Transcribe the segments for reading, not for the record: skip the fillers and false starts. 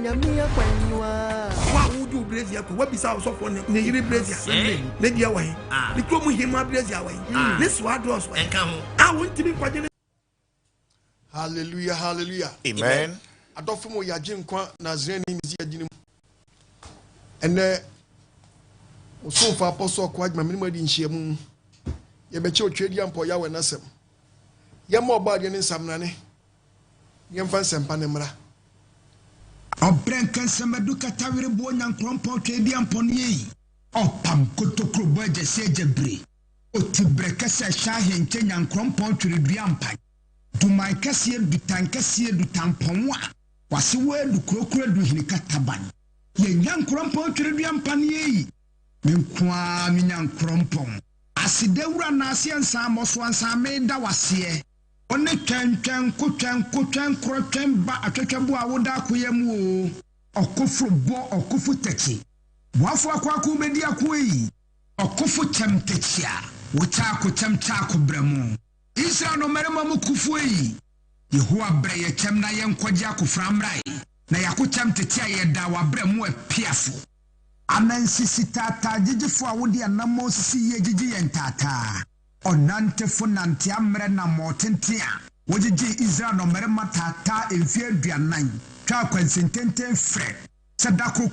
nyamia kwanwa wa wudu Brazil ko wabisa so for ne yiri Brazil ne dia wa ne kromu hima Brazil wa ne swado so enka ho wontimi kwaje. Hallelujah, hallelujah. Amen. Adofo mo yaje nkwa Nazarene mizi aginim. Ene osofa apostle ko adwuma minimu adi nhyiamu. Ye beche otwedi ampo ya we nasem. Ye mo ba de ne nsamnane. Ye mfa nsempa ne mra. Obrenkan semadu katawire bo nyankrompo otwedi ampo ne yi. Opam kotokro bo agese jebre. Otibreka se sha henche nyankrompo otwedi ampa. Dumai kasiye dutan kasiye dutampon wa. Wasi wedu krokro du hinika taban. Ye nyankrompo otwedi ampa ne yi. Menkwa mi nyankrompo. Asidewura na asiensa amoso ansa meda wase one twentwen kotwen krotwen ba atwetwebo awoda akoyam o okofro bo okofo tachi wafo akwaku bedi akoyi okofo chamtachia wucha akocham cha akobramo Israel no merema mukufo yi Yehowa bre ye chem na ye nkwaje akoframrai na yakocham tachia ye da wabramo apiafo Amensi tata jijifo awodi anamo sisi ye jiji yentata onante fo nante amre na motentia wojiji Israel no mere matata emfi aduanan twa kwansententen fre sadako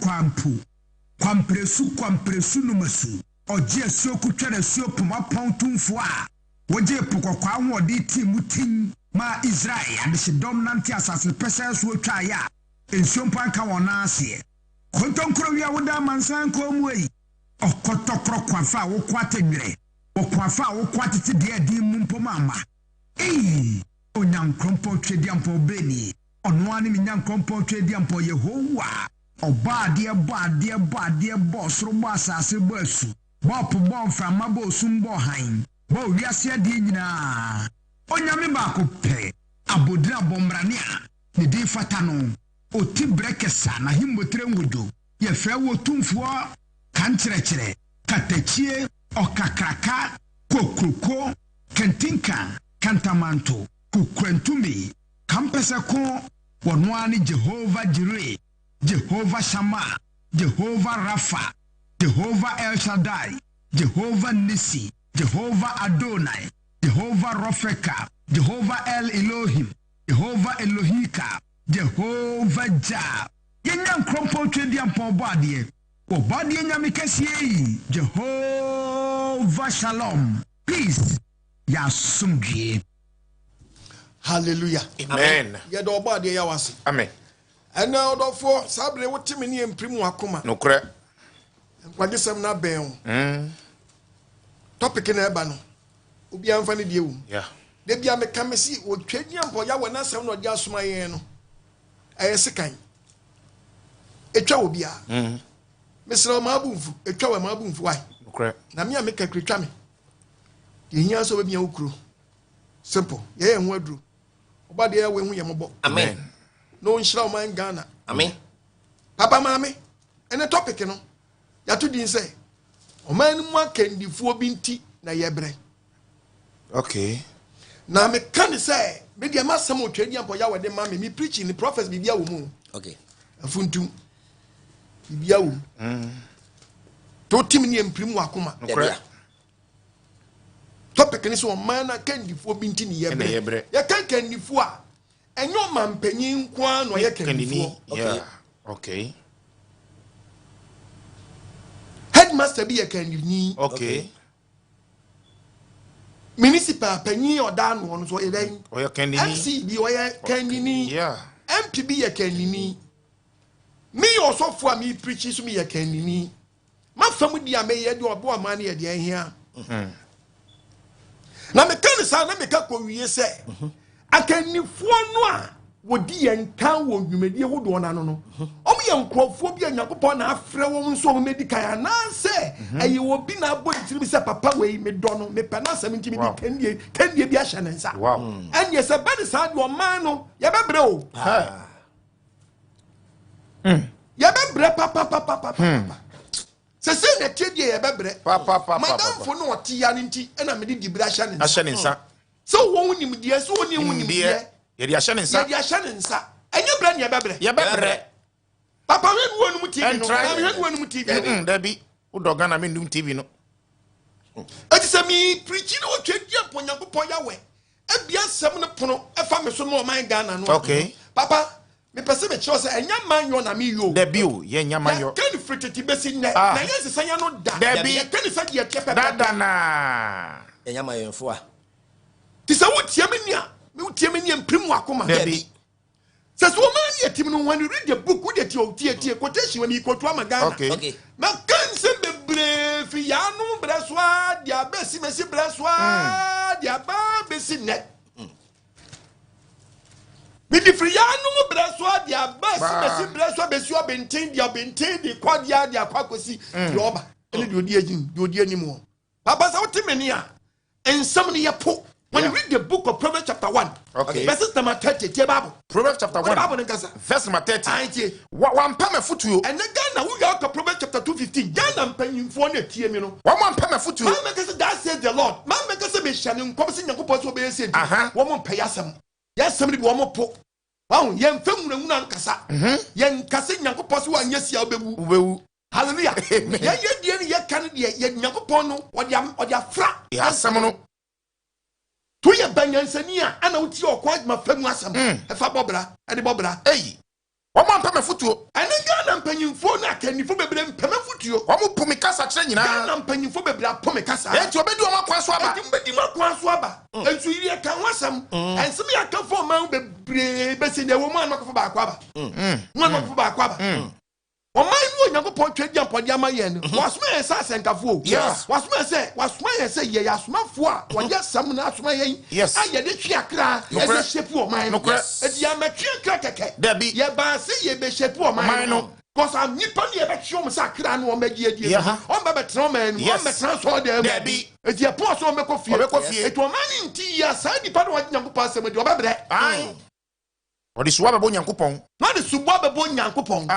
kwampresu numasu oje asuoku twere suopu mapontumfo a woje pokokwa ahodi timutin ma Israel adishidom nante asase pese so twa ya ensiompo anka wona ase Kontonkro wi awoda mansan komwe okotokro kwafa wo kwatenwere okwafa wo kwatete de adi mumpo mama onyankrompo twedi ampo beni ono ani minyankrompo twedi ampo Yehowa obade bo soro bo asase bo asu bo po bo mframa bo sumbo han bo wiase ade nyina onyame ba ko pe abodira bombrane a ne di fatano Oti brekesa na himbotre ngudo ye fra wo tumfo kankyerɛkyerɛ katachie okakraka kokroko kentinka kantamanto kukrantumi kampese ko wonwani Jehovah Jireh Jehovah Shammah Jehovah Rapha Jehovah El Shaddai Jehovah Nisi Jehovah Adonai Jehovah Rofeka Jehovah El Elohim Jehovah Elohika Jehovah Jah. Yenyan krompo twedi ampo bade. Obade nyame kasiye. Jehovah Shalom. Peace. Ya sumdie. Hallelujah. Amen. Ye do obade ya wase. Amen. Ena odofo sabre wotimi ne emprimu akoma. Nokre. Nkwagesem na ben. Topic na eba no. Obi amfa ne die wu. Yeah. De bia me kamesi wo twedi ampo ya wona asem no de asoma yen no. Sekan etwa obi a mesra ma abumfu etwa wa ma abumfu ai okay na me ameka kwetwa me de hia so bia ukuro simple ye ho aduru obade ya we hu ye mobo amen no nshira o man Ghana amen papa mama ene topic no ya to din say o man mu akandifuo bi nti na ye bre okay na me kan say me dia masam otwadi ampo ya wede ma me preaching the prophets bibia wo mu okay afuntum bibia wo to tim ne emprim wakoma topic ni so man na kandifo bi nti ne yebre ya kan kandifo a enyo mampanyin kwa no ye kandifo okay headmaster bi ye kandifni okay municipal panyin oda no no so ye den oya kandini MC bi oya kandini yeah MP bi ye kandini me osofo a me preach so me ye kandini ma fam di a me ye de obo ama na ye de ahia na me kan sa na me ka ko wiye se akanifo no a wodi ye nkan wo dwumadi wo do na no no o me ye nkrofo bi anyakopɔ na afrɛ wo nso o medikan na se ayi wo bi na abo ntiri bi se papa we me do no me pa na asɛm ntimi bi kandie bi ahya ne nsa anye se ba de sa de o man no ye bebre o ye bebre papa se se na tie die ye bebre papa madam fo no ɔte ya nti na me di bra ahya ne nsa so wo nim die so wo nim die ye di ahya ne nsa enye bra ne ye bebre Papa when one mu TV no. When one mu TV. Debbie, who dogana me ndum TV no. Ati say me preaching o twedi apon Nyankopon yawe. Ebia sem no pono efa me so no man Ghana no. Okay. Papa, me pese me cho say enya man yo na me yo. Debbie o, ye nya man yo. Can fritati besi ne. Na yes sanya no da. Debbie, can say ye pepe. Da na. Enya man yo fo a. Ti say what tie me nia. Me tie me nia mprim wakoma. Debbie. Says woman yetim no when you read the book with the tie quotation when you quote Ghana. Okay. Ma kan se bebre fi ya no braswa dia besi mesi braswa dia ba besi ne. Me di fi ya no braswa dia besi mesi braswa besi obenten di kwadia dia kwakosi roba ene di odi agin di odi animu. Papa sa wote meni a ensam ne yepo. When you read the book of Proverbs chapter 1, verses number 30, the Bible. Proverbs chapter 1, verse number 30. One pame futu. And then Ghana, we got Proverbs chapter 2:15. Ghana paying for the TM. One pame futu. Man make us that says the Lord. Man make us a mission. Come see your purpose obey said. One more pay us some. Yes, somebody one more po. Wow, young family kasa. Young cousin your purpose one yes ya bebu. Hallelujah. Yeah, can your pono or your fra. Yes, someone. Tuya banyansania ana uti okwa ma famu asam efa bobra ade bobra hey wo man pame futuo ane Ghana mpanyimfo na kanifo bebre mpame futuo wo mo pumi kasa kire nyina Ghana mpanyimfo bebre apome kasa enti obedi wo makwa so aba enti makwa so aba ensu yiri kan wasam ensem ya kan fo man bebre besi ne wo man makofo ba akwa ba man makofo ba akwa ba o man no Nyankopon twedi ampode amaye no wasoma esa senkafo yes wasoma esa ye yasomafo a wode asam na asoma ye aye de twiakra e de shepu o man no e de amatwiakra keke ye ba se ye be shepu o man no cause am nipa ne ye be twom sakra no o magi adie o ba betra man no o betra so de Debbie e de po so o mekofie e to man nti ya sa nipa no wa Nyankopon asem de o ba bre o de suwa bebo Nyankopon na de suwa bebo Nyankopon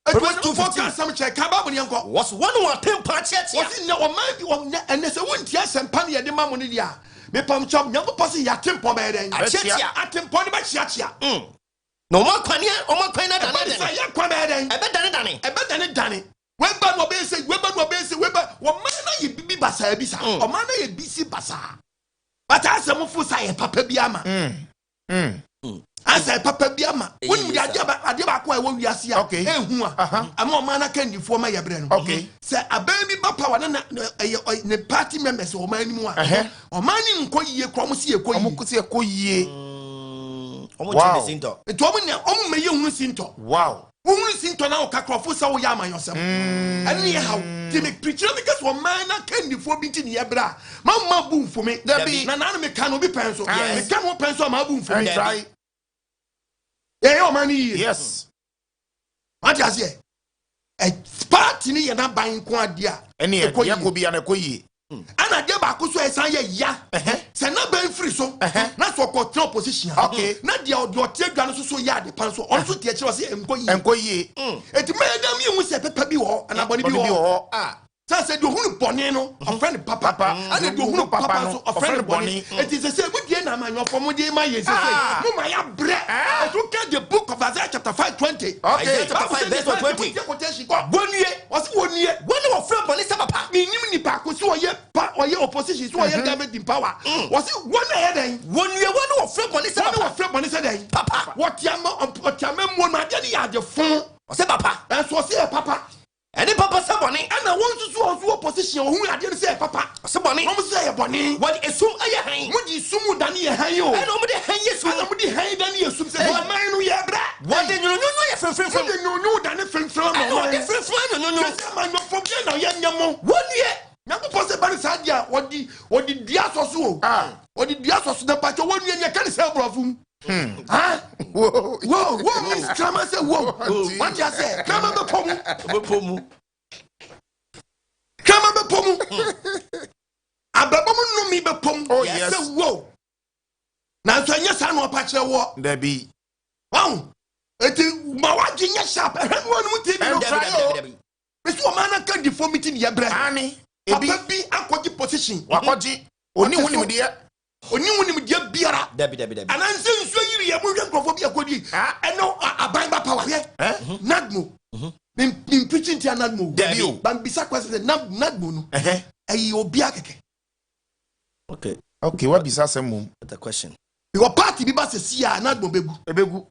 Proverbs 2:15 was one who attempt patches. Was in your mind and there's a winter and penny at the mammonia. Me pom chop, young pussy, ya tempo bed. I tempo by Chacha. No more quania, or more quina than I bet than it, Danny. When Bad will be say, Weber, what man you be bassa, or man you be si bassa. But as a mufusai, Papa Biama. I said, Papa Biama, when we are Adiba, when we are here, okay, a more man can you for my brain. Okay, say a baby papa, the party members or man more, or mining Koye, Cromosia, Koye. Wow, it told me, oh, may you listen to. Wow, who listen to now, Kakrofusa Yama yourself. Anyhow, Timmy preacher because one man can you for beating Yabra. Mamma boom for me, there be an enemy cannot be pencil. I cannot pencil my boom for me. Yeah, money. Yes. What does it? A party and not buying quadia. Any Yakobi and a Koyi. And I gave back also as I ya. Say not very free so. That's what control position. Okay. Not your tear gun so ya the pencil. Also, teacher was and Koyi. It made them you say Pepper Bill and a body bill. I said, you who Bonino, a friend Papa, and you who Papa, a friend Bonnie. It is the same with Yena, my family, my years. No, my bread. I look at the book of Isaiah chapter 5:20. Okay, chapter 5, verse 20. 1 year was 1 year. When you were friend Bonissa Papa, meaning Paco, so or your opposition, so I have in power. Was it 1 year? 1 year, one of friend Bonissa Day. Papa, what Yamam won my daddy at the phone. I said, Papa, that's what's here, Papa. Any papa somebody, and I want to do a position who I didn't say, Papa. Somebody, almost say a bonny. What is soon I hang? What is soon than you hang you? And nobody hang yes, nobody hang than you. Man, we are black. What did you know? You're from no, than a friend from different friend. No, I'm not from there. Young 1 year. Young possible Sadia, what the Diaso, what the Diaso, the patch 1 year, you can't sell from. Whoa, Miss Kramer said, whoa, what you say? Kramer the pomu. Ababomu no mi be pom. Oh yes. Whoa. Now so yes I no patch war. There be. Wow. Eti mawaji nya sharp. One mu TV no try. Miss woman can deformity ya bre. Ani. Papa bi akwaji position. Wakwaji. Oni woni de Oni woni dia biara. Debi. Ananse nso yiri ya mu hwe nkrofo bi akodi. Eno aban ba power here. Nagmo. min preaching to Nadmo. Debbie. But bisa question Nadmo no. Ayi obi akeke. Okay, what bisa semu? The question. Your party bi ba se sia Nadmo begu. Ebegu.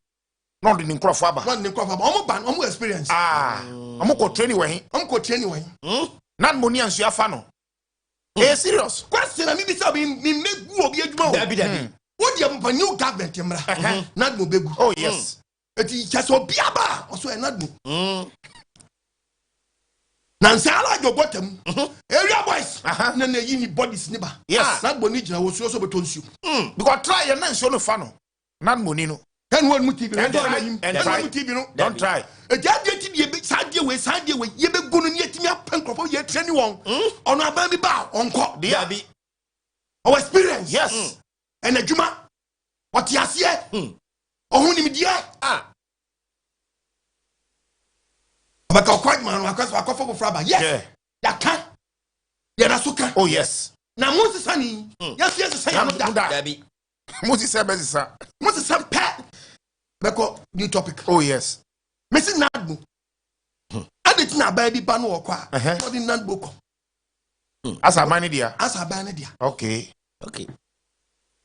No de nkrofo aba. No de nkrofo aba. Omo ban, omo experience. Omo ko training we. Omo ko training we. Nadmo ni ansu afa no. Serious. Question na mi bisa bi mi megu obi adwuma o. Debbie. What the new government mra? Nadmo begu. Oh yes. Eti just obi aba. Also Nadmo. Nansa ala jo bottom. Area boys. Na na yi ni bodies ni ba. Yes. Nadmo ni jina wo so betonsu. Because try your nan show no fa no. Nadmo ni no. And one TV. And try. TV no. Don't try. A judge ye be sadie we ye be go no yetimi apankofo ye training won. Ono aba bi ba onko. Debbie. Our experience. Yes. And adwuma. What yase? Ohun ni media. Abaka kwaj man akofo go fraba. Yes. Ya kan. Ya rasuka. Oh yes. Na Moses ani. Yes say am da. Debbie. Moses say bezisa. Moses say pet. Beko new topic. Oh yes. Messi Nadmo. Adeti na baby ba no okwa. So the Nadmo ko. Asa mani dia. Asa ba na dia. Okay.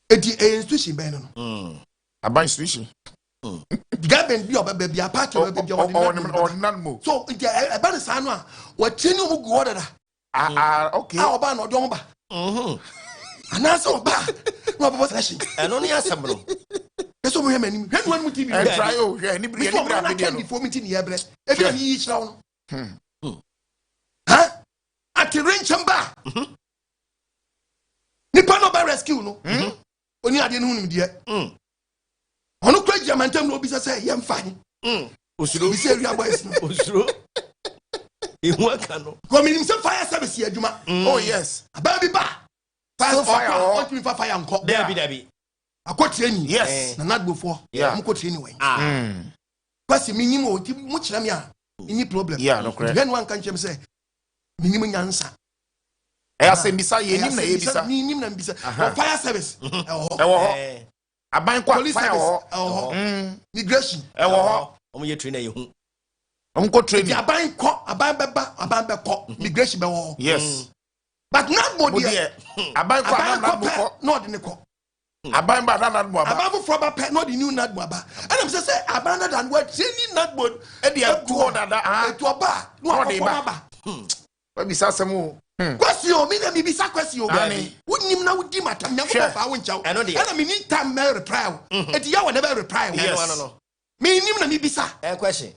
Edi institution ben no. Aban institution. Gaben bi oba bi apart oba bi Nadmo. So nti e ba sa no a wa treni mu go order. Okay. Oba na odon ba. Anasa oba. No oba selection. Eno ni asembro. Eso mo hema ni. Hwan mu TV. Try oh, ni bra video no. Before meeting here bre. E bi ni yi chira no. Ha? Ati renchamba. Nipa no ba rescue no. Oni ade no hunu de. Ono kwa diamantem no obi say ye mfa hin. Osuro. Bi say ria boys no. Osuro. Ehu aka no. Ko minim say fire service ye adwuma. Oh yes. Aba bi ba. Fire what me fire nko. Debbie. Akotreni. Yes. Na Nadmo for. Yeah. Akotreni we. Kwasi minim o ti mu kira me a. Any problem. Yeah, no correct. When one can chem say minim nyansa. I say bisa ye nim na ye bisa. Minim na bisa. Fire service. Aban kwa Police fire service. Migration. Omo ye trainer ye hu. Onko training. Aban be ko. Migration be wo. Yes. But Nadmo there. Aban kwa Nadmo ko. No de ne ko. Aban ba Nadmo aba. Aban for ba pe no the new Nadmo aba. And I'm say aban than what any Nadmo e dey to dada to aba. No aba. We bisa semu. Question me na me bisa question. Wonim na wodi matam nyako fa wo nchaw. And me need time me reply. E dey ya never reply. No. Me nim na me bisa. Question.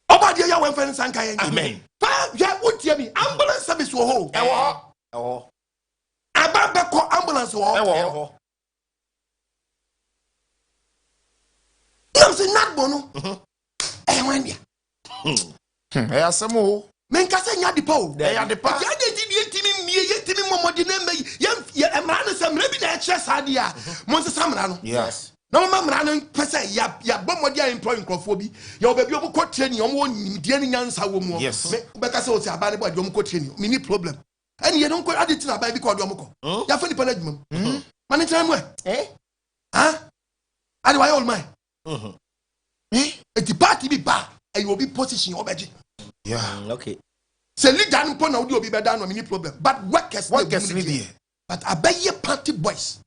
Oba dia ya wen fan sanka yen. Amen. Fa ya wotie mi ambulance service wo ho. Ewo. Aba be ko ambulance wo. Ewo. I'm saying Nadmo no. Wen dia. Asemu. Men ka say nya dipa o. Ya dipa. Ya de di yetimi mie yetimi momodi na mai. Ya emra no samra bi na ekye sade a. Mo se samra no. Yes. Na mo mamra no pese ya bomodi a employ nkrofo bi. Ya obabi omo ko training omo nimdie ni nyansa wo mu. Yes. Be ka say o se abane bo omo ko training. Me ni problem. And you don't go add it to the because you are ya funny panagum. Man time where? And why all mine? The party be bad and you will be position your budget. Yeah. Okay. Say lead down upon audio be better no any problem. But workers need here. But I bet ye party boys.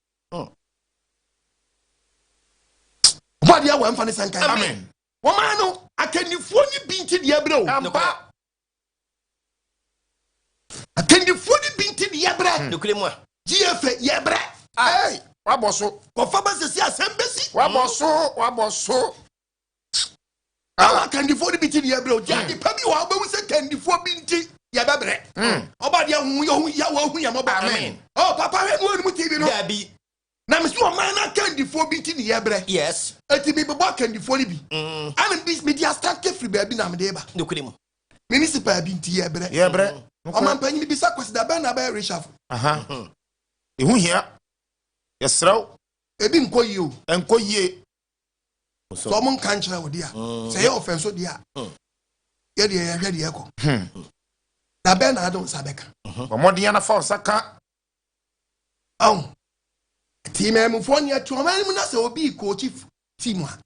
What you want for sanka? Amen. Woman no, I can you phone you binti the ebro. I can you phone you binti the ebro. Nukule moi. GF yebre. Hey, waboso. Confirm se assembly. Waboso. I can you phone you binti the ebro. Jadi pabi wa be say can you phone binti yebre. Oba dia hu ya mo ba. Amen. Oh papa we no mu TV no. Debbie. Na me so man na can you phone binti the yebre. Yes. Eti me be can you phone bi. And this media start free baby na me dey ba. Nukule mo. Municipal binti yebre. Yebre. O man panyi bi sa kwesi da ben na ba reshuffle. Ehu hia. Yesraw. Ebi nko yi o. Enko yie. So mo kan kire wo dia. Say your offense so dia. Ye dia ye hwe dia ko. Da ben na adon sabeka. Omodi ya na fa osaka. Team em fo nya to man mu na se obi coach team ha.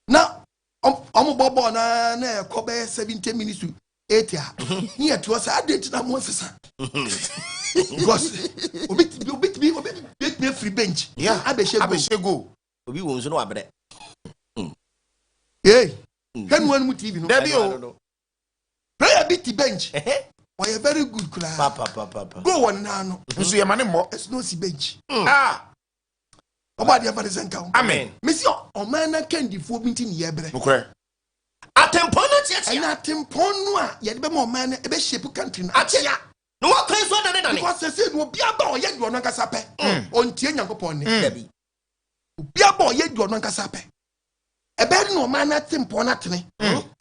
Na bobo na kobe 70 minutes to 8 years. Here to us, I did na mo sesa. Because obit me free bench. Yeah, abeshe go. Obi won so no abre. Hey, can one TV no? There be o. Play a bit bench. Why a very good class. Papa. Go on now. Nso ye mane mo. It's no si bench. Ah. Oba dia fa sen ka. Amen. Monsieur, o man na kandi fo binti ni yebre. Nokre. Atempon na tia. And atempon no a ye be mo man e be shape country na. Atia. No wa kan so dane. Because say no bia ba o ye do no nkasa pe. On tie Nyankopon ne. Dabi. Bia ba o ye do no nkasa pe. Ebe no man na tempon na tene.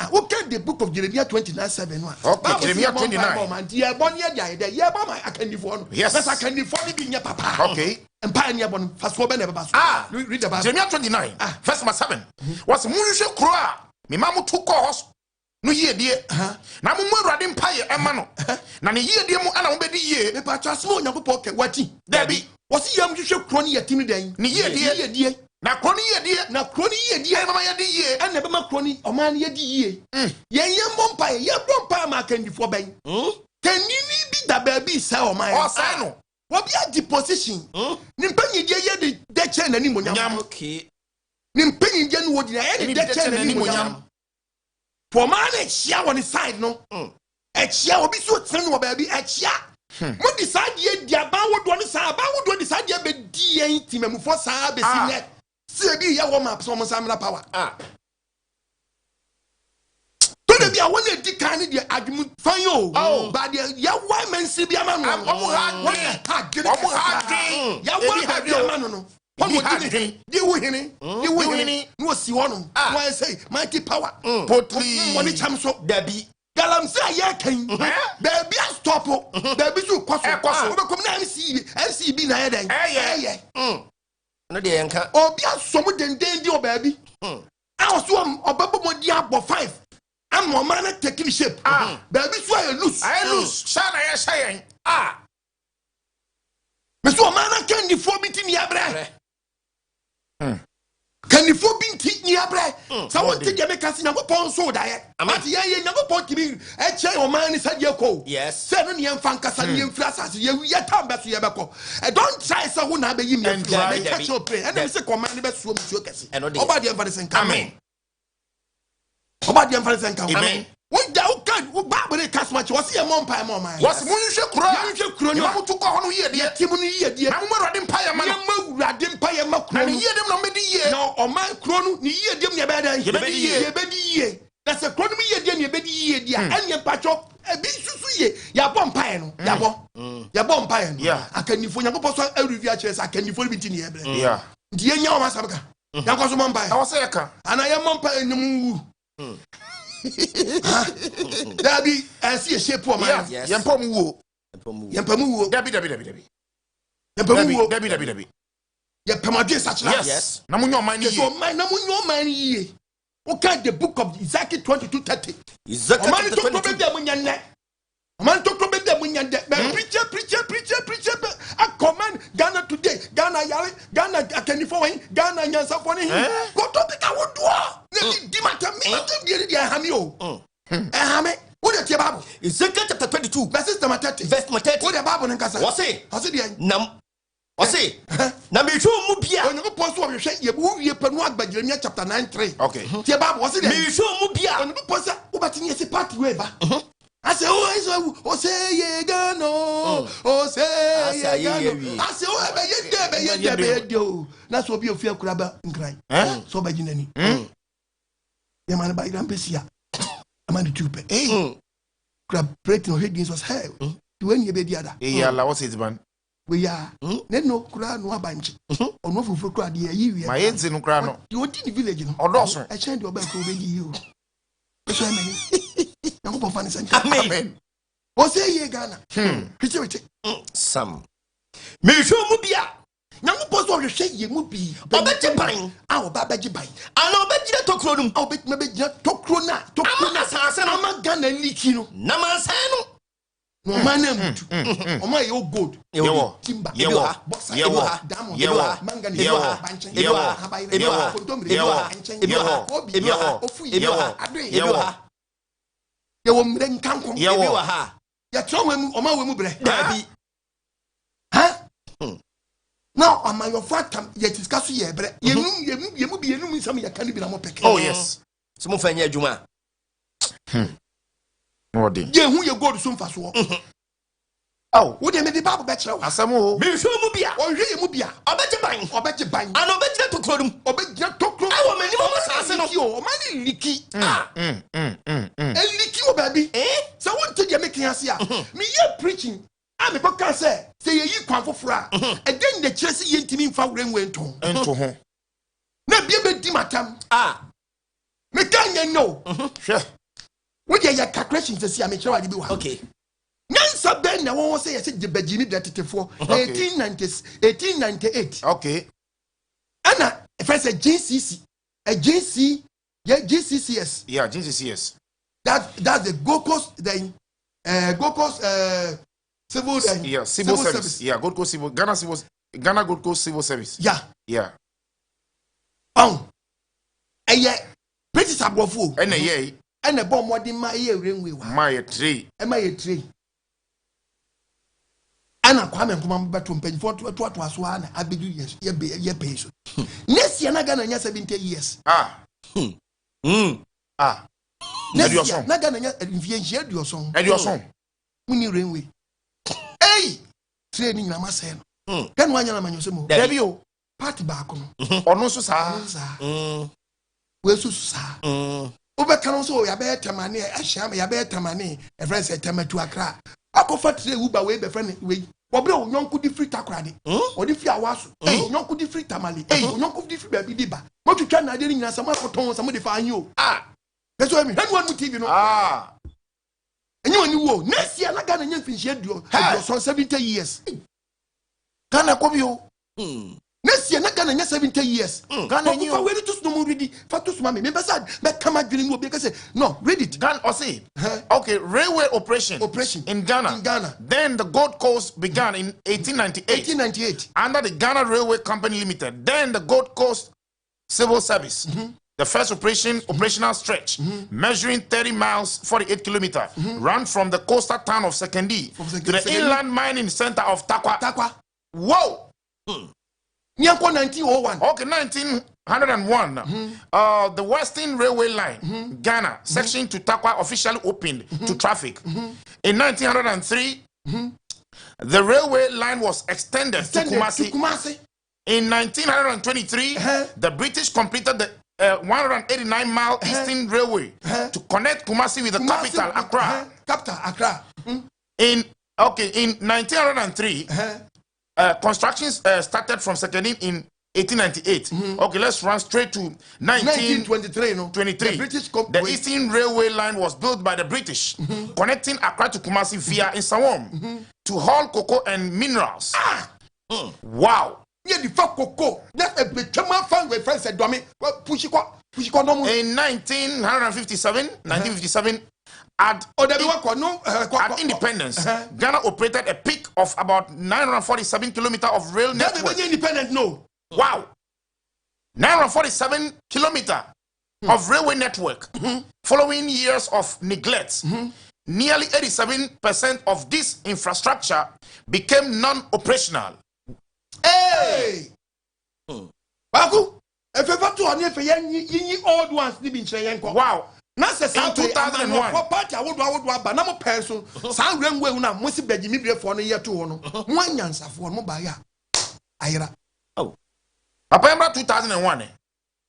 Who can the book of Jeremiah 29:7 one? Okay, Jeremiah 29. Man, ye bon ye dia ye ba my akandifo no. Yes. Best akandifo ni bi nye papa. Okay. Empire ni bon faso be na be Ah, read the Bible. Jeremiah 29, verse 7. Was munhwe kro a me mamu to kos no yie die. Na mu awurade mpaye ema no. Na ne yie die mu ana wo bedi yie. Me pa twasmo Onyankopon ke wati. Dabi. Wasi yam hwehwe kro ni yatimi den. Ne yie die. Na kro ni yie die. Na kro ni yie die. Mama ye di yie. Ana be ma kro ni o man ye di yie. Ye bompa ye bompa ma akandifo ben. Kanini bi da ba bi sa o man. O say no. What be a deposition? Nimpenyi je de che na ni monyam. Okay. Nimpenyi je no wodi na ye de che na ni monyam. For man e chia on the side no. E chia obi so tren no ba bi e chia. Mo decide ye dia ba wodo no sa ba wodo decide ye be di yen timamufo sa be si ne. Se bi ye wo map so mo samra power. Don't be a one of the kind of argument for you. Oh, but ya one man see be a man. I'm hard. Ya one have your man. No, one would you winning. You winning. No, see one. Why say mighty power. Potly money cham so Debbie. Galam say ya king. Baby, stop. Baby, you cross. Come now, MCB na head. Eh, no, they ain't. Oh, be a some den your baby. I was one or Baba Modiabo 5. I'm more man taking shape. Baby, so I lose. Shana ya saying. Mr. Man can you for meeting Yabre? Can you for being teaching Yabre? Someone take your make number pound so diet. I'm at the number point to me. A chair or man is at your call. Yes. 7 young fankas and young flashes. You come back to Yabako. And don't try someone have a you and catch your prey. And then say command the best swim to your case. And about the advice and coming. About the advice and coming. What thou can Barbary cast much was here, Mompa, Mama. Was Munusha Crow? You took on here, dear Timony, dear Mamma Empire, Mamma Empire, Macron, hear them no many years. No, or man Crono, near them, your bed, your bed, that's a chronomy, your bed, dear, and your patch up a bit to ya bompire, ya bompire, yeah. I can you for your proposal every chess, I can you for me in here. Yeah. Dear Yamasaka, that was a Mompa, I was a and I am Mompa in the moon. Dabi, I see a shape for my Yampamu. Dabi. Yapamadi such yes. Namunyo mine so my namunyo mine ye. Okay, the book of Ezekiel 22:30. Ezekiel man to problem dem nyane. Man to problem dem nyane. Preacher. I command Ghana today. Ghana yare, Ghana akanifo wen, Ghana nyansa for ne. Go to pick a wood do. Di matter me dey hami o. Hami. What the Bible? Ezekiel chapter 22 verse 30. Verse 30. What the Bible nkasa? What say? Nam Ose na me hwe mu bia onye post wo hwe ye bu wie panu agba Jeremiah chapter 9:3. Okay. Tie Bible wose dey. Me hwe mu bia onye post wo batini ese part we ba. I say oh say ye gano. Oh say ye gano. I say oh be ye de. Na so bi ofia kura ba nkran. So ba ginani. Ye man ba iran pesia. Amani tupe. Kura break no head was hell. When ye be the other. Yeah, la what's it man? We are no kura no abanchi or no for kura de yi my ends in krano you in the village no odoso I change your back over you so many no go find sense amen o say ye Ghana preach some me show mu bia na mo post o hwe ye mu bi obeji ban a obaji ban ana obeji de tokro num obetime be gina tokro na sanse na ma Ghana liki no na mansan no no man mutu oma yo gold timber boxa diamond manganese banchen habayre kontomre banchen obi ofu adwe ye wo mre nkanko ye wa ha ye tron oma we mu bre dabi ha now am your fact ye discuss ye bre ye mu bi enum nsam ye kan bi na mo peke oh yes so mo fanya adwuma ye hu ye gold so mfa so oh wo de me di babu be kire wa asam o me hwe mu bia o hwe mu bia obeje ban ana obeje tokrodum awo mani mo sase no o mani liki liki o baby so won to je make ase a me ye preaching me boka say ye yi kwan fofora e den de kire se ye ntimi mfa wrenwe ento ho na bia be di matam me kan ye no hwe wo de ya calculation se sia me kire wa de bi wa okay Nansa Ben na won say yes the Bajimi Blatefo 1898 okay ana if I say GCC a GC yeah GCCS yeah GCCS that's the Gold Coast then Gold Coast civil service yeah Gold Coast civil Ghana Gold Coast civil service yeah British abofo ene bomb modern ma ye renwe wa ma ye tree ana kwame nkoma beto mpanyifo to aso ana abedu years ye pay so next year na Ghana nya 70 years next year na Ghana nya mfienhia aduoson muni renwe training na masɛ no kan wanya na manyo semo dabi o party back no ono so saa we so saa obeka no so ya be temane ahia ya be temane e friend say tematu akra akofa tre uba we be friend we obre onyonku di free takrade odi fi awaso onyonku di free tamale onyonku di free baby diba mo twetwa na de nyina sama koton sama de fa anyi o beso mi han wonu tv no enye woni wo next year na Ghana nya finhia duo so 70 years Ghana ko bi o next year na Ghana nya 70 years Ghana nyi o we to no mo ready fa to suma me besa be kama dwene mo be say no read it Ghana or say okay railway operation in Ghana then the Gold Coast began in 1898 under the Ghana Railway Company Limited then the Gold Coast Civil Service the first operational stretch measuring 30 miles 48 kilometers ran from the coastal town of Sekendi to the inland mining center of Takwa. Whoa! Nyanko 1901. Okay, 1901. The Western Railway Line, Ghana, section to Takwa officially opened to traffic. In 1903, the railway line was extended to Kumasi. In 1923, the British completed the 189-mile Eastern Railway to connect Kumasi with the capital, Accra. In 1903, construction started from Sekendi in 1898. Okay, let's run straight to 1923. The Eastern Railway line was built by the British, connecting Accra to Kumasi via Nsawam to haul cocoa and minerals. Wow. Yeah, the fuck cocoa. That's a big fan with friends said, Domi, push it no. In 1957, at independence, Ghana operated a peak of about 947 kilometers of rail network. Independent, no. Wow. 947 kilometers of railway network. Following years of neglect, nearly 87% of this infrastructure became non-operational. Hey! Baku, if you to on if you old ones living wow. In 2001, party I would but no person. Sound rem way una musi beji mi for no year to one. One yansa for mo baya. Ayra. Oh. Papa 2001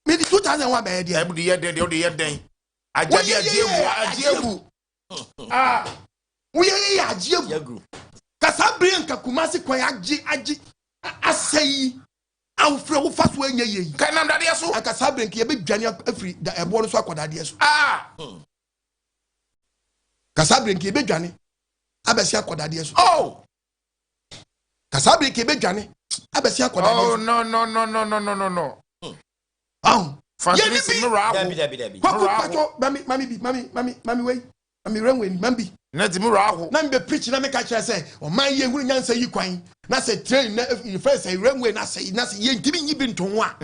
maybe 2001 by idea. Every year then the year then. Ajiebu. We are Ajiebu. Kasabrian Kakumasi Kwayaji asay amfre wo faso anya yi kanam dade so akasabren ke be dwane afri da ebo no so akodade so kasabren ke be dwane abesi akodade so kasabren ke be dwane abesi akodade no Fancy me rawo. Mami wei. Mami renwe ni mambi. na dimuraho na mbe preach na me ka kire say o man ye hunu nyansa yi kwan na say train na first say runway na say ye ntimi nyi bi ntonwo a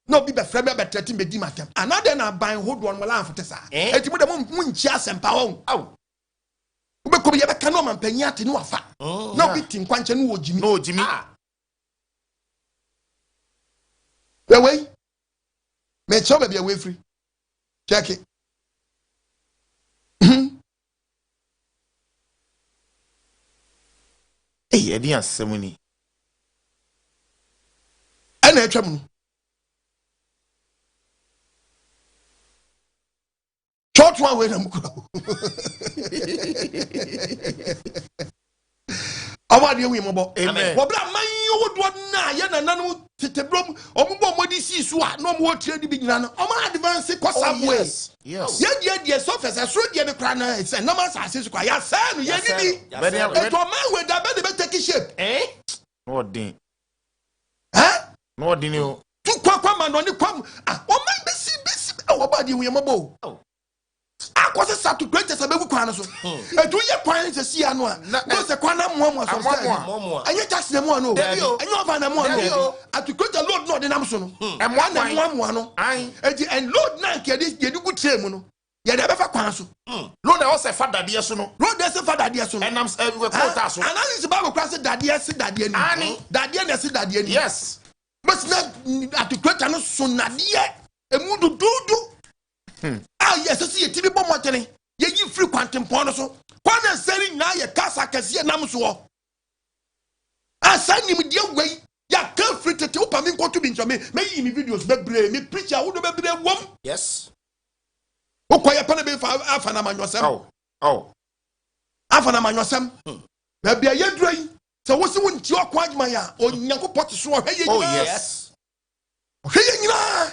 no bi be frɛ be betrati be di matem another na ban hodo on mala afete sa etimu de mu nchi asempa wo aw ube ko be ye be ka no man panyi ate no afa na bi tin kwanche no wo jimi we me chobe be we free check it edi asemuni ana etwam no short one we na mukura awade we mobo amen wobra man yodo na ye na nanu tetebrom ombo modi si so a no mo tire di bi nyina no o ma advance kosabwe yes ye die surface so die ne kra na say na ma sa so kwa ya say no ye di bi e to man we da be take shape no din no din o tu kwa man no ni kwam o man besi o ba di we mobo akwose satu kwete sabegu kwan so edu ye kwan se sia no a no se kwan na mo so anye tax na mo no anye over na mo no atu kwete load no de nam so no e mo na mo no eji and load na ke de gu tire mu no ye de be fa kwan so load na o se fa dade so no load de se fa dade so and am we quote so analysis ba kwa se dade ni dade na se dade ni yes but na atu kwete no so nade emu dudu yes see ye tibi bom watene ye yi free kwantempon no so kwana sari na ye kasa kase nam so asani mi die wei ya ka free tete opa mi nkoto bi ntome me yi mi videos bebre mi preacher wo do bebre wom yes okoye pa na be fa afa na manwosem afa na manwosem na bia ye durai se wo se wo nti okwa adwuma ya onyankopɔ te so hwe ye nyina yes hwe ye nyina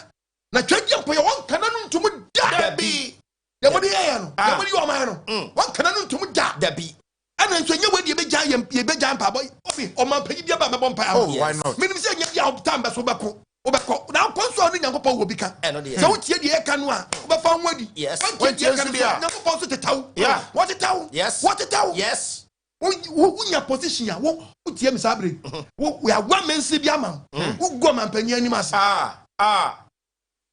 na twadi ampo ye won kana no ntumu da bi ye mo de ye no ye mo de yo man no won kana no ntumu da bi ana nso nye wadi be gyan ye be gyan pa boy ofi o man pagi bia ba me bompa why not minim se nye bia time be so beko obeko na konso no nyankopɔ wo bi ka se wo tie de ye ka no a obefa ho adi yes tie ka no nyankopɔ so tetaw what tetaw yes wo nya position ya wo tie mi sabre wo ya wa mensi bia ma wo go man panyi anim ase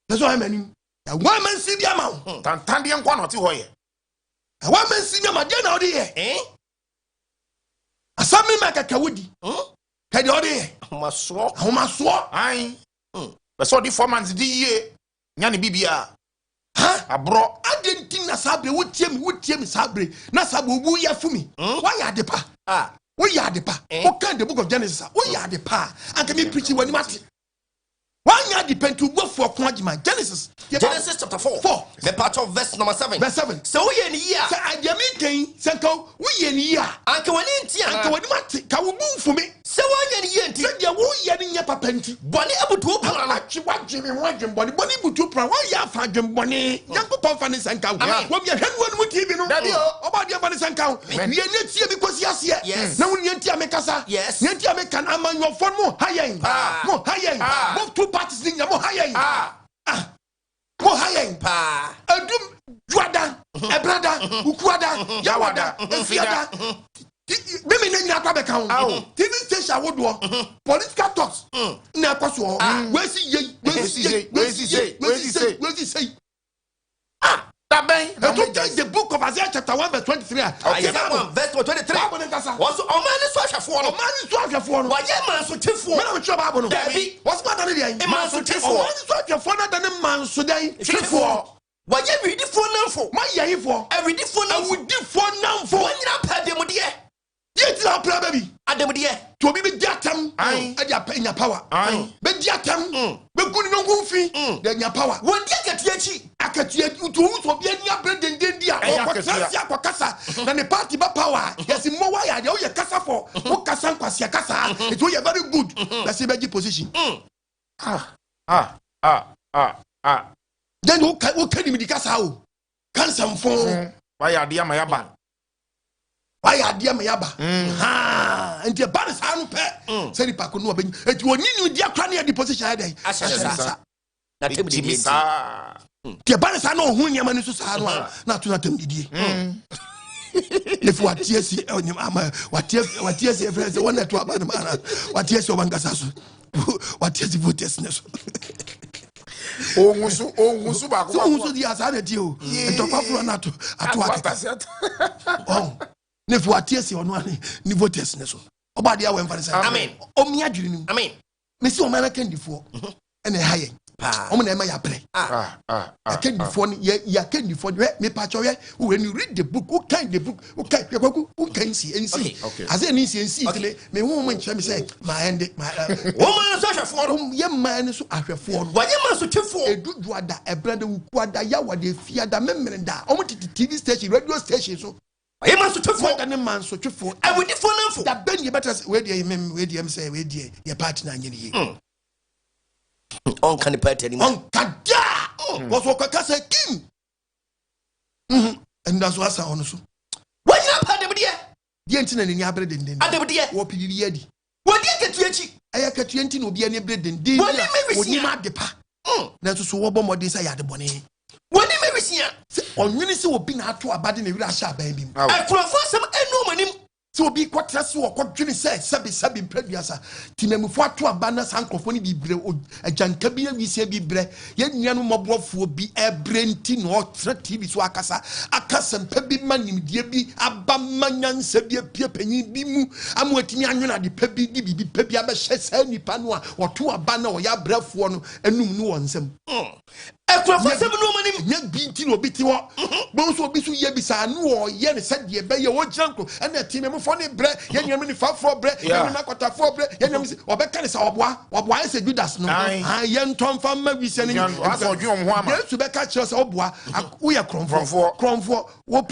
that's why many a woman see the amount tantan de nkwa no te ho ye a woman see the madie na odi ye asami makaka wodi ka de odi ye maso ai be so di 4 months di ye nya ne bibia abro adentin na sabre wotie mi sabre na sabre obu ya fumi wa ya de pa wo ya de pa wo kan the book of Genesis wo ya de pa anka me preach wani mate one year depend to go for Kwajima. Genesis chapter 4. The part of verse number 7. Verse 7. So we in year. So I am making Sanko, we in year. Uncle Walintia. Uncle Wadimati, can we move for me? So I am year. Said you won't yet in your papenti. Bonnie able to open what Jimmy Wagon Bonnie Bonnie to plan. Why you have found Jim Bonnie? Young Papa Fanny Sanko. What you had one with him about your Bonnie Sanko. We are not here because yes. No one yet make us. Yes. Yet make an among your phone more high. More high. Move to parties in your more high. More high. Adum Juada, Ebrada, Ukwada, Yawada, Enfiada. Mimi nenya kwa beka ho. TV station wodo. Political talks. Na kwaso. We see. The book of Isaiah chapter 1 verse 23. Isaiah 1 verse 23. What's Omani Swashafo? Omani Swashafo. Why man so tifo? Me na me chaba abono. What's matter there? Man so tifo. Omani Swashafo na dan man so dai. Tifo. Why you ready for namfo? My ye for. Every di for namfo. We di for namfo. When you pa dem die. Yet na pra baby. Adem die. To be diatam. E dia pa nya power. Be diatam. Be guni no gumfi. De nya power. Won dia ketiachi. Akatia to so be nya branden den dia. O kasa na ne party ba power. Yes mo wa ya de o ye kasa for. O kasa nkwase kasa. It will very good. Let's see be position. Then who can me kasa o? Kan some phone. Why ya dia ma yaba? Why ya dia ma yaba? Nti ba ne sa no pe. Say ni pa ko no obanyi. Eti oni ni dia kra na di position ya dey. Asasa. Na tem di sa. Ti ba ne sa no hu nyama ni so sa no na to na tem di. If what TSC on your mama, what TSC friends, one that to about the man, what TSC one gasasu, what TSC votesness. Oh, Musu back. So who's the other deal? And talk about Ronato at what? Oh, if what TSC on one, ni votesness. About the hour when I mean, oh, me, I mean, Miss American before, and a high. I'm going to play. I can't be funny. Yeah, can't be funny. Me patch when you read the book, who can the book, who can see and see. As any see, me woman shall say, my end, my woman, such a forum, young man, so I have for what you must do for a good water, a brother who quad yawa de fear the memory that I wanted the TV station, radio station. So I must to for and a man so to for. I would for that Ben, you better where do you say, where do your partner? On can pet anymore. On Kada was what Kasa King. And that's what I want to. What you have had the internet in your bread and I never did what PDD. What did you get to I got 20 will be any bread and did what you might depart. Now to so what more desire the bonnet. What do you see? On Minister will be not to abandon a Russia baby. I could have some money. So be quite so what Jimmy said, Sabi previous. Timemu to abandon Sankophony be a Jankabia, we say be bre, yet Yanu Mobof will be a braintin or TV Swakasa, a cousin Pebby Manim, Debi, Abamanyan Sabia Piapeni Bimu, I'm waiting the Pebby, Pebby Abashes, any Panua, or to a banner or ya breath one, and no one some. Yet beating or beating what? Most will be so yebisa, no, yet said ye bay your jungle, and the team of funny bread, Yamin for bread, Yanakota for bread, Yanam or Beccanis or why is it good as no? I young Tom Farmer, we sending you to Becca Church or Bois, we are Cromford, who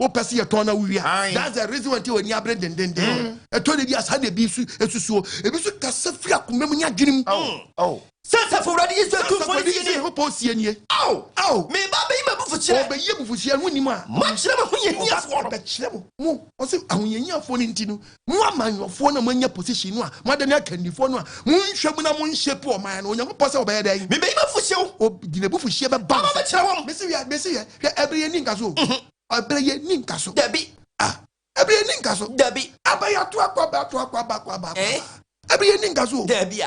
pass your corner, we are. That's the reason why you and your bread and then. I told you, had a bisu, a bisu Cassafria, Memonia Jim. Oh. Sasa for ready is the two for the hope CNA. Oh, me baby, for chair, but you for share winning ma. Much never when you are a chemo. Mo, was it when you're phone into one your phone when your position, Madame can be phone. Moon Shabuna Moon Shep or man, when you're possible by day. Me baby for show, or the book for share, but Messia, every ending castle. I bring a Ninkaso. Debbie. Every ending castle. Debbie. I buy a twak, every ending castle. Debbie.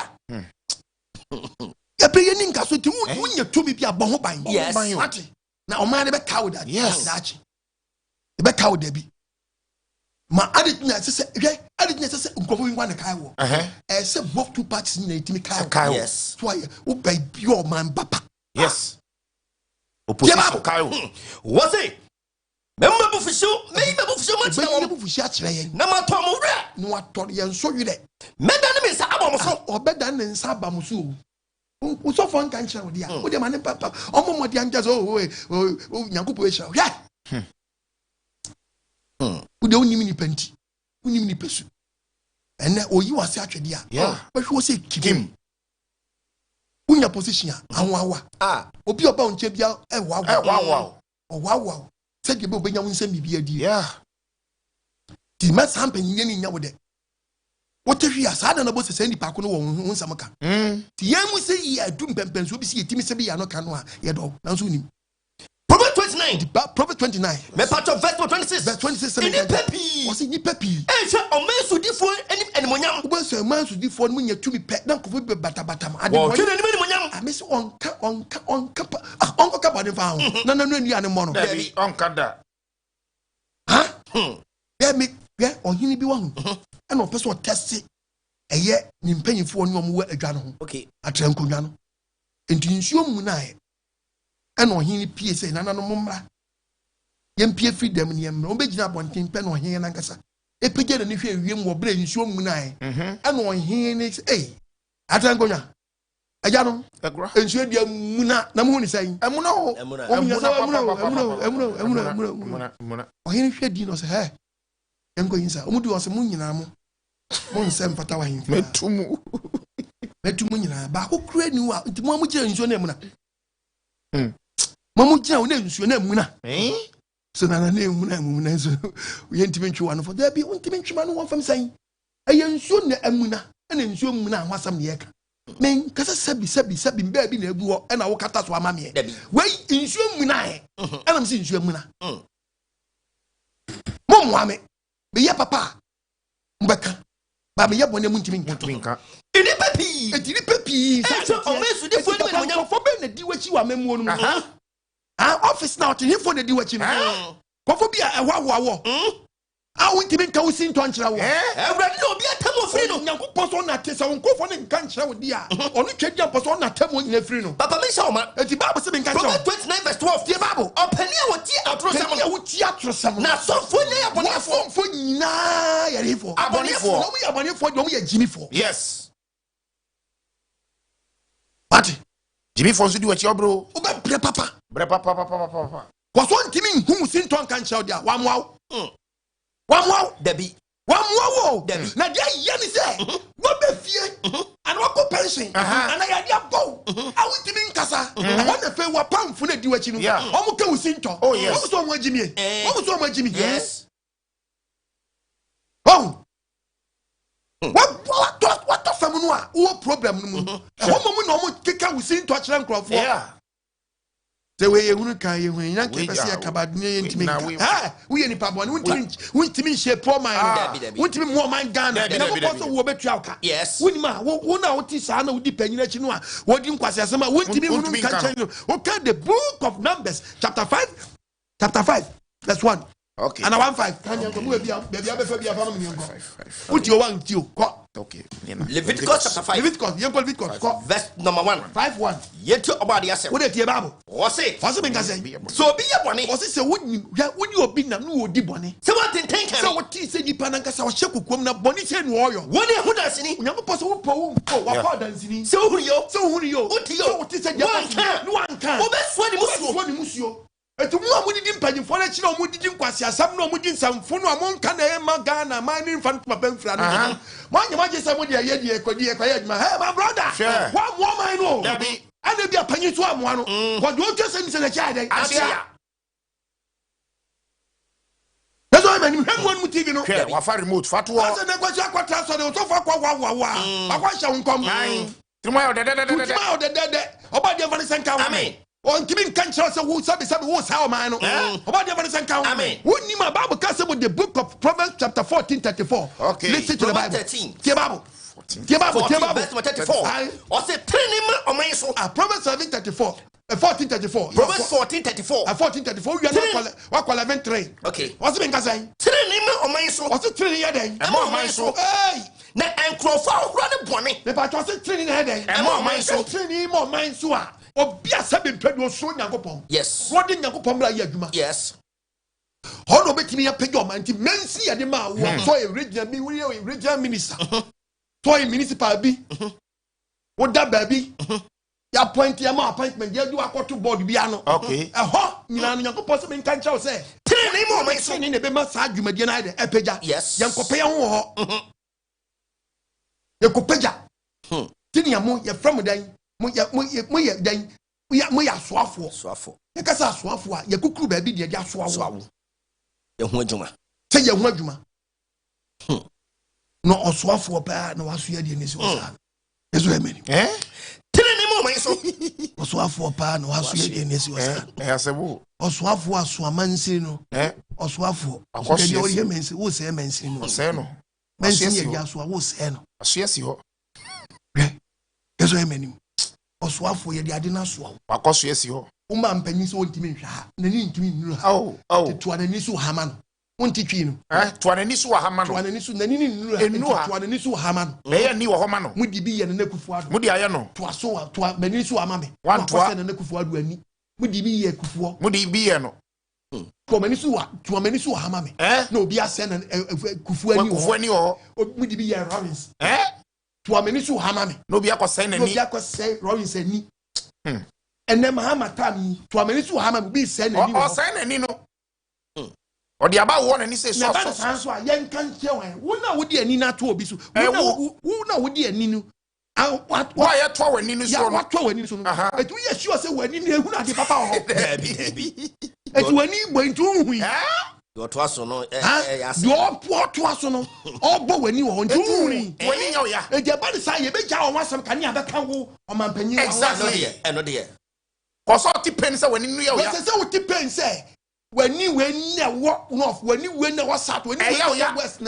You pay your ninka so to when you to be a bomb by yes. Now, man, a cow that yes, the back cow Debbie. My added necessary, added necessary, going one a cow. I said both two parts in a team cow. Yes, why, who pay pure man, papa. Yes, cow. Was it? Remember for sure, maybe so much. For such a number Tom, no, what told you and show you that. Madame is or better than Sabamusu. Who's so fun can show the other man and papa. Oh, my young just Yakupo. Yeah. We don't need any penty. We need any person. And you are such a dear. Yeah. But who say Kim? Who your position? Obi about Chebia, wow. Oh, wow. Said you will bring send me be a dear. Yeah. The must happen in nowadays. What if you are sad and about to send the Pacono on Samaka? The young will say, yeah, doom pens will be see a Timmy Sabi, no canoa, yet all. Now soon. Proverbs 29, Proverbs 29, my part of verse 26, verse 26, Peppy was in Peppy. And a man so different and Monyam was a man so different when you to be pet, not with Batabatam. I miss on Uncle Cabin found. No, the animal. Baby, Uncle that. Huh? There make, yeah, or he be one. And no person test it. A year, in paying for no more a gun. Okay, a tranquilano. And to ensure Munai. And on him, PSA, and another mumma. Yen P. Freedom, and no big up on King Pen or here and Ancassa. A picture and if you more brain, show Munai. And on him is a. At Angola. A jano, and should be a Muna, Namun is saying, Amuno, Amuno, or he shed dinos hair. I'm going inside. Umudu was a munyanamo. Monsem Fatawa him. Metumu Munina, but who create you out? The Mamuja in your name. Mamuja names your name, Muna. Eh? So now name Muna, we ain't even one for there be one to mention one from saying, I am soon the Muna, and in soon Muna was some yak. Men, Cassa Sabi, baby, and I walk at us, mammy. Wait, in soon Muna, and I'm seeing your Muna. mo moame me ye papa mbeka ba me ye bone mu ntimi nka ini papi etini papi so o me su de fo ni mo nya fo be na di wachi wa mamuo no office now to him for the di wachi no fo bi a wo I want to make a sin to answer. Every no be a tamo free no. Yankopon so na tesa won kofo ne nka nkyere wo dia. Onu twedi ampo na tamo nyina free no. Papa me sha o ma. Enti Bible se me nka nkyere. Proverbs 29 verse 12 tie Bible. Opani a woti atrosam. Opani a woti atrosam. Na so fo ne abonefo. Fo nyina yarefo. Abonefo. No me abonefo, no me jimifo. Yes. What? Jimifo so di wachi obro. O be bre papa. Bre papa. Ko so ntimi hu sin to nka nkyere dia. Wa mwa. Wow, Debbie. Wow, Debbie. Now, there you say, what be fear and what go pension, and I had your bow. I went to mean Cassa. I want to pay what pound for the duet. Yeah, almost go Sinto. Oh, yes. What was on my Jimmy? What was on my Jimmy? Yes. Oh, what the family? What problem? What moment almost kick out with Sinto Craft? Yeah. The way you want to when you can't see a cabad near to me. We any pub one, went to me, she poor man, went to me more man gun, and also will bet you. Yes, Winma, one out is I know depending on you. What you was as went to me, okay, the book of Numbers, chapter 5, that's 1. Okay, and I want 5. Can you go, baby? Put your one to okay. Leviticus chapter 5. Leviticus, verse number 1. 5:1. Yet to about the assembly. What is your Bible? What's it? What's it? So be a bonny. What's it? Say, when you be na no di bonny. So what in think? So what is it? Nipa nanka sa wahye kokom na bonny say no oyo. When you who dance ni? Onyankopɔ so wo wa dance ni. So who yo? So what is it? No one can. Obeswa ni musuo. Etu mu amudi di mpanyimfo na kire omudi di nkwasi asam na omudi nsamfo no amonka na ema Ghana man ni mfa ntoma pamfra no. Manya maje sa mudi aye di ekodi adwuma. Hey my brother. Wa mo man no. Ana bi apanyi so amoa no. Ko do twese mi se na chia den. Asia. That's why man hwe won mu TV no. Wa fa remote fa to. Asa na kwachi akwatra so de so fa kwa wa. Akwa hye nkom. Tuma de. Oba de vani senka wa. Amen. On kimi nkankyerɛ sɛ wo sabi wo saa ɔman no ɔba deɛ bɛne sɛ nka wo wonni ma Bible ka sɛ the book of Proverbs chapter 14:34. Okay. Listen to the Bible. 13. Tie Bible. Tie Bible. Verse 34. Or say training ɔman so. Proverbs 14:34. 14:34. Proverbs 14:34. 14:34. You are not what 11:3. Okay. What's it mean ka sɛ? Training ɔman so. What's it training here then? Ɔman so. Hey. Na enkrofo ahoro ne bɔne. Me pa to say training here then. Ɔman so. Training mo ɔman so a obi asabe mpɛdu so Nyankopɔn. Yes. What did Nyankopɔn bla yɛ adwuma? Yes. How do me appear your man? Mensi at the man who saw a regional minister, toy municipal be. What that baby? Ya point your appointment, you do a quarter board piano. Okay. A hot Milan possible in country say. Tell me more, my son in the Bema you may deny the Epeja. Yes. Yankopea. Yakopeja. Tiniamu, your from day. We are swafo. You can say swafo. You could be the swafo. Your Juma. Say your Juma. No, swafo, no, I see the initial. That's what I mean. Eh? Tell me more, my son. Swafo, no, I see the initial. Yes, a woo. Swafo, Swamansino. Eh? Swafo. I was here, who say Mansino. Seno. Mansino, Yaswa, who say no. Yes, you. That's what I mean. Oswafo ye de ade na so. Akoso yes yo. Uma mpanyi so ontimi nhwa ha. Nani ntimi nnu ha. Oh. To anani so hama no. Wonti twi no. To anani so hama no. To anani so nani nnu ha. To anani so hama no. Me ye ni wo homa no. Mudi bi ye na kufu ado. Mudi aye no. To aso to mani so ama me. Wan to na kufu ado ani. Mudi bi ye kufu. Mudi bi ye no. To mani so hama me. Na obi ase na kufu ani wo. Kufu ani wo. Mudi bi ye Rollins. To ameni so hama me. No bi akosai nani. No bi akosai Rollins ani. And then Mahama Tami, to a minute to Hama be sent or sign any no. Or the about one and he says, so young can't tell who now would the Nina to be so. Who now would the Nino? What why a tower when Nino saw what tower when you saw? We are sure say when in who not the papa. And when he went to me. Your twasono, your poor twasono, all but when you want to me. When you know, yeah, the body side, you bet you want some can you have a kango or my penny exactly, and no dear. Or so depends when you know, what depends, say. when you walk north, when you win the south, when you west,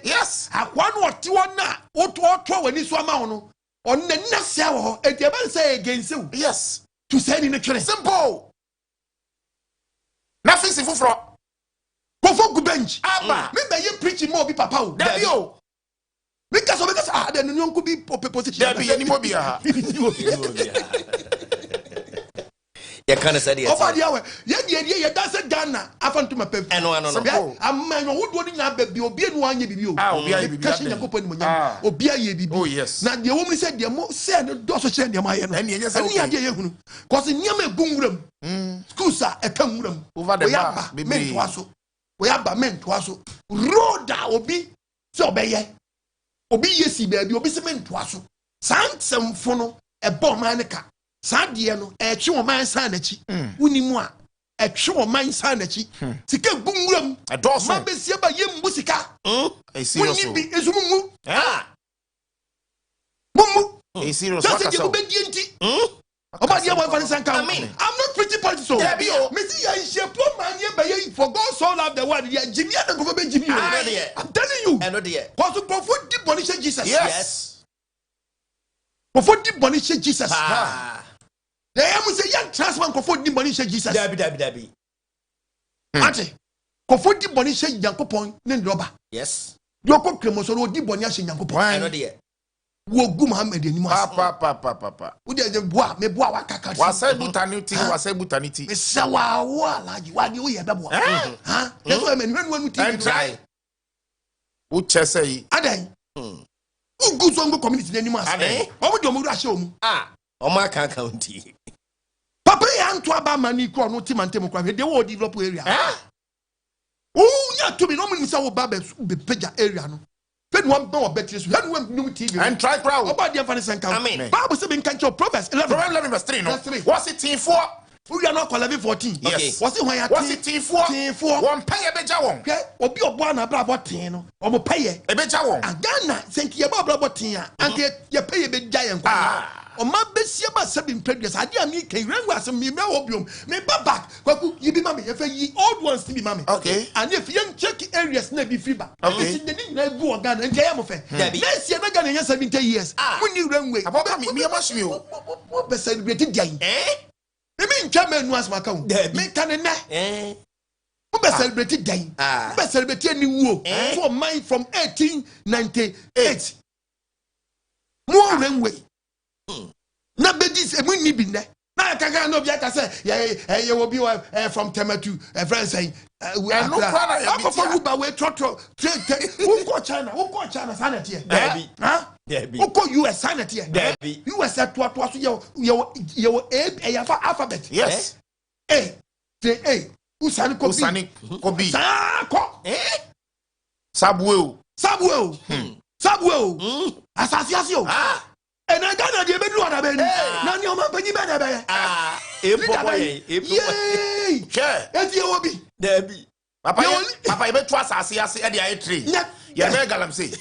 yes. I want what you want now. What when you swam on the next hour, and you say against you. Yes. To say in the church. Simple. Nothing simple from. Go for bench. Maybe you preaching more be papa. There you. Because then you could be position. There be any more be You can't say it. Over the hour. Yeah, that's a Ghana. I found to my pep. No. I'm man who wouldn't have baby or be one year. Oh, yes. Now the woman said, the more said the doctor said, the Mayan, and yes, because in Yame Bungram, Scusa, a Tungram, over the Yaba, men to us. We have men to us. Roda obi, so be ye. Obi yes, baby, obi men to us. Sans some phono, a bomb manica. Sadiano, a true man sanity, Unimua, a true man sanity, Tika Bungram, a dozen, Mabesiaba Yim Musica. I see you. Mumu. Mumu. A serious obedienti. About your one for I'm not pretty politics. Missy, I shall put my name for God so love the word. Jimmy, I'm telling you. I know dear. Because to profit deep bonish Jesus. Yes. Profit deep bonish Jesus. The am say young transman profit deep bonish Jesus. Dabi. Ate. Profit deep bonish Yankopon, then robber. Yes. Yoko Cremoso, deep bonish Yankopon. I know dear. Wo gu Muhammad anymore. Papa. Wo de boa me boa wa kaka. Wa say butanity. Me sawa wa laji wa ni wo ye beboa. Ha? That's why men when we and try. Wo chese yi. Adan. Wo gu so ngo community anymore. Omo de omo ru ahye omu. Omo aka county. Papa ya nto aba mani ko no timantem kwa de wo develop area. Ya to be no mun say wo ba be page area no. When one more better, when new TV and try crowd about the Afghanistan country. Bible says in country Proverbs 11 verse 3. No, what's it team 4? We are not 11:14. Yes. What's it when you? What's it team 4? Team 4. One pay a beja one. Okay. Obi obuana brabo ten no. Omo pay a beja one. Ghana senti ye brabo ten a. Anke ye pay a beja yen kwa. Oma besia ba sebin previous ade ami kan renwa asem me obiom me ba back kwaku yi bi mama ye fa yi old ones to be mama. Okay. And if you check areas na bi free ba. Okay. The ni na bu Ghana nje ya mo fe. Next year na Ghana yen 70 years. Muni renwe. Aboka me amashi o. Mo be celebrate dia. Me ntwa manu asma ka ho. Me kan na. Mo be celebrate dia. Mo be celebrate ni wo. So mine from 1898. Mo renwe. Na bedis emu bi ne na kaka no bia ka say ye will be from Tematu friend saying we are no for Uber we trotro who go China sanity Debbie who go US sanity Debbie US to so your alphabet yes A usani ko bi Sabuel association and I got the bedroom on a bed. None of my penny man. Yay! That's your hobby. Debbie. Papa, I bet twice I see at the eye tree. Yeah, very galam say.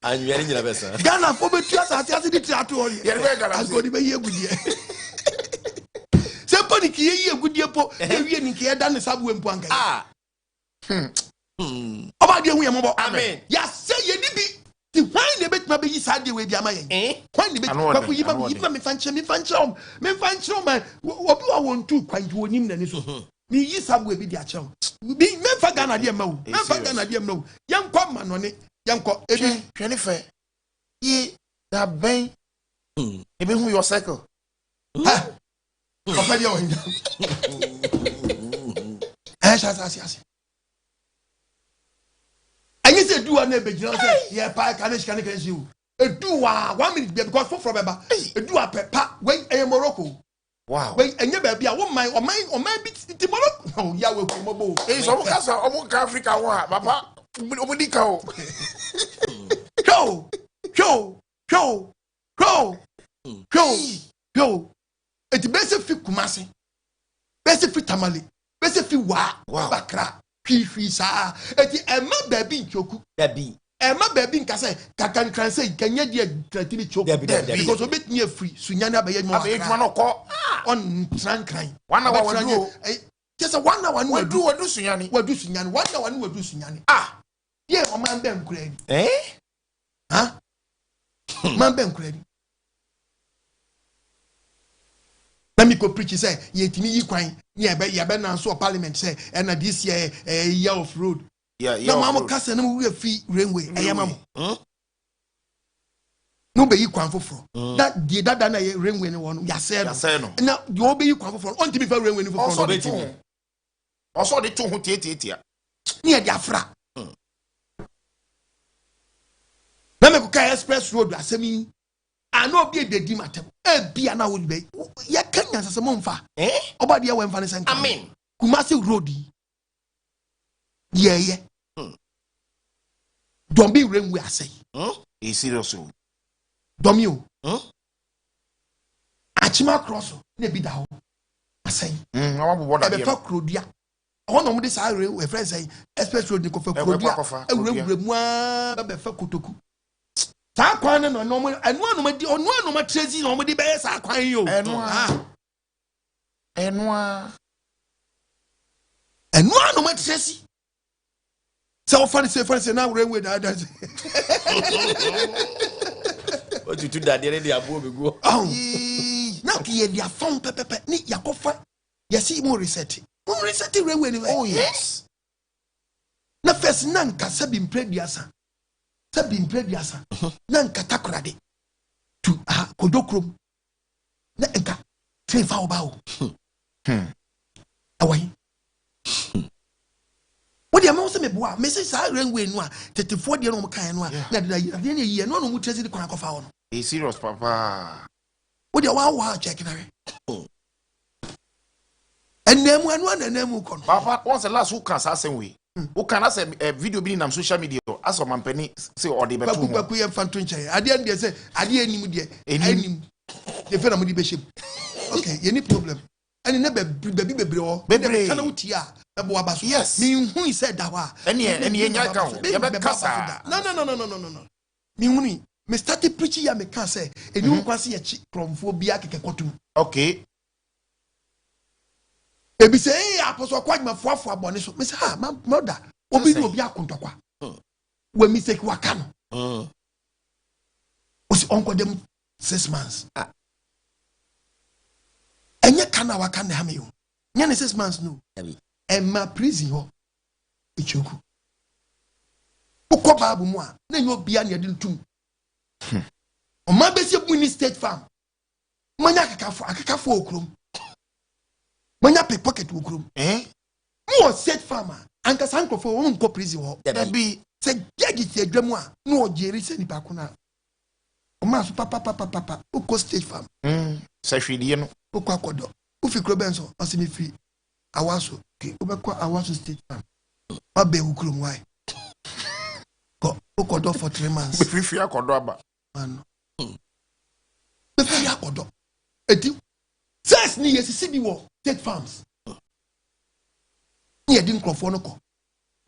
And you're in your best. Ghana for me, twice I see the theatre. You're very galam. I'm going to be here with you. Somebody here, good year, you're in here, done the subway in Panga. About the way I'm about. Amen. Yes, say you did be. The wine the bet maybe you said the way the Amay. When the bet, we give me fancy, man. What do I want to quite to him than this? Me yi subway be the child. Be men for Ghana, dear Mo. Men for Ghana, dear Mo. Young common on it. Young cock, Jennifer. Ye that bang. Maybe who your cycle. Ha! Yes. And you say do a neighbor, yeah, pie can you. Do 1 minute because for Baba, do a pepper, wait a Morocco. Wow, wait, and you better or my bits Morocco. Oh, Yahweh, Mobo. It's almost Africa, Papa. Go. It's best fit Kumasi, best fit Tamale, best fit Bakra. Fifi sa eti ema baby nchoku dabi ma baby nka say can translate kanya dia creativity choke because obet me free sunyane abaye mo on trankran 1 hour wadu just 1 hour wadu sunyane 1 hour no wadu sunyane ye o man ben kura ni man ben kura ni na me ko preach say yetimi yi kwan ye be na so parliament say and this year year of road na mama kasa na we fi railway ayama no be yi kwan foforo that the dada na railway ni won ya say no na the obe yi kwan foforo on ti be fa railway ni foforo also de to ho tietia ni e di afra na me ko ka express road asemi ano bi de di matem e bia na wo be ya kanya sase mo mfa oba de we mfa ne senka amen Kumasi road yeah don't be railway asay is serious don't you achima cross na bi da ho asay awu boda e be fa krodia won no this railway friend say express road ni ko fa krodia ewure mu a be fa kotoku ta kwan no no anu anu ma trezi no mo di be sa kwan yo anu ma trezi so funny say now railway that what you do that dey abo be go now ki dia phone pepepe ni yakofa yesi mo reset railway ni yes na first na nkasa bi mprediasa na nkata korade to kodokrom na nka trefa obawo awai wodi am so meboa me say sa railway no a 34 de no mo kan no a na de na yi no mo tresi de kwan kofa wo no e serious papa wodi wa check na re enemu anu anemu ko no papa once the last who can say we who can as a video be in social media as o mampani say or the betu ku ye fanto nche ade an de say ade anim de anim de fe na mo di be ship okay ye ni problem ani na baby bebre o kana wuti a ebo abaso yes me hu said that wa any nya ka ho ye be kasa no me hu ni me started preaching ya me can say eni hu kwase ye chi kromfo bia keke kotum okay ebi say apostle kwadma foafo abone so me say ma mother obi ni obi akontokwa we mistake waka no osi onko dem 6 months enye kana waka na hame yo nya ne 6 months no emma prison ho echoku ukọ babu mu a na nyo bia na yede ntum o ma be se bu ni state farm manya akakafo okrom manya pickpocket okrom mo state farmer anka sankofo wo nko prison ho be se judge ti adwamu a na o jeri se ni pakuna o ma so papa uko state farm se hwedie no uko akodo ufi krobenso asimi free awaso ke ubekwa awaso state farm abe ukrom why ko ukodo for 3 months be free akodo aba man be free akodo eti says ni yesisi bi wo state farms ni edi nkrofo no ko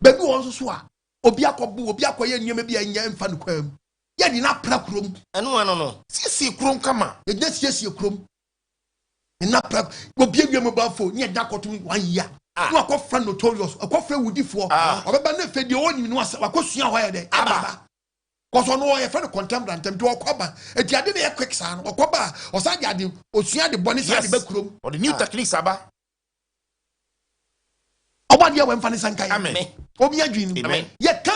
bebi won so a obi akoye nyema bi anya mfa no kwam ye di na pra krom anu no sisi krom kama ye nya sisi krom na pra obi awiam ba fo ni eda kotum 1 year no akofra notorious akofra wudifo obeba na fe de oni no akosua ho ye de ababa koso no ye fe no contemporary ntem to okoba eti ade na ye quick sa no okoba osa de ade osua de boni sa de ba krom or the new techniques aba obadi we mfa ne sankai amen obi adwin amen ye ka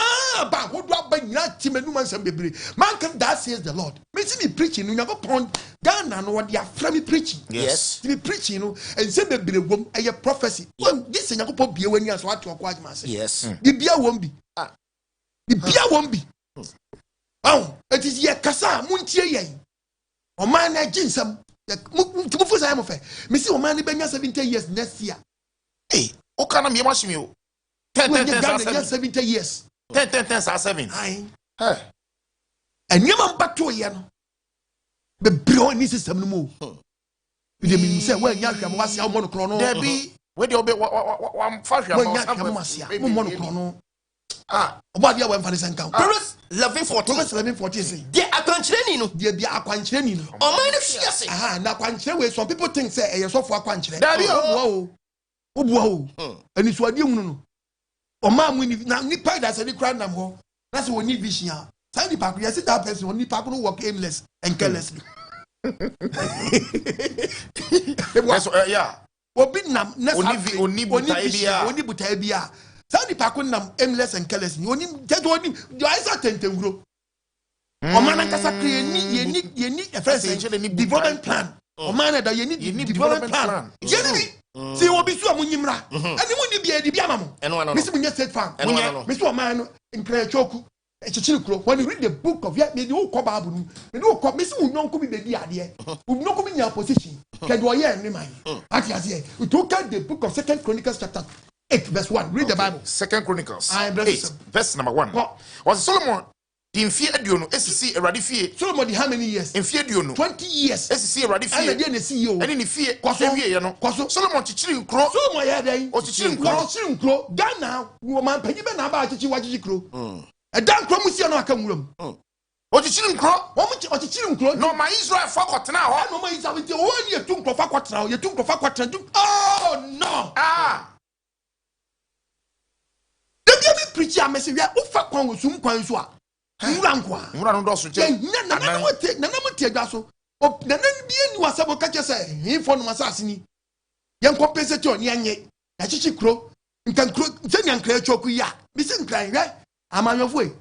ba hodo aba nyina timanu mansam bebre man can that says the Lord me see me preaching no nyako pon Ghana no what they are me preaching yes me preaching no and say bebre wom eye prophecy this nyako po bie wani aso ati okwa adwuma say yes di bia wom bi di bia wom bi it is ye kasa muntie yen o man na ginsam mu fu say mo fe me see o man ni benya 70 years next year o kana me machine o 70 years 10 ai anyama mbato ye no be bro ni system no mo we dey say we nya hwam wase mo no kro no there be we dey obe wa fa hwam mo nya hwam wase mo no kro no Obadia went for the same count. Proverbs 11:14. Proverbs 11:14 say. They are contraining you. They be akwanchire no. O man of yes. Aha, na akwanchire we some people think say e so for akwanchire. Daddy, Obua o. Ani so ade hunu no. O man mu ni na nipa da say ni kra nam ho. Na say woni vision a. Say nipa ko yes that person woni nipa ko work aimless and carelessly. Yeah. Obi nam na oni buta bia. Say nipa ko nam aimless and carelessly. Oni just oni do I say tentenguro. O man nkasa kre ni a friend development plan. O man da ye ni development plan. See obi so amunyimra. Ani mu ni bia di bia mamo. Misi munye state farm. Misi o man no nkra choku. When you read the book of yet, maybe you call Bible, maybe you call Miss Unonko be the idea. We no come in your position. Can you hear me, man? We took out the book of 2 Chronicles chapter 8, verse 1. Read the Bible. 2 Chronicles 8, verse number 1. Was Solomon in fear Diono, SC a radifie? Solomon, how many years? In fear Diono, 20 years. SC a radifie, and the CEO. And in fear, Solomon teaching crow, Solomon, yeah, they or teaching crow, Ghana, woman, Penny about Chichi Crow. A damn chromosia no come room. What you children crow? What you children crow? No, my Israel forgot now. No, my Israel, you took for Fakot now. You took for Fakot. Oh, no. The baby preacher message, who Fakon with some coins. Murankwa. Muran does reject. Nana would take Gaso. Oh, the name being was a catcher say, he for no assassin. Young compensator, Yanye, a chichi crow. You can crow, Zen and Clay Chokuya. Missing crying, right? I'm on your way.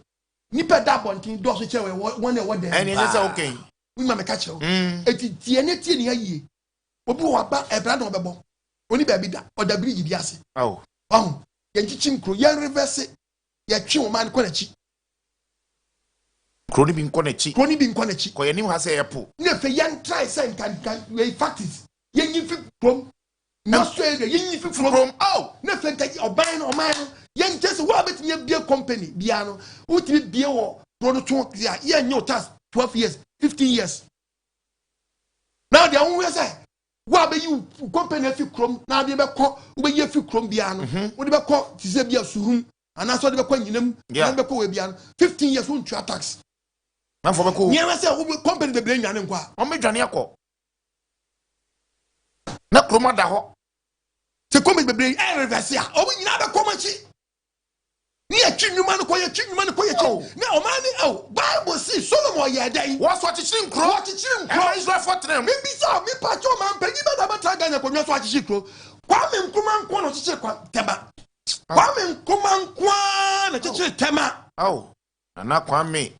Nipa da bontin do so chewe one what there. And it's okay. We ma catch you. Eti tie ne tie ne aye. Obi wo ba e bra no bebo. Oni ba bi da o da bridge bi ase. Oh. Ye chichi nkro ye reverse ye twi wo man ko na chi. Kroni bi nko na chi. Kroni bi nko na chi. Ko ye nim ha se ye po. Na fe yan try say kan we facts. Ye nyifi krom. Na so ye nyifi krom. Oh, na fe kan oban no man. Yen just what bet me be a company biano utimi bie wo product ya yen new task 12 years 15 years now they won we say what be you company fi krom now they be ko we ye fi krom biano we be ko ti se bia suhum ana so de be ko nyinam na be ko we biano 15 years won twa tax na for be ko yen we say company be blen nwane kwa o me dwane akọ na krom da ho se company be blen e reverse ya o nyina be ko machi ni atwinuma no koye na o man Bible see Solomon ye dan was what teaching crow Israel for them me bisa me pa cho man panyi be da bata ganya ko nwa so achichi crow kwa me nkuma nko no chichi kwa tema kwa me nkuma nkwa na chichi tema na kwa me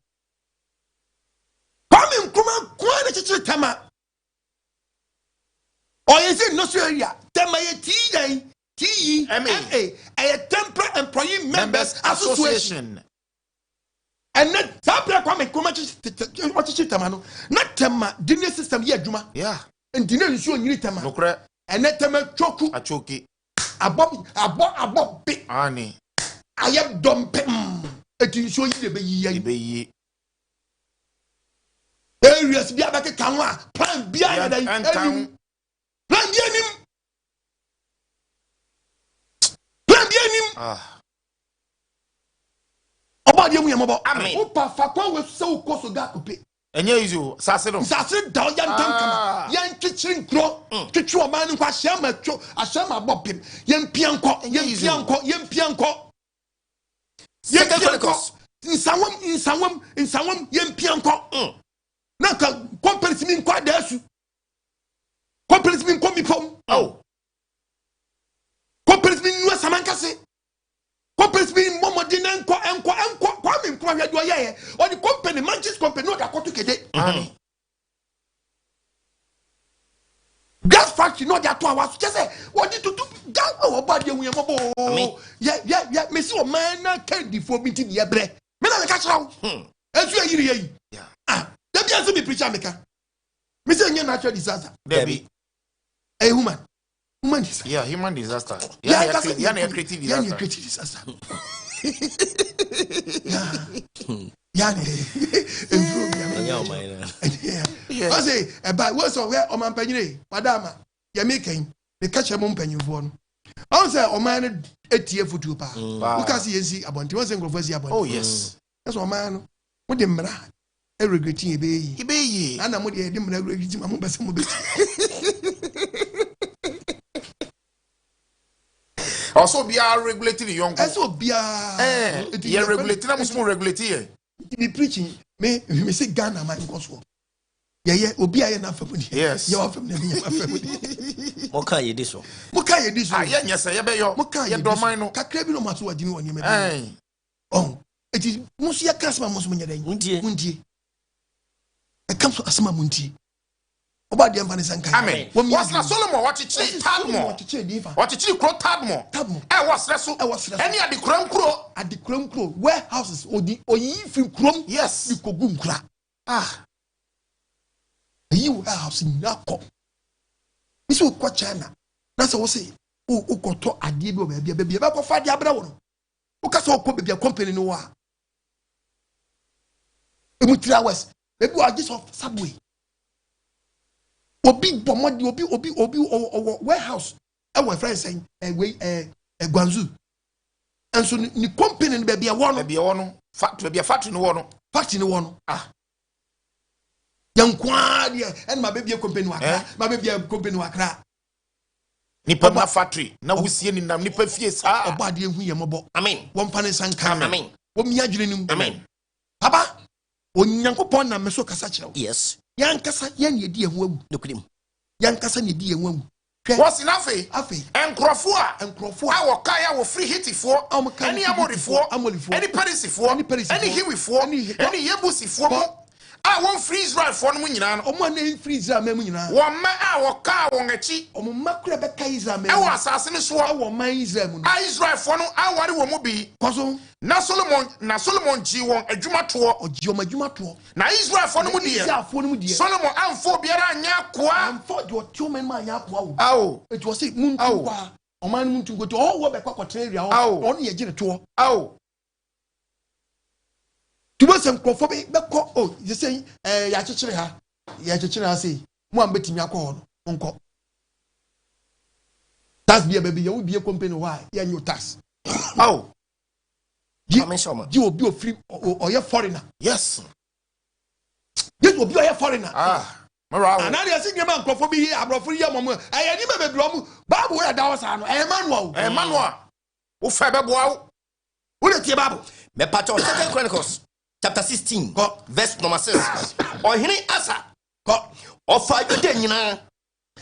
nkuma nkwa na chichi tema o ye say no so area tema ye ti dan TEMA, a Temporary Employee Members Association. And not Tabra Kwame what is Tamano, not Tema, dinner system yet, Juma. Yeah, and dinner is showing you Tama. And that Tema Choku, a choky, a bob, big Annie. I am dumb pem. It is showing you the be areas be back a camera, plan behind and town. Plan behind him. About you, Yamabo. Opa Fakwa was so close to Gakupe. And you, Sassano. Sassin, Dow, young kitchen grow, kitchen man who was Shama, a Shama Bob him, young Pianco, young Pianco. In someone, young Pianco. Naka, companies mean quite there. Companies mean come from. Companies mean no Samankase. Companies mean Momo Dinanko and Kwame Kwame or the company, Manchester company, not a Kotukede. Gas factory, not that 2 hours. Just say, what did you do? Oh, about you, yeah, Miss Man, candy for meeting your bread. Men are catch out. As you are here. That be also be preacher maker. Mr. Natural disaster. Debbie. A woman. Yeah, human disaster. Yeah, creative disaster. I say, about what's where on my penny, Madama, you're making the catch a mum penny for. I say o man etie futu pa. Because yesi abonti won say nkrofo si abonti. Oh yes. That's o man no. Mo de mra e regretting ebeyi. Ebeyi. Ana mo de mra regretting ma mo bese mo be. Also be regulating the young. Also be yeah, regulating na mo regulating here. Be preaching me say Ghana man nkoso. Yeah, obi aye na family. Yes. Yeah, family na family. Mo kan ye diso. Ah, yeah, yes, yeah, be yo. Mo kan ye do man no. Kakra bi no maso wadini woni me. Oh, eti musu ya kasma musu munya den. Mundie. E kam so asma mundie. Oba de mfa ne sanka. Amen. What's na Solomon what chi Tadmo? What chi kro Tadmo? What's reso? Any adi krom kro warehouses odi oyi fi krom. Yes. Di kogum kra. You warehouse in Yako. Miss Ukwa China. That's what say. Oh, to adi bi baby. Ba fa dia bra wo. Ukasa okọ baby company no wa. Emu 3 hours. Baby wa just of subway. Obi bomodi obi warehouse. E wa friend saying Gwanzu. And so ni company no baby no. Factory no no. Factory no no. Yankwa dia and my baby company wakra. My baby company wakra. Nipa ma factory na wusie ni nam nipa fie sa. Oba de hu ye mobo. Amen. Won pane sanka. Amen. Wo mi adwene nim. Amen. Papa, onyankopon na meso kasa kire. Yes. Yankasa ye ne di ehu awu. Nokudim. Yankasa ne di ehu awu. What's enough? Afi. Enkrofo a wo kaya wo free hitifo. Any amorifo. Any perisifo. Any hiwifo. Any yebusifo mo. Won free Israel for no nyina no. Omo na free Israel ma mu nyina. Wo ma wo ka won achi. Omo makura be ka Israel ma. Wo asase ne so. Wo man Israel mu no. Israel for no aware wo mo bi. Koso. Na Solomon ji won adwuma to. Oji o madwuma to. Na Israel for no mu die. Israel for no mu die. Solomon amfo biara anya koa. Amfo de o tio man ma anya koa wo. Awo. It was say muntu kwa. Oman muntu go to wo be kwa area wo. Ono ye gire to. Awo. Tubo sem krofo be ko oh you say ya chechire ha say mo am betimi akọ no nko tax be baby you be a company why ya new tax oh you obi o free or your foreigner yes obi o your foreigner mara and now they say man krofo be here abrofo ya momo aye ni be bro Bible we da wasa no Emmanuel wo fa be boa wo le tie Bible me pato 2 Chronicles chapter 16 verse number 6 ohini asa ofa jude nyina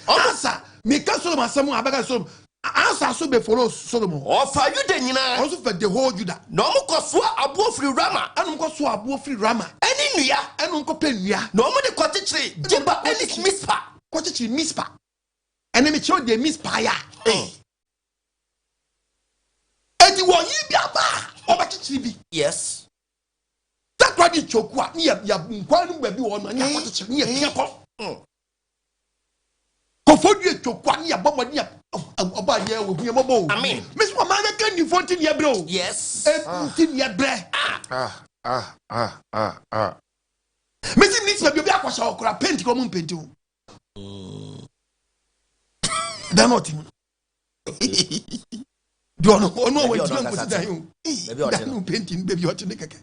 asa me ka Solomon asemu abega Solomon asa so be follow Solomon ofa jude nyina also for the whole Judah no mo koso abo free Rama anu ko so abo free Rama eni nua anu ko pe nua no mo de kotichiri jiba eni mispa kotichiri mispa eni me chow de mispa ya edi wo yi bia ba obachichiri bi yes takwadi chokwa ni ya nkwanu gba bi wo no nya kotichiri ni ya pia ko kofodue chokwa ni ya bomo ni ya oba ye wo hu ye mobo amen miss mama na kan ni 14 ye bro yes 18 ye bre miss ni bi akosha okra paint ko mun paint o da not him do no we ti ko ti da yo da no painting baby o ti ne keke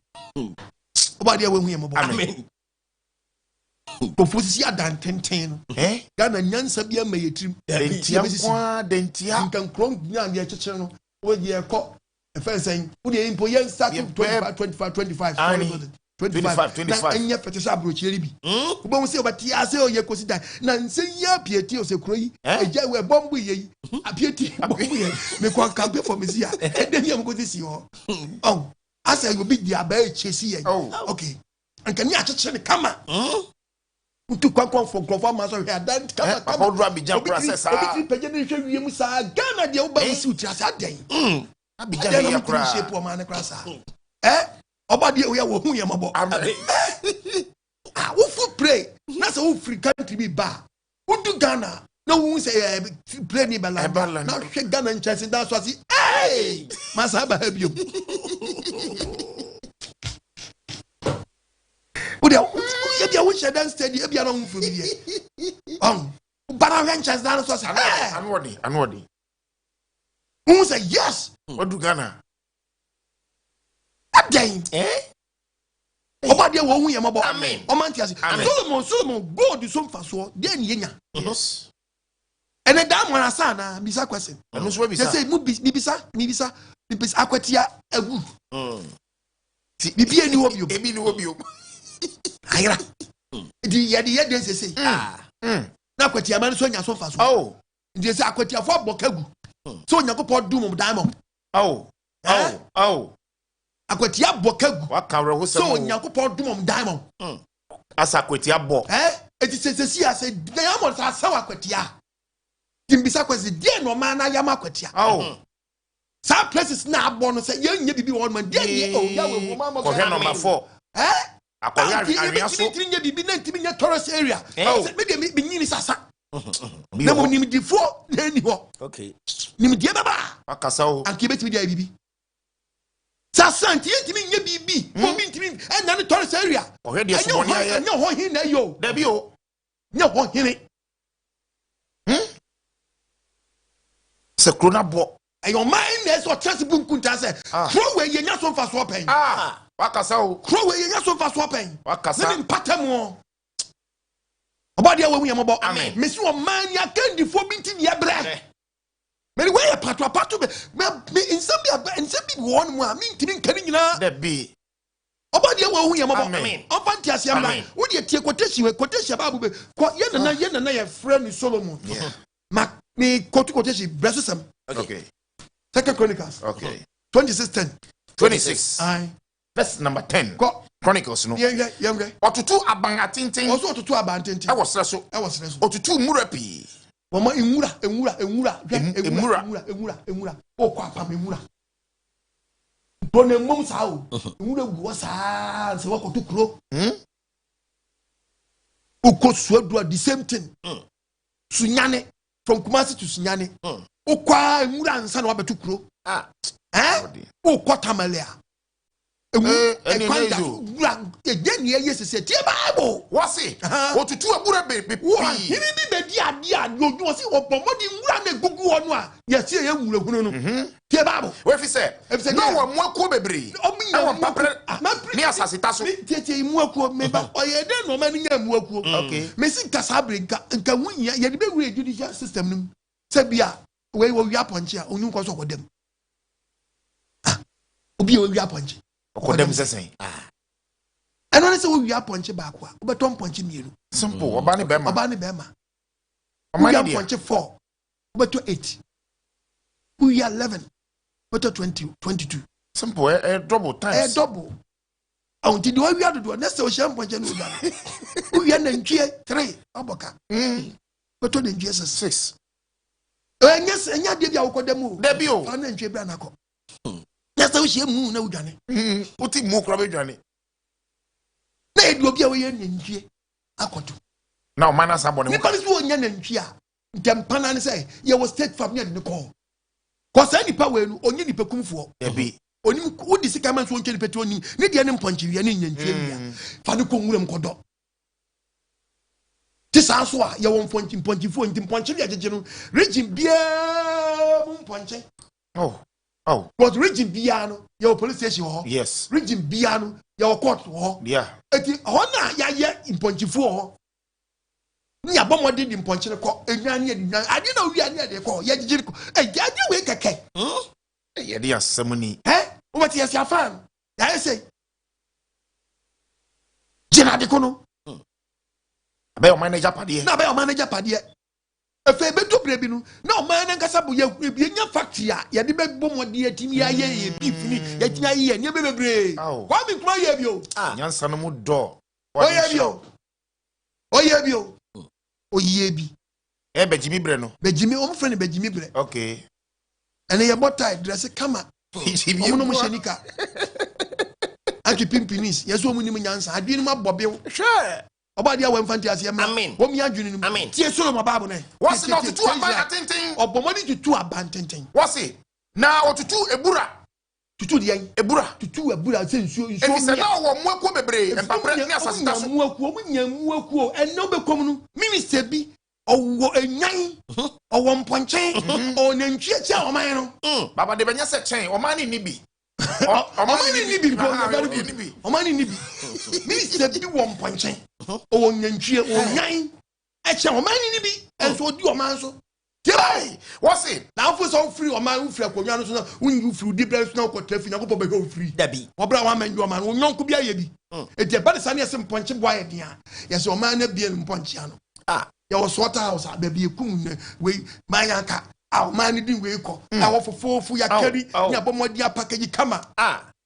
oba de wo hu ye mobo amen Kofosi adan tenten Ghana nyansa bia mayetrim dentia nkan kron nya ne chechere no wo ye ko e fe sen wo de impo yen start 25 anya fetesa abrochieri bi wo bo se obati ase o ye kosi dan na nsen ya pieti o se kroyi eja we bombu ye apieti bombu ye me kwa kampe for me sia e de mi am ko si ho oh asa you be dia ba chesi ye okay ankan ya chechere kama Utu kwa for grofo ma so hia dan kama Odra Abidjan process obi peje ne hwe wiem sa Ghana de uba musi uti asa den Abidjan ya kra shape o ma ne kra sa oba de we wo hu ye mabo wo fu pray na so wo free country bi ba utu Ghana na wo say pray ni bala na hwe Ghana nchese da so asi masa ba ha biom Ebi awu shedan steady ebi ana hu fumi ye bara ranchers na so say anwodi Who say yes? What do Ghana? Again. Obadi wo hu yamabo. Amen. Omantiasi. Solomon God is some faso. Then yenya. Yes. And then that one asana bisa question. And no so They say mu bisa akwatia agu. Bibi eni wo bio. Ebi ni wo bio. Ayra. Di ye say. Na akwatia man so nya so faso. Oh. They say akwatia fo bokagu. So Yakopon dum diamond. Oh. Akwatia bokagu. Waka reho se. So Yakopon dum diamond. Asa akwatia bo. Eti se ase diamond sa sawa akwatia. Timbisa kwesi die no man na yama akwatia. Some places na abon say ye bibi won man die o ya we wo mama. Ko number 4. Akoya arian so. Tinye bibi na ntimi nya tourist area. Me de me nyini sasa. Na mo nim di fo na ni ho. Okay. Nim die baba. Akasa o. Anke betimi dia bibi. Sasa ntimi ntimi nya bibi. Mo mi ntimi na ne tourist area. Ohwe de so boni aye. Nya ho hin na yo. Da bi o. Nya ho hin. Se krona bo. Your mind is what chance bunkunta say. Throw away ye nya so fa so pen. Wakasa o. Throw away ye nya so fa so pen. Wakasa. Me mpatamu. Obadi awu yamabo. Amen. Me si o man ya kandi fo binti ni ebre. Me we ya patu me insam bi won mu a me ntimi nkani nyina. Da bi. Obadi awu yamabo. Amen. Ofanti asiamba. Wo de tie quotation ba bu be. Ye na ye friend Solomon. Ma me quotation bless them. Okay. 2 Chronicles. Okay. 26:10. 26. Aye. Verse number 10. Go. Chronicles no. Yeah. Otutu aban atintin. Also to abantenti. I was so. Otutu murapi. Mama emura. O kwa pam emura. Bone mom sa o. Emura gu sa se wakoto kuro. Ukosua the same thing. Sunyane from Kumasi to Sunyane. Ukwa emura ansa na wabetu kuro. Ukwa tamalea. Again, yes, it's a Bible. What's it? What to do a good baby? He didn't be dear, you was what promoting run a good one. Yes, you will. Bible. Where he said, no one more cobebre. No one papa, near Sassitasso. Tete Mwako, member, or you don't know many Mwako. Okay. Missing Casabrinca and can win yet the big judicial system. Sabia, where will you punch ya? Only cause of them. Obi will you punch. Them say, and honestly, we are punching backward, but don't punch me. Simple, Obani Bema. We are punching 4, but to 8. We are 11, but to 22. Simple, a double times. A double. Until the way we are to do, next ocean punching. We are in 3, Aboka. But to the Jesus 6. And yes, and yet, you are the move. Debut, and then Jabanaco. That's how she moved no Johnny. Put him more crabby Johnny. They will be away in here. I got to. Now, man, somebody. Because you are in here. Them Panan say, you was take from near the call. Cause any power only the pecum for. Debbie. Only who the Sicamans won't tell Petroni, need the enemy punch you and in Fanukum William Condo. This answer, you won't punch for in punching at the general. Regime beer punching. Oh, but Regime Biano, your police station, yes. Regime Biano, your court, yeah. Eti hona ya in Ponchifo. Nya bomo did in Ponchiko, and I didn't know we are near the call. Yet, I wake a cake. Yeah, dear, some money. What is your fan? I say, Jenadicono. About manager Paddy, not about manager Paddy. A fair bit of Brebinu. No man and Casabu, you be in your factory. You had the big bomb with the Timia, beef, yet ye, and you be brave. Oh, why be cry of you? Yan Sanamu door. Oh, yeah, you. Oh, yeah, you. Oh, ye be. Jimmy Breno. But Jimmy, old friend, but Jimmy Bre. Okay. And they are more tight, dress a camera. Jimmy, no Mushanika. Anki Pimpinis, yes, woman, Yans, I didn't my Bobby. Sure. About the one fantasy, Amen. What me are doing? Amen. Yes, so my Bible. What's it not to do about tinting? Or Bomani to 2 abanting. What's it? Now to 2 a burra. To 2 the Ebura. To 2 a Buddha since you said, no, one more brave and Papa and no be common minister be owo enyan owo mponche onantwie tia oman no baba de benya se chen omani ni bi omani ni bi omani ni bi minister bi wo mponche owo nantwie onyan eche omani ni bi enso odi oman so tibai what's it now for some free oman free akonwa no so na unyi free di bless na ko trafi na ko be go free dabi obra wa man oman onyon ko bia ye bi eti ba de sane ese mponche boy dia yes oman na bia mponche ano ya was water house baby ekum we mayanka man din we ko na fofofu ya kari ya bomodi ya package kama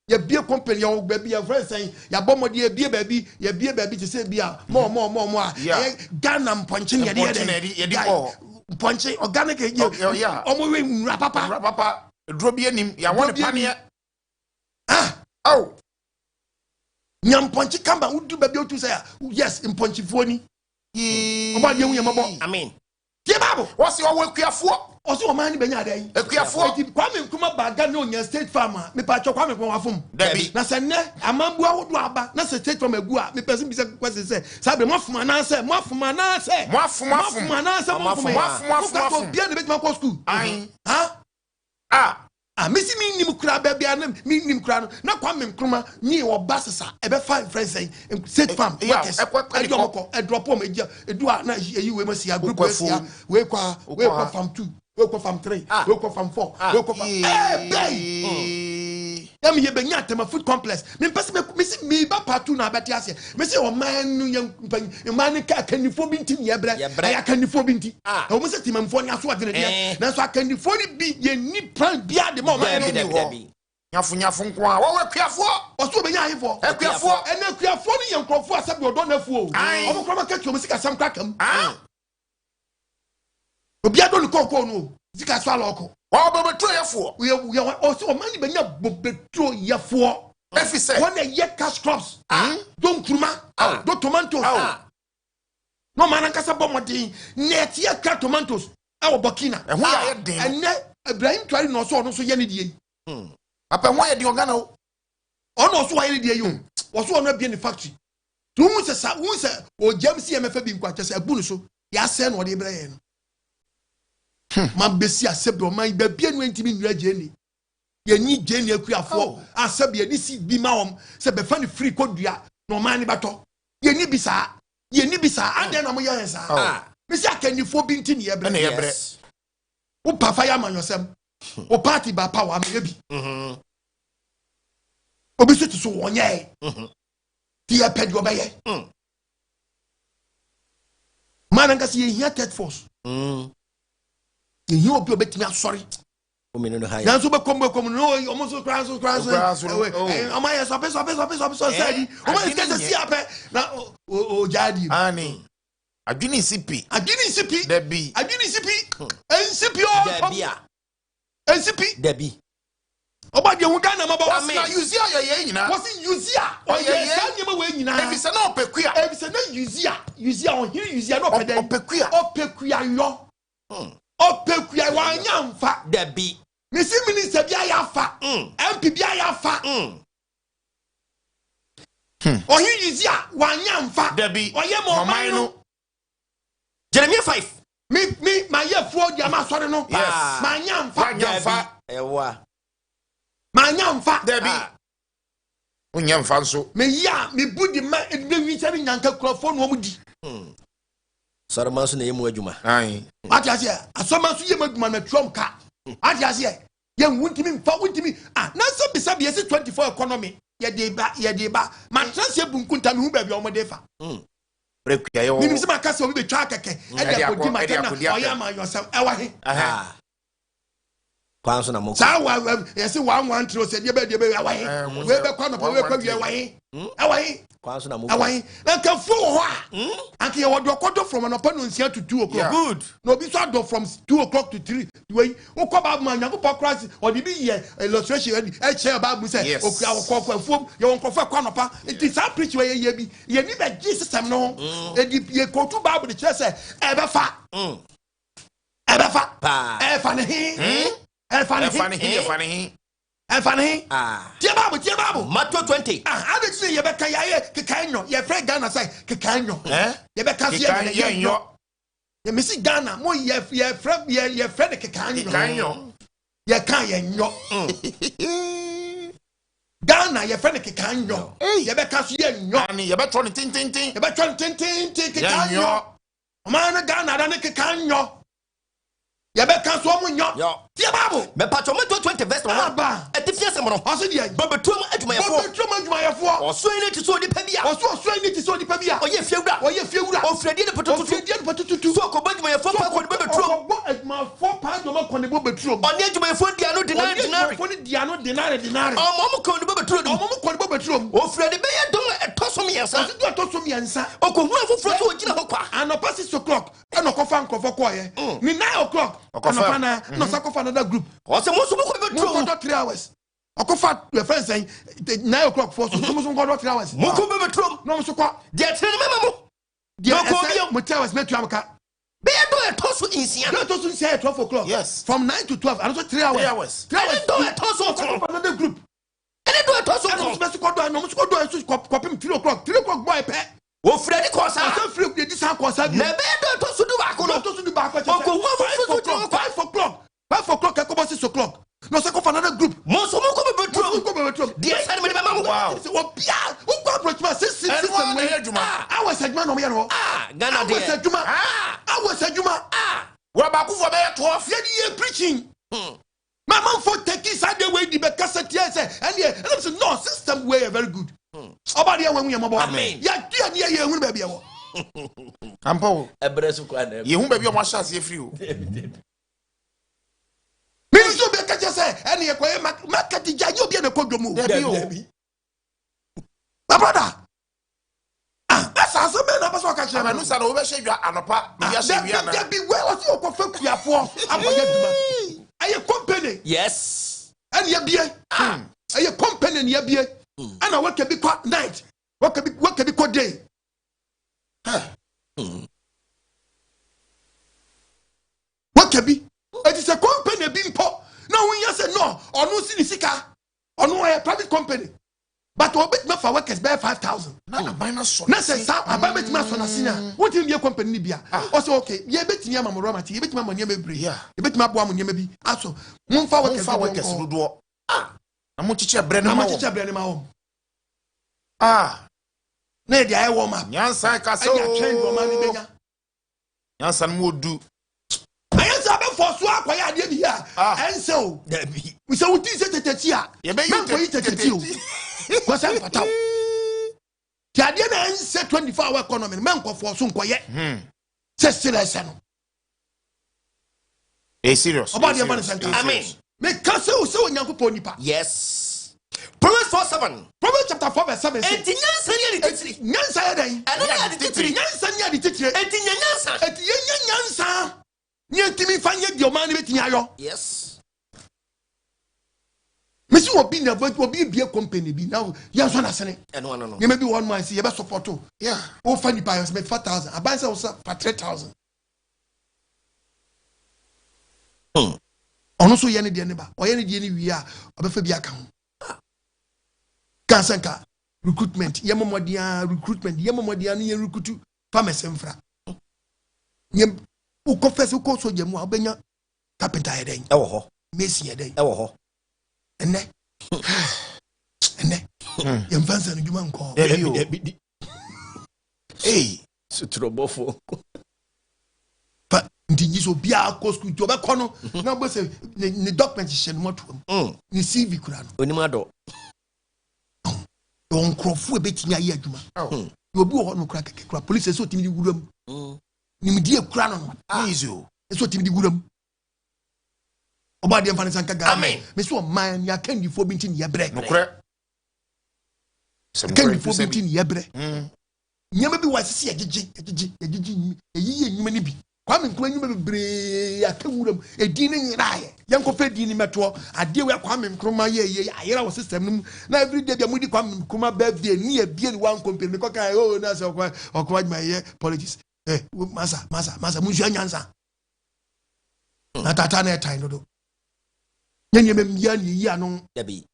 ya bie company ya baby ya friend say ya bomodi ya bie baby to say bia more Ghana mponche ne ye di ko mponche organic ye omo we nra papa dro bi anim ya won pane nyam mponche kama udu baby otu say yes mponche fuoni oba de hu mabo amen tie babo what's your wekuafo oso o man ni benya dey ekuafo Kwame Nkrumah baga na onya state farmer me pa cho Kwame Nkrumah wafom dabi na se ne amambu ahodo aba na se state farmer egu a me person bi se kwese se sabe mafuma na se bia ne betima ko school mesi mi nim kura bia na mi nim kura no na Kwame Nkrumah ni wo basesa e be fine friends say state farm workers e drop o meja edu a na yi we masia group we kwa farm 2 we kwa farm 3 we kwa farm 4 we kwa farm yam ye benya tema food complex me pese me si me ba patu na abati ase me si o man no yan man ka kanifo binti ye bre ya kanifo binti o mo se timamfo ni aso adene dia na so kanifo ni bi ye ni plan bia de mo man no nyafu nko a wo wekuafo o so benya ahefo ekuafo ene ekuafo ni ye nkrofo asabi odo na fu o mo kroma ka tuo mo sika sam krakam obi ado ni kokko no sika so aloko wa bobeto yefo we o so man ni benya bobeto yefo efise when a year cash crops don kuruma don tomatoes no man kasa bomodin net year cash tomatoes e wo Burkina e ho ya den ene Ibrahim Traore no so ye ne die papa ho ya den ogana o no so wa ye die yo wo so no bia ni factory tu mu se sa wo se o James MF bi nkwa chese abu no so ya se no de bre ye no man besi asebe o man ba bia no ntimi nura jeni ye ni jeni akuafo asebe ye ni si bi ma won se be fa ni free kodua no man ni bato ye ni bisa ande na mo ye sa me si akanifo bi ntini ye bre wo pa fa ya man yosem wo party ba pa wa me bi obi so so wonye ti ye pedi obeye man nka si ye here third force you obi obetimi asori omenu no high na so be kom no almost crash amaye so say o ma iska si ape na o jadi ani adwini sipi dabi NCP o dabi oba de hu Ghana maba wasi na uzia ye nyina wasi uzia o ye sanye ma we nyina ebise na opekua ebise na uzia o hiri uzia no pede opekua yo opekua wa nyamfa dabi misi minister bia ya fa MP bia ya fa ohi uzia wa nyamfa dabi oye mo man no Jeremiah 5 me my year for dia ma sori no ma nyamfa ewa ma nyamfa dabi unyamfa nso me ya me budi ma edbe wi se nyanka kurafo no omudi sori man so na yemu adwuma ati ase asoma so yemu adwuma na trom ka ati ase ye wuntimi mfa wuntimi na so bisa bi ese 24 economy ye de ba ma transe bunkunta me hu ba bi o mo de fa prekua yo ni se makase obi be twa keke e de akodi makena oya ma yourself e wa he kwanso na mo sa wa yesi 113 se de be wa he we be kwa no we kwa wie wa he e wa he kwanso na mo e wa he na ka fu ho a anke ye wodo kodo from an upon nsia to 2 o'clock good no be so do from 2 o'clock to 3 we wo kwa ba ma nyango pa class o de bi ye illustration e che ba mu se okua wo kwa fuom ye won krofo kwa no pa it is a preach we ye bi ye ni be Jesus system no e di ye kotu bible de che se e be fa e fa ne he Efani. Tie babu. Matthew 20. Adetsi ye beka ye kekanyo. Ye frɛ Ghana say kekanyo. Ye beka se ye yo. ye me si Ghana mo ye friend the kekanyo ye kan ye nyo Ghana ye friend the kekanyo ye be ka so ye nyo ani ye be tro ni tin ye be tro ni tin kekanyo man Ghana da ne kekanyo ye be ka so mo nyo tie Bible be patcho mo 20 verse 1 etifia se mo no aso dia bobetuom adwumayefo oso ni ti so di pa bia oye fiewura ofredi ne pototutu so ko badwumayefo pa ko bobetuom ma fo pa do ma ko ne bobetuom oni adwumayefo dia no dinari omo ko ne bobetuom ofredi be ye don etosom yensa okohu afoforo so ogina ho kwa anopa 6 o'clock enokofa nkofo ko ye ni 9 o'clock anopa na no sakofa another group ose mo so mo ko bobetuom 3 hours okofa your friend saying 9 o'clock for so mo go 3 hours mo ko bobetuom no mo so kwa dia tene memo dia ko bio mo 3 hours metu amka be ye don etoso insia no etoso insia 12 o'clock yes from 9 to 12 and so 3 hours don etoso another group any do etoso no mo so kwa no mo so kwa so kopim 3 o'clock boy pe o fredi ko sa so free dey dis ko sa bi na be do etoso du ba ko no etoso du ba ko o ko wa 5 o'clock e ko 6 o'clock no se ko for another group mo so mo ko bebetuom dia sare me be ma mo o bia o ko approach ma system we adwuma awa sajuma no me no Ghana de awa sajuma we ba ku for be 12 ye preaching my man for taking side way di be cassette here say and say no system way very good obadi ya wenwu yamabo amen ya dia ne ye ehunu ba bia wo ampo ebresu kwa na ye hu ba bia mo chance ye free o minister be kaje say and ye koye market janyo bia na kodwomu my brother asa me na paso ka kire anu sa na wo be hwe dwa anopa bi ya hwe wi na be well o ti okofa kuafo aboya duma aye company yes and ye bie aye company ne ye bie ana waka bi kwa night waka bi kwa day waka bi it is a company bi mpo na when you say no onu si ni sika onu a private company but obet me for workers by 5,000 na abana so na say sa ababet me so na senior what in be company ni bia o say okay ye betimi am raw material ye betimi am nyama bebre ye betimi abo am nyama bi aso mun fa workers dodo na mo chiche bre na ma wo na dia e warm up nyansa ka so ya train go man ni benya nyansa no odu ayansa be for so akoya ade bi a ense o we say we say teteti a ye be yi teteti o ko say pataw ti ade na ense 24 hour economy men ko for so nkoye se sire no serious about the man sanka amen me ka se o se onyankopon nipa yes Proverbs 4:7 Proverbs chapter 4 verse 7 enti nyansa ni ade titiri nyansa ya dan eno na ade titiri nyansa ni ade titiri enti nyansa enti nyansa ni enti mi fanye di o man betimi ayo yes me si obi na obi bie company bi now ya so na sene eno no you may be one man see you be support o yeah o fa ni pa you spend 4,000 abansa o sa for 3,000 ono so ye ne de ne ba o ye ne de ne wi a obefa bi aka ho kansanka recruitment ye momodia recruitment ye momodia no ye recruit farmers mfra ye u confess u ko so je mu a obenya carpenter ye den e wo ho mason ye den e wo ho ene ye mfansa no djuma nko sutrobofo pa ndiji so bia ko school to be kono na bo se ni document she no moto ni CV kura no onima do on crofo ebetimi ayi adwuma yo bi wo no kura keke kura police so timi di wuram ni di ekura no easy o so timi di wuram oba de mfane sanka ga amen me so man ya kandifo bi ntin ye bre no kure kandifo bi ntin ye bre nyama bi wasisi yagigi eyi nyuma ni bi kwame nkwa nyuma bebre akawuram edin ni nyiraye yankofa edin ni meto ade we kwame nkroma ye ayera wo system num na every day bia mudi kwame nkroma birthday ni e bie ni one company ko kan oh na so okwa ma ye politics masa munsu anyansa na tata na time do nyenye memia ni yi anu dabi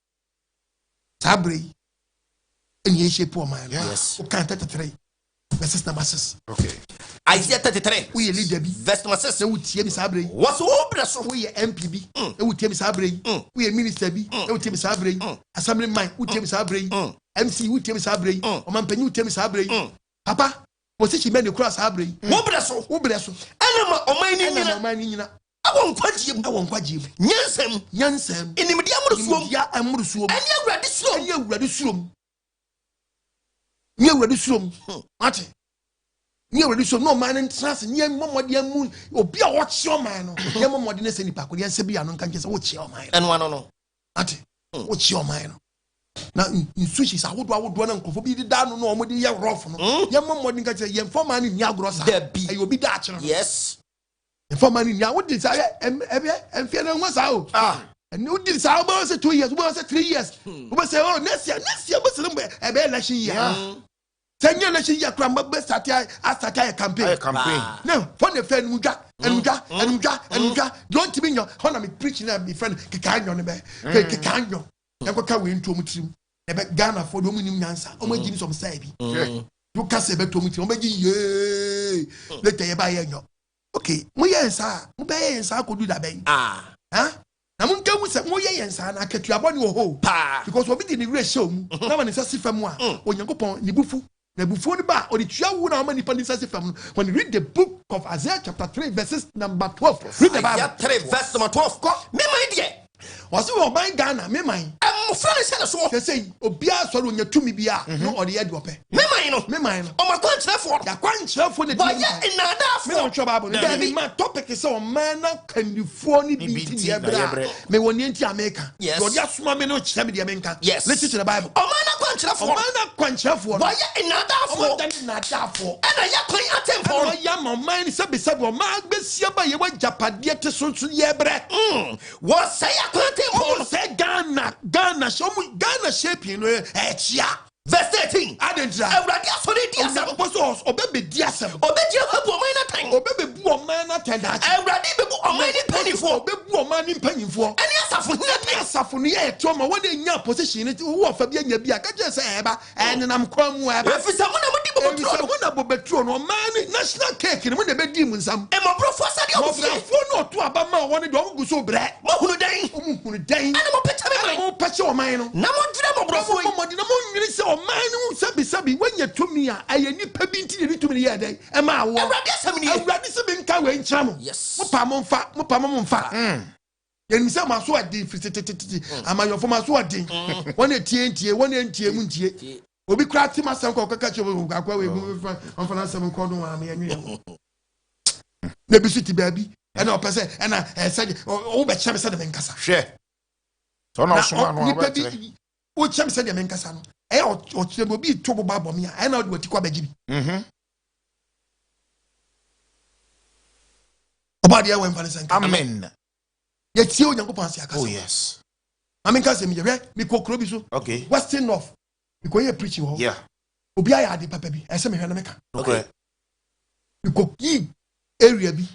sabre eni e shape o man yes o kan 33 verses number 6 okay Isaiah 33 we leader bi verse number 6 na wutie mi saa bre was obra so we MP bi na wutie mi saa bre we minister bi na wutie mi saa bre assembly man wutie mi saa bre MC wutie mi saa bre omampanyi wutie mi saa bre papa position me ne kura saa bre wo bre so ana ma oman ni nyina awon kwagye nyansam enimdi amrusuom ani awurade suom ate ni awurade suom no man trans ni momode amu obi a wo kye man no ye momode ne se nipa ko ye nse bia no nka nke se wo kye man eno ano no ate wo kye man no na insushi sa wodo na nkofo bi da no no omode ye rough no ye momode nka che ye informa ni agro sa ayi obi da akere no yes informa ni wodi sa enfie na nwa sa o and wodi sa o say 2 years o say 3 years o say oh next year o say ebe election year senya election year kra mbe start a campaign now for the friend muja don't me your how na me preaching na me friend kikanyo ne be kikanyo yakoka we ntom tirim ebe Ghana for do munim nyansa o ma gini some say bi you ka say be to mu tirim o ma gi ye later ye ba ye nyo okay mo ye nsa mo be ye nsa ko do da ben na mun ka mu se mo ye nsa na akatuabo ne wo ho because obi di ni re show mu na ma ne sase fam a onyankopon ni bufu na bufu ni ba o di tua wu na ma ni pa ni sase fam when you read the book of Isaiah chapter 3 verses number 12 read the Bible Isaiah 3 verse number 12 me my dear wasi wo ban Ghana me man mo frane se na so say obi a so onya tumi bia no o de ye de ope me man no o ma kwankyerefo ya kwankyerefo ne ba ya inadafo me no twa Bible ne be ma topic is o man na kanifo ni bi ti ye bra me woni enti America do dia suma me no kire me de me nka listen to the Bible o man na kwankyerefo ba ya inadafo o man inadafo ana ya kwan atemfo o ya ma man se be o man gbesia ba ye wa japade te so ye bre wo say atemfo say Ghana show me Ghana shaping no chia verse 13 adentra awurade asori di asem oboso obebe di asem obeji habu oman na tan obebe bu oman na tan da awurade be bu oman ni panifo obebu oman ni panifo ani asafo ni ye to ma wode nya position ni wo fa bi anya bi aka je se eba enenam kwa mu eba efisa mo na mo di bobetro mo na bobetro no man ni national cake ni mo na be di mu nsam e mo brofo sade o fo no to abama woni do mo so bre mo hunu dan ana mo pete me mo pete oman no na mo dira mo brofo mo na mo nwiri se oman no sabi wanya tumi a aye nipa bi nti ni tumi ni ye den e ma wo awurade se bi nka we nkyira mo mo pa mo mfa yen se ma so adi fitititi amayofo ma so adi wona tie wona ntie mu ntie obi kra ti masam ko kaka che wo akwa we mu on fana sam ko do ma me anwe na bi suti baabi e na opese e na se o be cheme se de menkasa hwe so na osuma no nipa bi o cheme se de menkasa no e o cheme bi to bo ba bom ya e na o de wati kwa bagibi obadi ya we mfana sanka amen ye tie onyankopon ase akasa oh yes amen ka se mi je mi kokro bi so okay western north because you preaching ho yeah obi aya ade papa bi ese me hwe na meka okay because yi area bi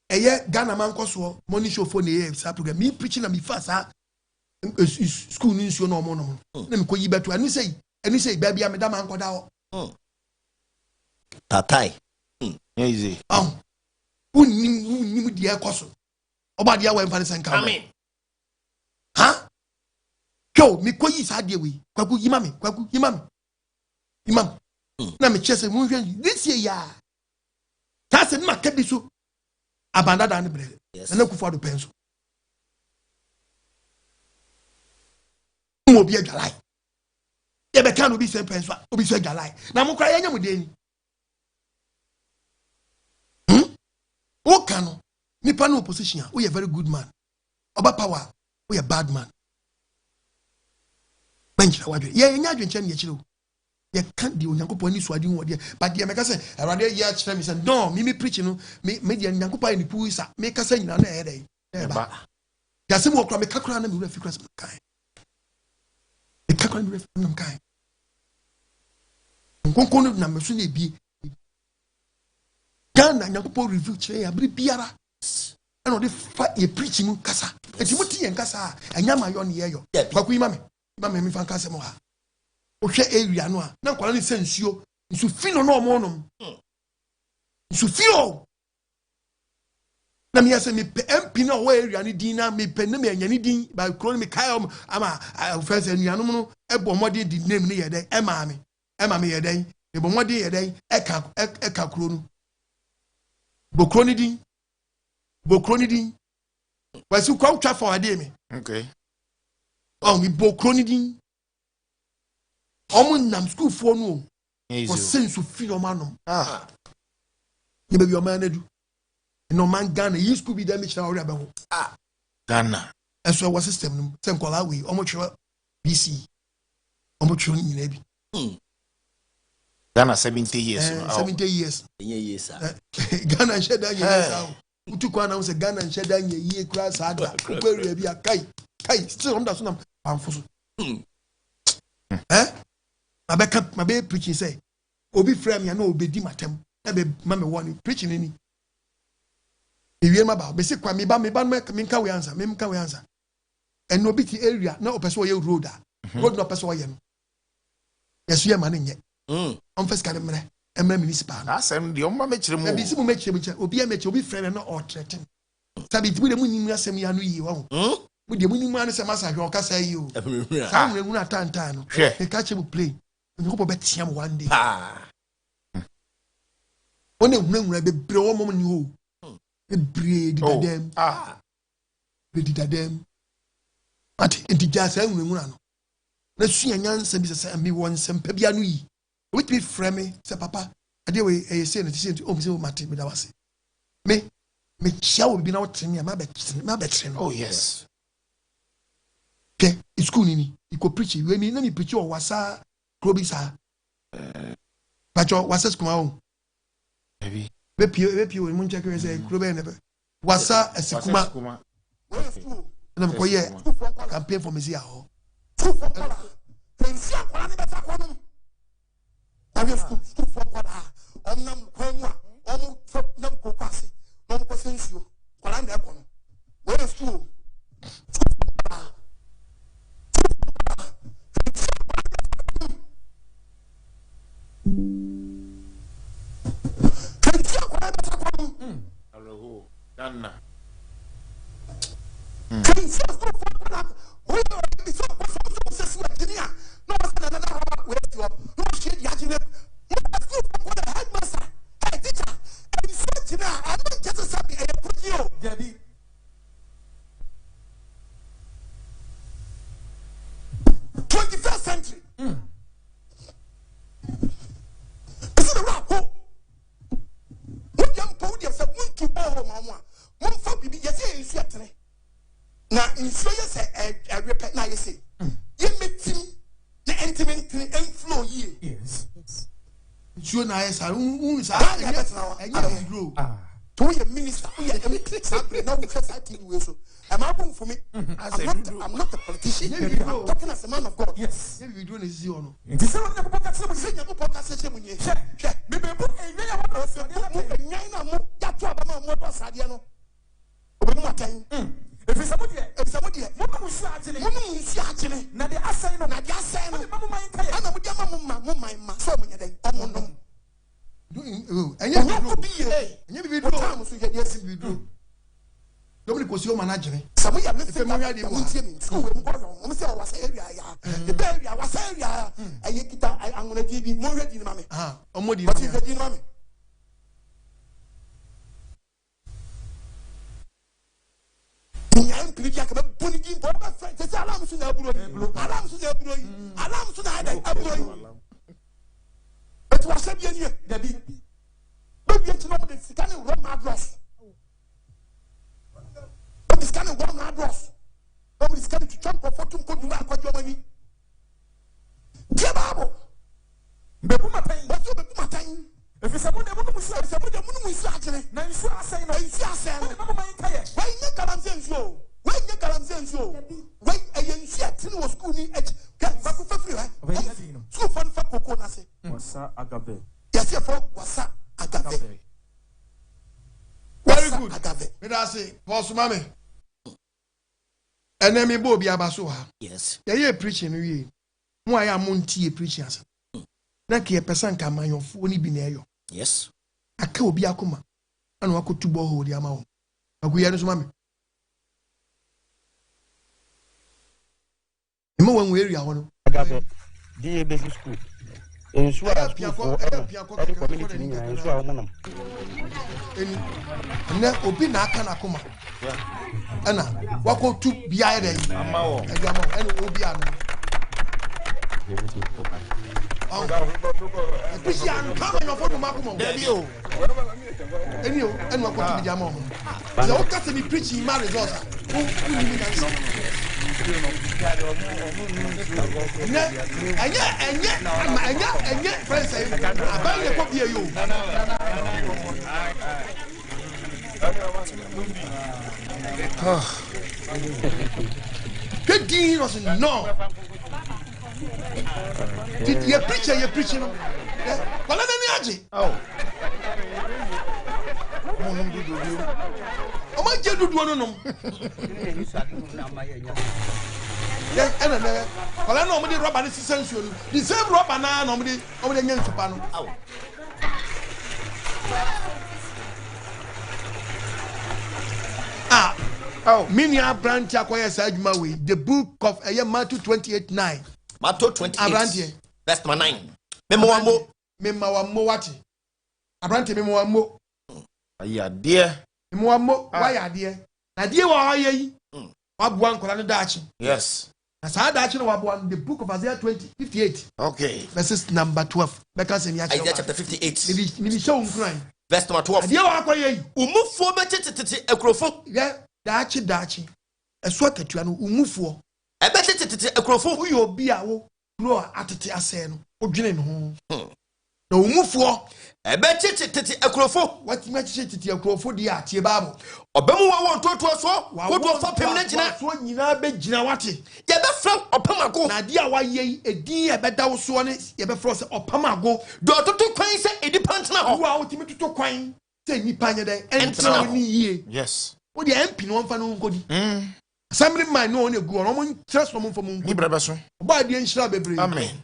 eye Ghana man koso money show for na sa program me preaching na me fast school ni nsuo na omo no na me ko yi beto anu sei ba bia me da man koda ho tatai easy unnim dia koso obadi ya we mfa senka amen ha ko me ko yi sa de we kwaku yimame imam na me chese mu hwe this year ya ta se ma ka bi so abanda da ne bre na kufa do penso mo bi agalai ye be kan obi se penso obi se agalai na mo kra ye nya mo de ni o kanu nipa no opposition we a very good man oba power we a bad man benjira wadwe ye nya adwenche ne ye kire o ye kan di onyankopon ni so adi wo de but ye meka se awade ye a kire me se no me preach no me de onyankopon ni puisa me kasa nyina na e dey e ba ya se mo kra me kakra na me refi kra se kai e kakra me refi na kai nkonkon na me so na ebie Ghana nyankopon review kire ya bri biara and on the ye preaching kasa enti muti yen kasa anya mayo ne yeyo kwaku imame me fan kasa mo ha o hwe area no a na nkwala ne sensuo nsu fino no mo no Sufio. Na me say me MP na wo area ni din na me pe na me anya ni din by kro me kai ama first anuanom no ebo modern di name ni ye den e ma me ye den e bo modern ye den e ka kro no bokro ni din wasi kwa utwa for ade me okay oh me bokro ni din nam school for no for sense of freedom anom ye be your man edu no man Ghana you school be damage na ori abeho Ghana eso our system no say nkola we omo chiro BC omo chiro nyina bi Ghana 70 years 70 years yes Ghana sheda nyina utu kwa na say Ghana sheda nyina ye kura sada kwere bi kai still on that so na amfoso ma be preaching say obi frame ya na obedi matem na be ma me woni preaching ni ewie ma ba be se kwa me ba me nka we answer and no biti area na opeso ye road no opeso ye no yeso ye ma ne nye on first ka de emre municipal asem de o ma mechire mu e bi si mu mechire obi obi frame na o threaten sabi ti mu de mu nim asem ya no yi wo mu de mu nim an se masa hwe o ka say yi o sa mu na tantan no e ka che mu play ni ko be tia mu one day one nwura be bre wo mo ni ho be dadem ati intija sa nwura no na sua nyansa bi se mi won sempa bia no yi with me frame say papa ade we e say na ti o mi say o mate me da wase me chia wo bi na wotene ma be tre no oh yes ke school ni iko preach we mi na mi preach o wasa krobi sa pacho wasa skuma o maybe be we mun check we say krobi ne be wasa esikuma na me koye campaign for me see aho pensia kwala ni beta kwanu abi school for kwala omnam kwanwa om nam ko kwase nom ko sensio kwala na ekono we school pensia kwala beta kwanu aloho Ghana pensia school for kwala we be so so so Virginia no say na na we you no shit ya jine no school for kwala headmaster hey teacher and so jina I don't get to sabi e put you Gabi 21st century is the rap ho what young podium say mun to bo mama mun fa bibi yesi ensu atene na ensu yesi e repet na yesi ye metim na entiment inflow ye yes ensu na yesa un sa enya grow to your minister we are sabre na we first thing we so am I for me I'm not a politician I'm talking as a man of God yes we do na see ono nti se na ko podcast mo se nya ko podcast se mo nye me be bo enya ya wa so enya na mo ya to abama mo do sade no obi mo atan efi se mo de mo mu si agene na de asai no mo man kai ana mo de mo man so mo nya den omo no enya bi do time so yes bi do Dominic was your manager. Some of them say, "I'm going to give you more ready, mommy." What is ready, mommy? I'm pretty like a bunny. Alarm to the blue. Alarm to the blue. Alarm to the blue. But what's up here? Debbie. Don't get to know the scanning run my dross. Nobody's coming to one address. Nobody's coming to jump for 14 could you back your money. Dear Bible, Bebuma pain, what's your Bebuma pain? If it's a woman who says, "I'm going to say, now you say, no, you say, why you can't say so? Why you can't say so? Why a young shit was schooling at Gaffy? So fun for Coconasi. Wasa Agave. Yes, your folk was Agave. Very good. Agave. Let us say, Boss Mammy. And then me bo bi abaso ha. Yes. Ye preaching we. Mo aya montie preaching as. Na ke person ka manyo fo ni bi na eyo. Yes. aka obi akoma ana wakotu borehole di ama wo aguye no so mame emo wan we area ho no die basic school ensu a school for community ni ensu a wonam ene obi na aka na akoma ana wakotu bia ere ama wo ene obi ano Christian, come on, for the Macumo. And what to be Jamon. The old customer preaching my results. And yet, friends say, I buy the copy of you. Good deal was no. Did you preaching? Well, oh, my dear, do one. Yes, and well, I know many rubber is essential. The same rubber now, nobody over the young Soprano. Oh, Minia branch acquires Maui, the book of Matthew 28:9. Matthew 28, verse 9. Memawamo wati. Abrante memawamo. Aya dear. Memawamo, why are dear? Na dear wa ye. Wabuan kolani dachi. Yes. Na sa dachi no wabuan the book of Isaiah 58. Okay. Verses number 12. Isaiah chapter 58. Maybe show unkran. Verse number 12. Dear wa ye. Umufo betete ekrofo. Yeah, dachi. Eswa ketua no umufo. Ebetete ekrofo. Uyo obi a wo no atete ase no. Odwene no ho. Na umufo ebetete ekrofo. What match tete ekrofo di atie bible. Obemu wa won toto so. Wodo fa pem na gina. So nyina be gina wate. Ye be fra opamago. Na dia wa ye edin e be da wo so ne ye be fra se opamago. Do toto kwan se edipa ntena ho. Wo a otimi toto kwan se nipa nya den entena ni yie. Yes. Wo de MP no mfa no nkodi. Assembly man no na gu on mo trust no mo mfa mo nkodi. Ni braba so. Ba de nhira bebre. Amen.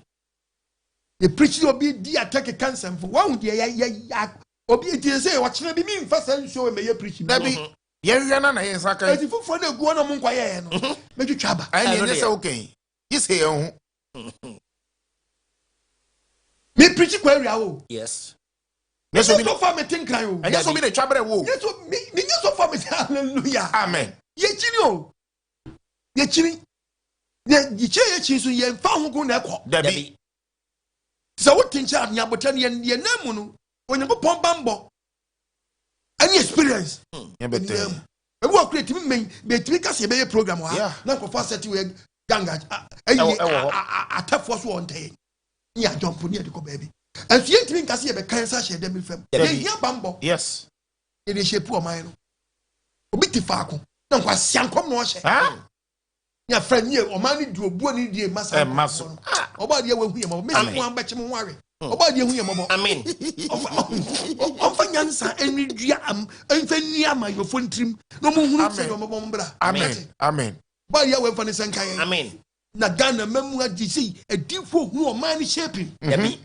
The preaching obi di attack cancer for one de ya obi di say wa kire bi mi mfa san show me ye preaching. Dabi ye wiana na ye saka. Ati fofo na gu on mo nkwa ye no. Metwitwa aba. Ai ne say okay. You say ho. Me preaching kwa area wo. Yes. Yes, so far me think cry o. Anya so bi na twabere wo. Yes, so me so far me hallelujah. Amen. Ye chiri o. Ye chiri. Ye chiri so ye fa ho go na ekọ. Dabi. So what thing chat nya botan ye namu no. Onyankopon bambo. Any experience. Ye better. We work create me betimi ka se be program ha. Na ko fa set we ganga. Atafo so on tay. Ya jump ni e ko baby. And so you think I see a cancer share them fam. Yeah, bambo. Yes. It is shape of mine. Obiti fako. No kwa siankom no hye. Ya friend ye o man di obu ani die masa. Maso. Oba die we hu ye mo. Me so wan bache mo ware. Oba die hu ye mo. Amen. Ofa nyansa eni dua am enfa ni ama yo fontrim. No mo hunu se yo mo mbra. Amen. Amen. Ba ye we fa ne sankan. Amen. Na Ghana memu adisi edifo hu o man shaping. Dabi.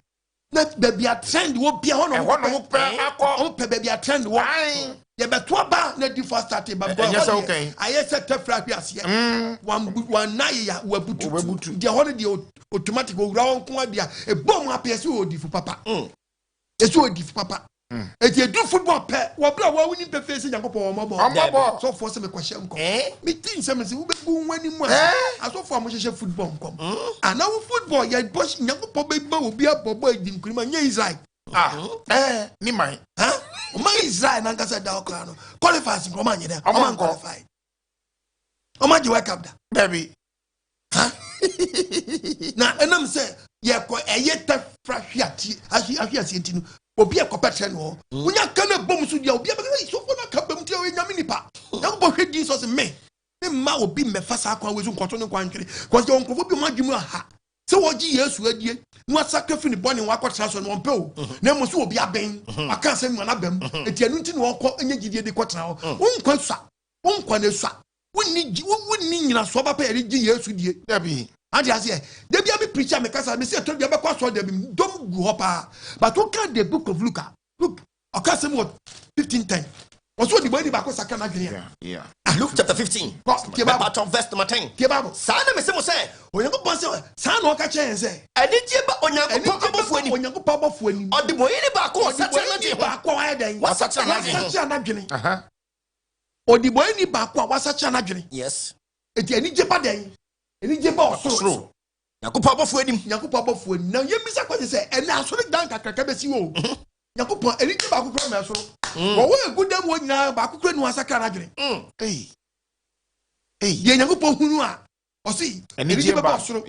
Na baby a trend wo bia ho no wo pe akọ on pe baby a trend wo ye beto ba na di first start ba bo aye se tefra hwi ase one na ya wabutu de ho de automatic wo wura won ko dia e bom apese wo di fu papa eso di fu papa e ti do football pe wo bra wo wini pe face Nyankopon wo mobo so for se me kwahye nko me tin se me se wo be bu wani mu aso for mo hye football nko ana wo football ye bosh Nyankopon be ba wo bia bobo edi nkurima nya Israel ni man o man Israel na nkasa da okra no qualifiers nko man ye da o man qualify o man je wake up da baby na enam se ye ko eye ta frahwiati ahwiati entinu obi ekopete no unya kana bom so dia obi abega so fo na ka bam dia we nyame nipa na ko hwe Jesus me ma obi me fasa akwa we so nkoto ne kwankere ko se onkofo bi madwum aha se woji Yesu adie no sacrifice ni boni wa kwatra so no mpe o na mo so obi aben aka se mu na bam eti anu nti no okọ enye gidie de kwatra o unkwa swa unkwa ne swa wonni nyina so ba pa yare gi Yesu die dabi adi ase de bia me preacher me kasa me say to bia be kwa so de bi dom gu ho pa but what can the book of Luke okasem what 15:10 was what the boy back saka na dwene yeah Luke chapter 15 verse number 10 tie bible sana me se mo say onyankopon se sana o ka chen say eni tie ba onyankopon abofo ani odi boy ni ba ko sacha na je ba ko wa den wasacha na dwene odi boy ni ba ko wasacha na dwene yes eti eni je ba den eni je ba osoro Yakupon abofo anim Yakupon abofo anim na yemisa kwa say eni asoro dan kakaka besi wo Yakupon eni je ba ko kro me asoro wo wo egudam wo nyina ba ko kro nu asaka na dwene ye Yakupon hunu a o si eni je ba osoro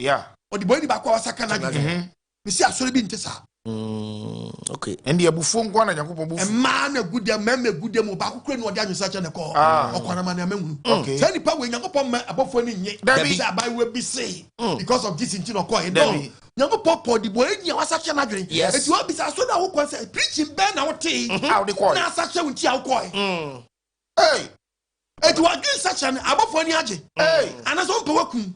odi boy ni ba ko asaka na dwene me si asoro bi ntesa okay endi abufo ngwa na Yakupon bufu ma na gudam meme gudam ba ko kro nu odi anwusa che ne ko okwana ma na mahunu say nipa we Yakupon ma abofo ni nye say abai we bi say because of this thing no ko no Yakupon po di boy nya wasa che na dwene eti wa bi sa so na wo ko say preaching ben na wo te na sa che won ti a wo ko eti wa gin sa che na abofo ni age ana so mpa wakum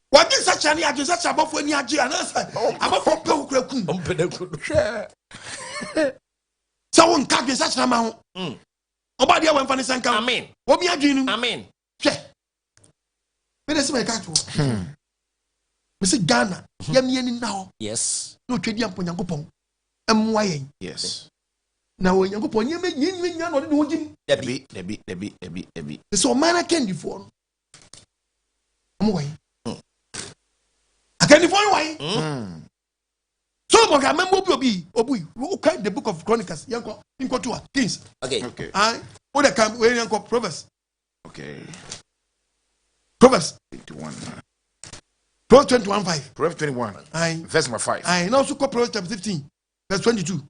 What is such an age such above when you are above so one can't be such an amount. Nobody went for the same kind. Amen. What me again? Amen. Let us make that one. Mr. Ghana, Yamian now. Yes. No trade upon Yankopon. I'm why. Yes. Now when Yankopon, you make yin or do Jim. Debbie. So man I can't before. I'm away. I can't find why. So I remember Obi, who kind the book of Chronicles, Yanko, Inko 2 Kings. Okay. I would have come when Yanko Proverbs. Okay. Proverbs 21. Proverbs 21:5. Proverbs 21. Verse number 5. I also call Proverbs chapter 15, verse 22.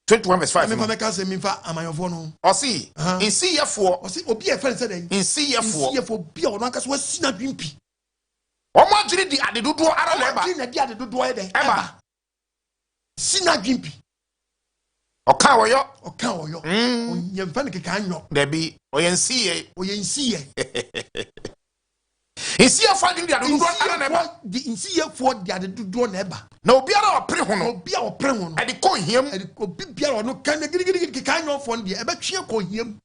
21 verse 5. I mean, I say, am I your phone? Or see, in see ya for, or see, or be a friend said, in see ya for, be or not, was seen a grimpy. Or more did the added do ara leba. Eba. Sina grimpy. Or cow yo. Or cow yo. Yemfanik can yo. There be, or yen see ye. Or yen see ye. In see ya fighting the other the in see ya for the other do neighbor. No be our prehono. No be our prehono. I call him. I be or no can kind of fund the ever cheer call him.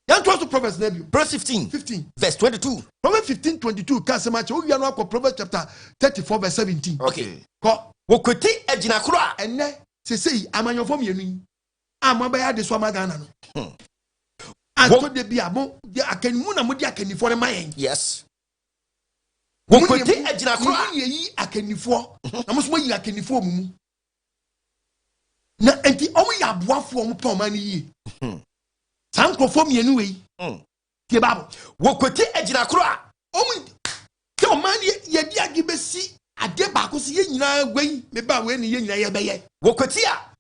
Yan to also Proverbs Nebby. Verse 15. Verse 22. Proverbs 15:22. Can't say much. We are not Proverbs chapter 34 verse 17. Okay. Wokote ejina kura. Ene say amanyo fom yenu. Amabaya de so amagana no. Anto de bia mo de akanimu na mo de akanifo re mayen. Yes. Wokote ejina kura. Yi akanifo. Na mo so mo yi akanifo mu. Na enti omo ya boafo omo pa omani yi. Sankrofo mienu wei. Tie babo. Wokote ejina kura. Omo te omani ye di agibesi ade ba ko se ye nyina wei me ba we ni ye nyina ye beye. Wokote a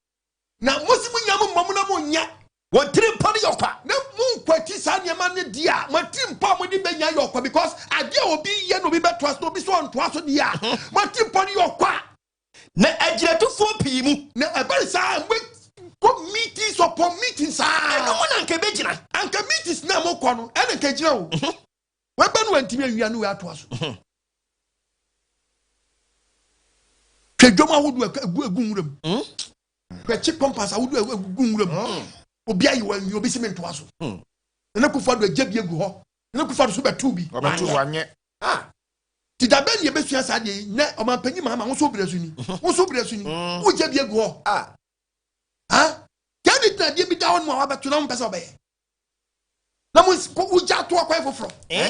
na mosimu nyam mom na mo nya. Wotiri mpa ne yokwa. Na mu kwati sa nyama ne dia. Mati mpa mo di benya yokwa because ade obi ye no bi beto so obi so onto aso dia. Mati mpa ne yokwa. Na agiratufo pii mu. Na ebari sa go meetings upon meetings no mo na nke bejina. Anka meetings na mo kɔ no ene nke gira wo. We ba no antimi awia no we ato aso. Twedwom awodu egu nwuram. Kwe chi pampas awodu egu nwuram. Obi ayi wan obi si mento aso. Na kufa do agya egu hɔ. Na kufa do so betu bi. Obetu wanye. Ti da ben ye besua sa de na omanpanyi mama wo so bira suni. Wo so bira suni. Wo gya bi egu hɔ. Kedi na die bi da won mo abeto na mo pese obeye. Na mo wo gya to akwa foforo. Ya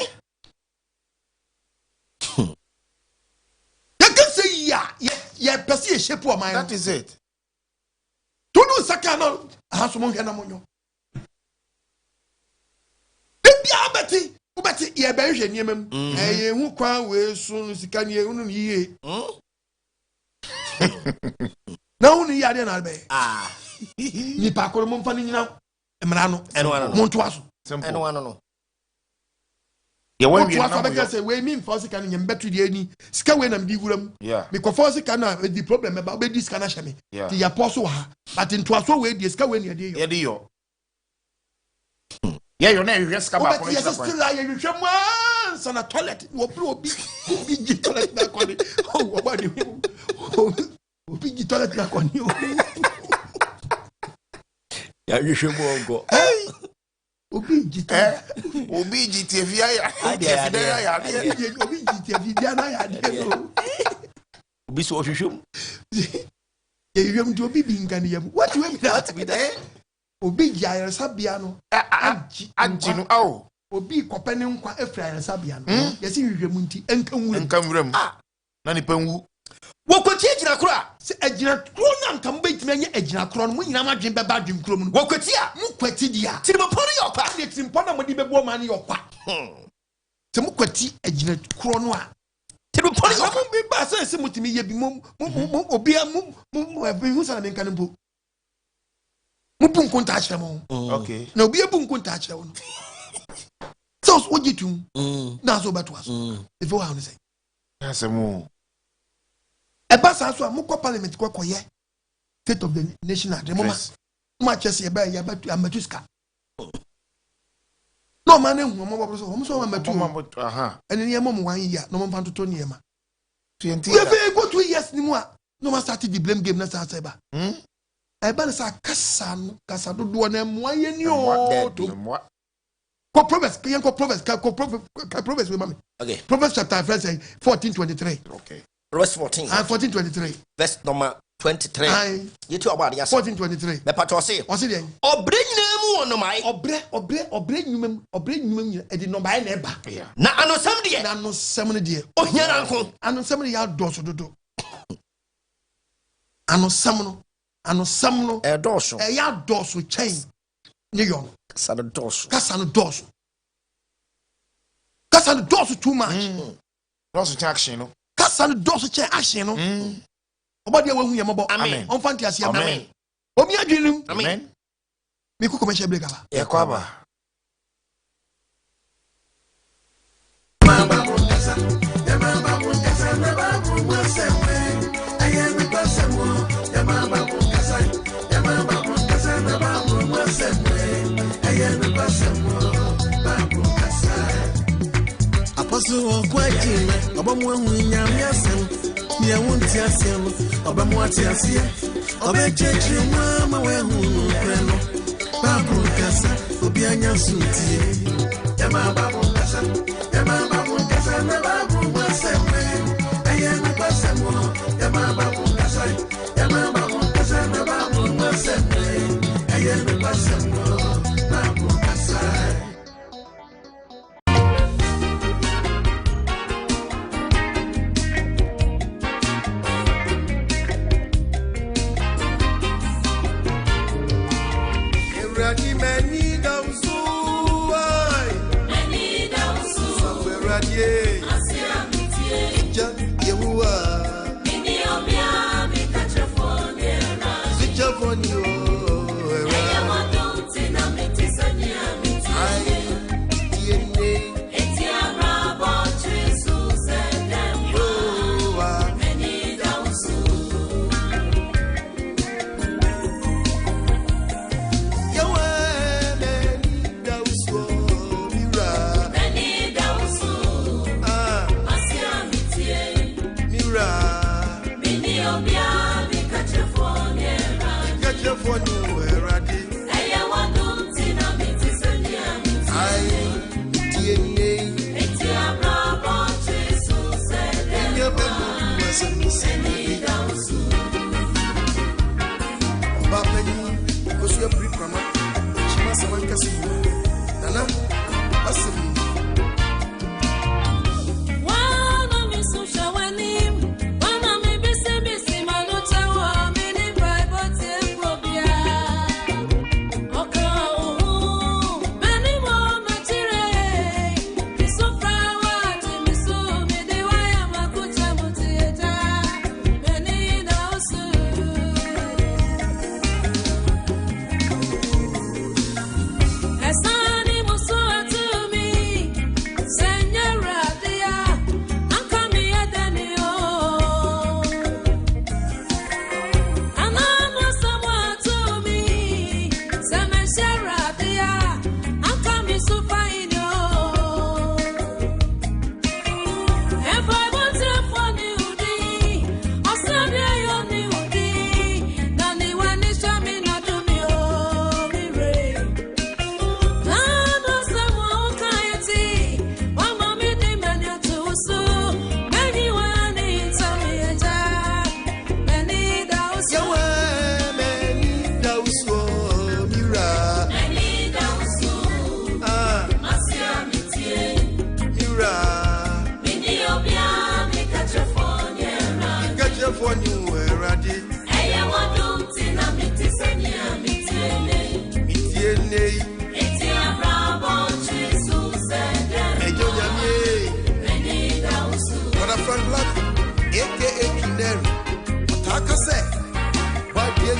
can say ya pese e shape o man. That is it. To do saka no haso mo hwe na mo nyo. De bia beti, wo beti ye be hwe niemam. Ye hu kwan we so sika ne hu no yiye. Na hu ni ya de na be. Ni pa ko mo mfa ni nyina emra no mo nto aso eno ano no ye wan wi na mo be say we mi mfa sika ni mbetu de ani sika we na mbi wuram me ko fa sika na the problem be ba be di sika na hye me ti ya poso ha but nto aso we di sika we na de yo ye de yo ye yo na hwe sika ba ko yes still la ye hwe mo once on a toilet. Obi toilet na kwani. Oh, obadi. Obi toilet na kwani. Ya yeshemo Hey. Obi toilet. Obi GTV ya. Obi GTV ya. Obi so hwehwem. Yewem do obi binkani yam. What you mean that be there? Obi gya sabia no. Anji no aw. Obi kopene nkwa efra sabia no. Yesi hwehwem nti enkamwuram. Na ni panwu. Wokwati agina kro a. Se agina kro na nka mbetime anya agina kro no mo nyina madwen beba adwen kro mu. Wokwati a, mo kwati dia. Tirimpo no yokwa. Ne tirimpo na modi bebo ma ne yokwa. Se mo kwati agina kro no a. Tirimpo no yokwa. Mo bi ba se mutimi ye bi mo obi mo hu sana menka nbo. Mo bu nkonta a kire mo. Okay. Na obi ebu nkonta a kire wo no. So what you do? Na so beto aso. If you want to say. Yes, mo. Eba sa so amukọ parliament kwa koye state of the nation at the moment ma chese eba ya betu amatuska no man ehun mo bobro so mo so amatu aha eni ye mo 1 year no mo fan toto ne ma 20 we be go 2 years ni mo a no ma start the blame game na sa eba eba na sa kasa dodo na mo aye ni o to ko proverbs we mami Okay. Proverbs chapter 14:23 Okay. Verse 14. 14:23. Verse number 23. You two about yes. 14:23. Me pato say. O se den. Obre nyina mu ono mai. Obre nyumem e di no mai na eba. Na anosam de. Na anosam ne de. Ohia na nko. Anosam ne ya doso dodo. Anosam no. E doso. E ya doso chain. Ni yo. Kasa no doso. Kasa no doso too much. Doso action no. Kasa no doso chain action no. Obadi wa hu ye mabo. Amen. On fanti asia. Amen. Omi adwinum. Amen. Me ku commercial break aba. E kwa ba. Apostle Kwajima, Obamu Nyami Asem, Nia Wunti Asem, Obamu Atiasia, Obechechi Mama Wehu Preno, Babu Kasa, Obianya Suti, Yama Babu Kasa, Yama Babu Kasa, Babu Maseme, Ayana Basemo, Yama Babu Kasa, Yama Babu Kasa, Babu Maseme, Ayana Basemo, Babu Kasa. Esani muso atumi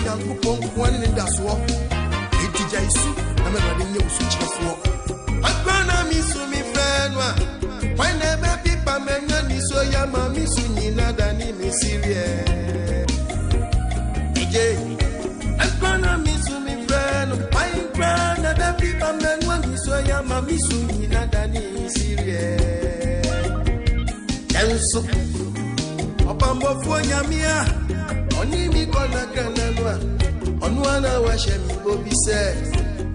Nyankopɔn kwan ne da so etija isu na me rade nye usu chefo akwana mi su mi fenwa when never people menga ni so ya ma mi su nyina da ni mi sirie ije akwana mi su mi fenwa when never people menga ni so ya ma mi su nyina da ni sirie enso opambo fu nyamia oni mi kona kananwa onwana wa shemi obi se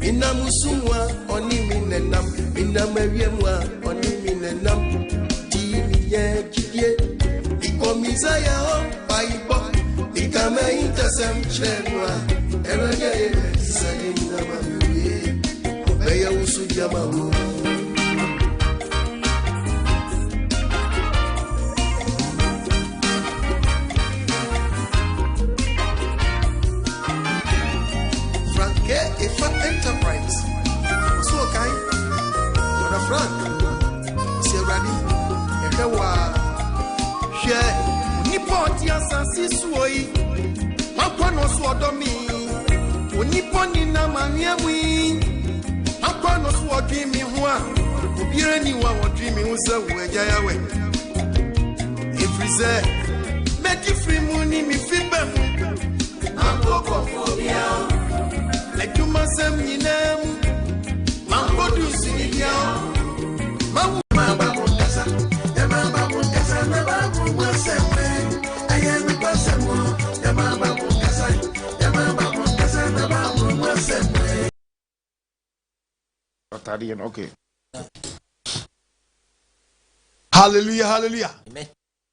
inamusumwa oni mi nenam inamawiemwa oni mi nenam timi ye kidie ikomiza ya o paibo ikama intasam chenwa erage sayina mawiye obeya usu jamawo Ifa Enterprise. So okay. What a Frank. See ready. Ekewa. Share. Nipoti asasi suoi. Makwa no so odomi. Oniponi na maniamwi. Makwa no so odwimi ho a. Obiara ni wa odwimi ho se wo agya yawe. Ifrize. Meti free money mi fibem. Akoko phobia. Like you must have me now. Mambo do sing ya. Mamma Casa, Yamama Casa, Yamama was I am the person. Yamama Casa, Yamama Casa, Yamama was okay. Hallelujah, hallelujah. Amen.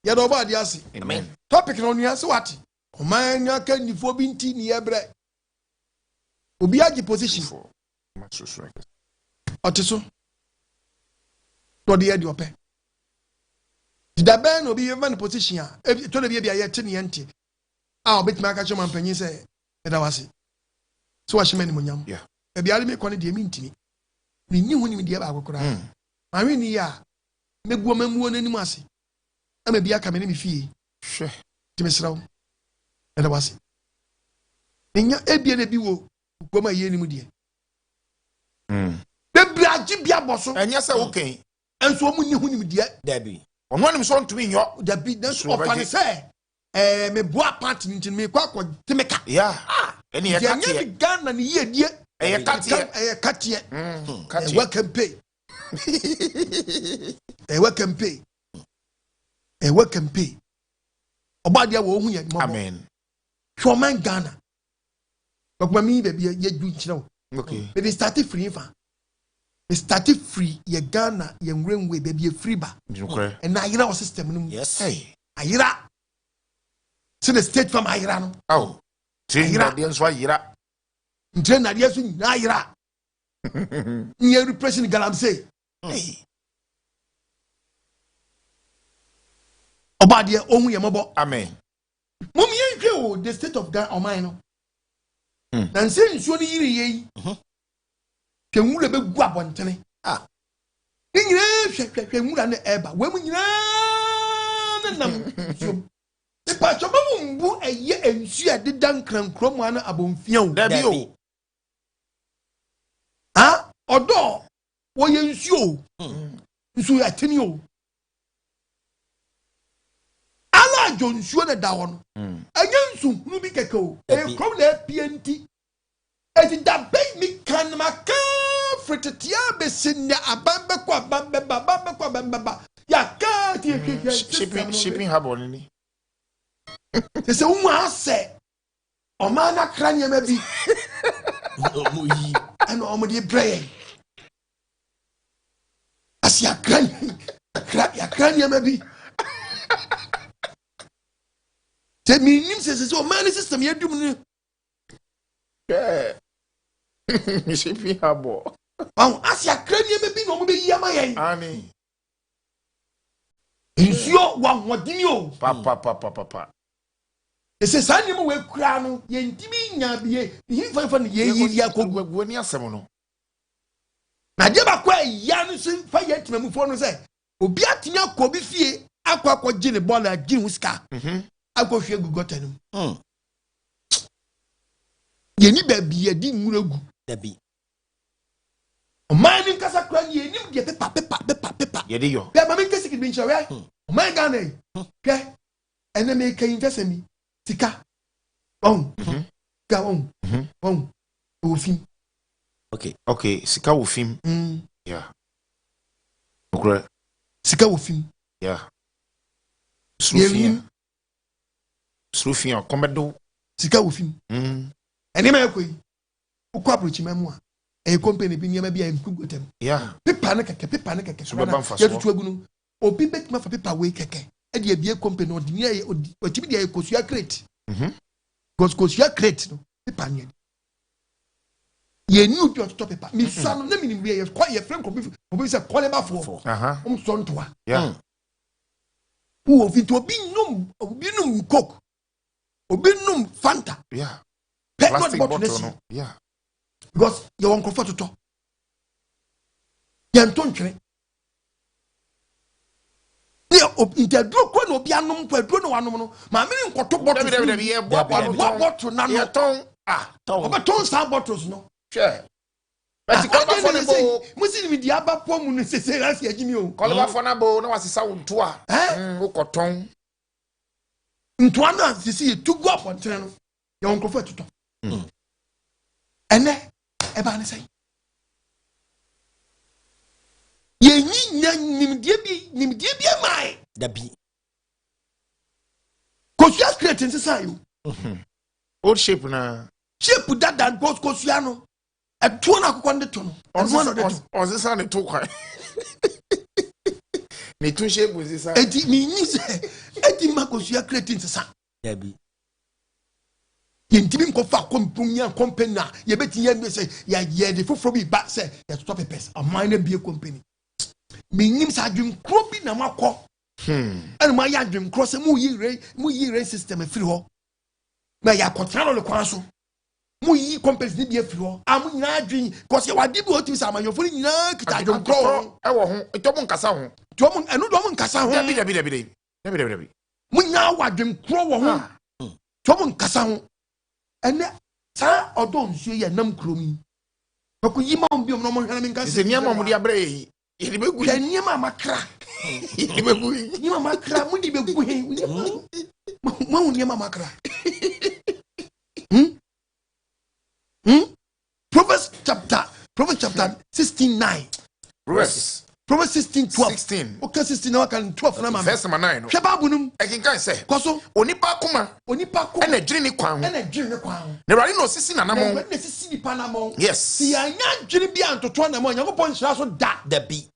Yadoba diasi. Amen. Topic no nia so what? O man nya kan ni fo binti ni ebre. Obi agi position. Otiso. To the head ope. Did ben obi even position a to na bia ye te ne yente. Ah obet ma ka choma mpanyin se e da wase. So wa shema ni monyam. Yeah. E bia me kwane de mi ntimi. Ni nyi huni mi de ba akokora. Ma hwe ni ya. Meguo mamuo nanim ase. Ama bia ka me ne mi fie. Hwe. Timesraw. E da wase. Nya ebie na bi wo Goma ye ni mu die. Bebraji bia boso. Enya se okay. Enso omu ni hu ni mu die. Dabi. Ono nim so ntumi nyo. Dabi dan so opane se me boa part ni ntin me kwa kwa temeka. Yeah. Eni ye katie. Nya Ghana ni ye die. Eye katie. Eye katie. Katie. Welcome pay. Welcome pay. Welcome pay. Obadia wo hu ye mo. Amen. Shoman Ghana. But me baby ye do chiro. Okay. But they started free fa. They started free ye Ghana ye rainway baby ye free ba. Okay. And na ira system no. Yes. Hey. Ayira. So the state from ayira no. Oh. Ayira dey so ayira. Ntre na dey so na ayira. Nye repression galam say. Hey. Oba dey ohun ye mobo. Amen. Mum ye hwe o the state of Ghana o man no. Na nse nsuo ni yiri yi. Hwewura be gu abontene. Ni nyina hwewura na eba. We mu nyina na nam so. E pa choba mumbu eye ensu ade dan krankrom ana abonfia o. Dabi o. Odo wo ye nsu o. Nsu ateni o. Ala jo nsu na da wo no. Anya nsu hunu bi keke o. E krom na PNT. E da be mi kan maka fritetia be sinna abambe kwa bambe ba. Ya ka ti shipping hub on ni. Se wu ase. O ma na kranye ma bi. Omuyi. Ano omudi brain. Asia kranye. Ya kranye ma bi. Te mi nim se o man system ye dum ni. Yeah. Shipping hub. Asia kranye ma bi no mo be yama yen. Ani. Nsuo wa hodini o. Pa. Ese sanye mo we kura no ye ntimi nya bie. Yi fa no ye ya kogwagu ni asem no. Na de ba kwa ya no so fa ye timamufo no se obi atimi akọ bi fie akọ gine bola gine huska. Akọ hwe gugotanum. Yeni baby yedi nguragu. Dabi. Omani nkasa kura yeni de pepa. Yedi yo. Be mama nkasi kidin chawe. Omani gane. Ke ene me kan fasemi. Tika. On. Ga on. On. Ofim. Okay, sika wo film. Yeah. Okay. Sika wo film. Yeah. Yewin. Srufia komedo. Sika wo film. Ene me koyi. Ukwa approach memu a. E company bi nyama bi a nkugotem. Yeah. Paper na keke. So baba mfa so. Yetutu agunu. Obi betima fa paper we keke. E de bia company odini e otimi de ekosua crate. Kosua crate no. Paper nyɛ. Ye new to top paper. Mi so no na mi ni ye kwa ye friend ko bi say call ba for. So ntoa. Yeah. Who of it obi num coke. Obi num Fanta. Yeah. Plastic Bottle no. Yeah. Because you want comfort to. Ye ntontwere. Ye interdro kwa no obi anum kwa dro no wanom no. Ma me nkoto bottle. Ye bottle na no. Ton. Obeton some bottles no. Sure. But you come for the bowl. Muslim with the abba poem, say, as you call about for a bowl, no, as a sound to a cotton. Into one, you see, to go up on turn. Your uncle for to talk. And then, Eban say, ye need Nimdibia, my Dabi. Because you are creating society. Old shape now. Shape that goes Cosiano. A 2 1 ton. On this one, it took her. Me two shape with this. It means Eddie Marcos, you are creating society. Dabi. Yintimi nkofa company company na ye beti ye say ye the foforo bi ba say ye stop a pest a minor be company me nim sa adwem kro bi na makọ and my adwem cross mu yi rain system free ho na ya kotra no kwan so mu yi companies ni bi free ho am nyina adwem cause ye wadi bi otu sa amanyofo ni nyina kita adwem kro e wo ho to mo nkasa ho to mo enu do mo nkasa ho dabi mu nya wadwem kro wo ho to mo nkasa ho ene sa odon nsuo ye nam kromi bako yima mbi omno mo hwana minka se niam mo dia bre ye be gu ye niam amakra ye be gu niam amakra mo di be gu he mo niam amakra Proverbs chapter 16:9 Proverbs 16:12. Okay, 16 now can 12 na mama. Verse number 9. Hwe Bible num. I can say. Koso Onipa kuma. Ena dwene ni kwan. Ena dwene kwan. Ne rade no sisi na namon. Ne sisi ni panamon. Yes. Si anya dwene bi antoto na mo Yakobon hira so da. Da bi.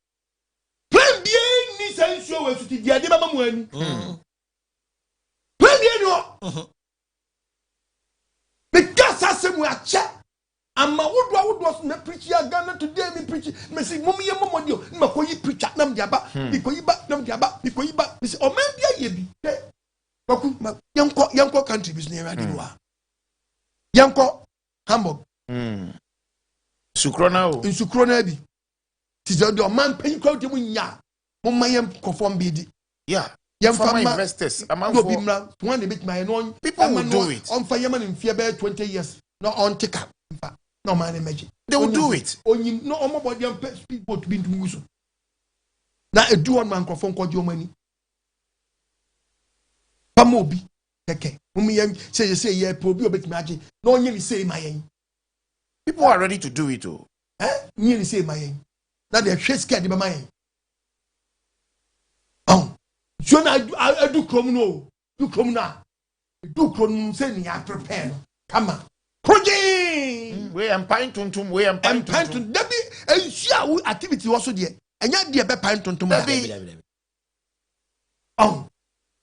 Plan bi ni sensuo we suti dia de mama mu ani. Plan bi no. Me kasa se mu ache. Ama wodo so na preach ya Ghana today me preach me say mum ye momodio na koyi preacher nam dia ba mi koyi ba nam dia ba mi koyi ba me say o man bia ye bi baku yanko country business ya di wa yanko Hamburg Sukrona o Sukrona bi ti say o man pay crowd mu nya mum ma yam conform bi di yeah for investors among no bi mra one dey make my no people will do it on for yaman in fear 20 years no on take up no man imagine they will do it onyim no omobody am speedboat bi ntum so na edu on man crofon kwaji omani pamobi keke mumi yam say ye probi obetimi age na onye ni say mayen people are ready to do it oh onye ni say mayen na dey hwe scared be mayen so na adu krom no du krom na du krom say ni ya prepare no kama project we am pine tuntum we am pine tuntum dabi enhia wo activity wo so de enya de be pine tuntum dabi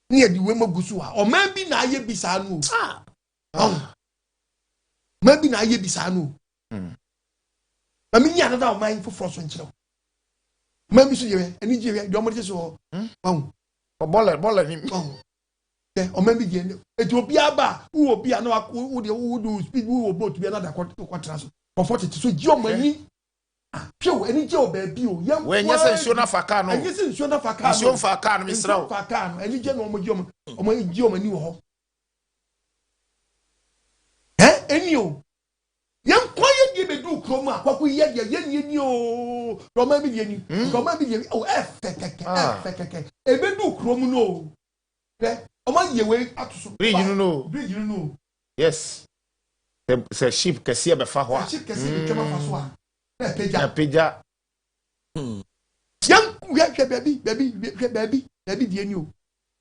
ni edi we magusu a o man bi na aye bisa no man bi na aye bisa no ma mi nya na o man foforo so nkyerɛ man bi so ye ani je we do mo de so bola ni o man bi je eti obi aba wo obi a na wo de wo do speed wo boat bi na da kwatra so comfort so ji o mani pio eni je o ba bi o yam we nya se nsuo na faka no enya se nsuo na faka no nsuo faka no misra o faka no eni je no mo ji o mani wo ho eni o Yan quiet ye be do chroma, what we yet yen yo, Roma be oh, F, a be do chromo. Among ye way up to bridge, you know. Bridge, you know. Yes. The ship can see a befa. Ship can see the Peja. Young, baby, dear you.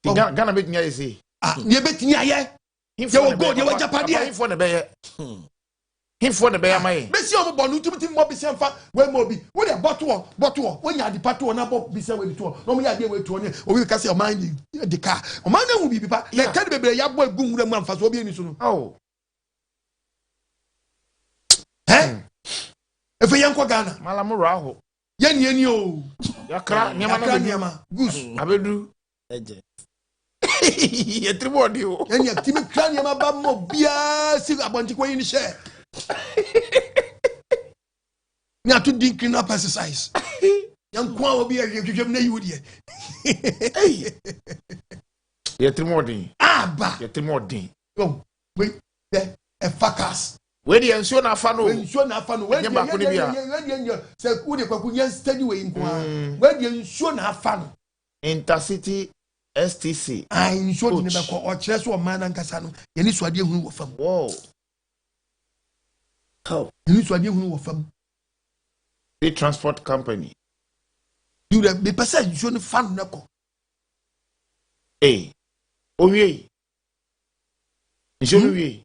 Gonna be near easy. Near bet near ye. You will go, you will Japan for the bear. Him for the bear, my. Messi on Bonu to Mobi Sanfa, where Mobi, with a bottle, when you are the part one about Bisa with the tour. No, we are there with 20, or we can say, mind the car. O man will be papa. Let tell the baby, ya boy, boom, the man for so be soon. Oh. Eh? If a young Ghana, Malamuraho. Yen yo. Yakra, Nyama, Goose, Abedu. Ye tribodio. And your Timmy Cranium about Mobia, see about the way in the share. Now to dig clean up exercise. Young Quan will be a you here. Ye trimodi. Ah, bah, ye trimodi. oh, wait, there, a fuckers. Where the ensure na fano. When you na fano, when you say, would you steady way in Quan? When you show na fano. Intercity STC. I ensure you never call or chess or man and Cassano. You need to idea who were from. Whoa. How? You need to idea who were from. The transport company. You the person you shouldn't fund knuckle. Hey. Oh, yeah. Hey,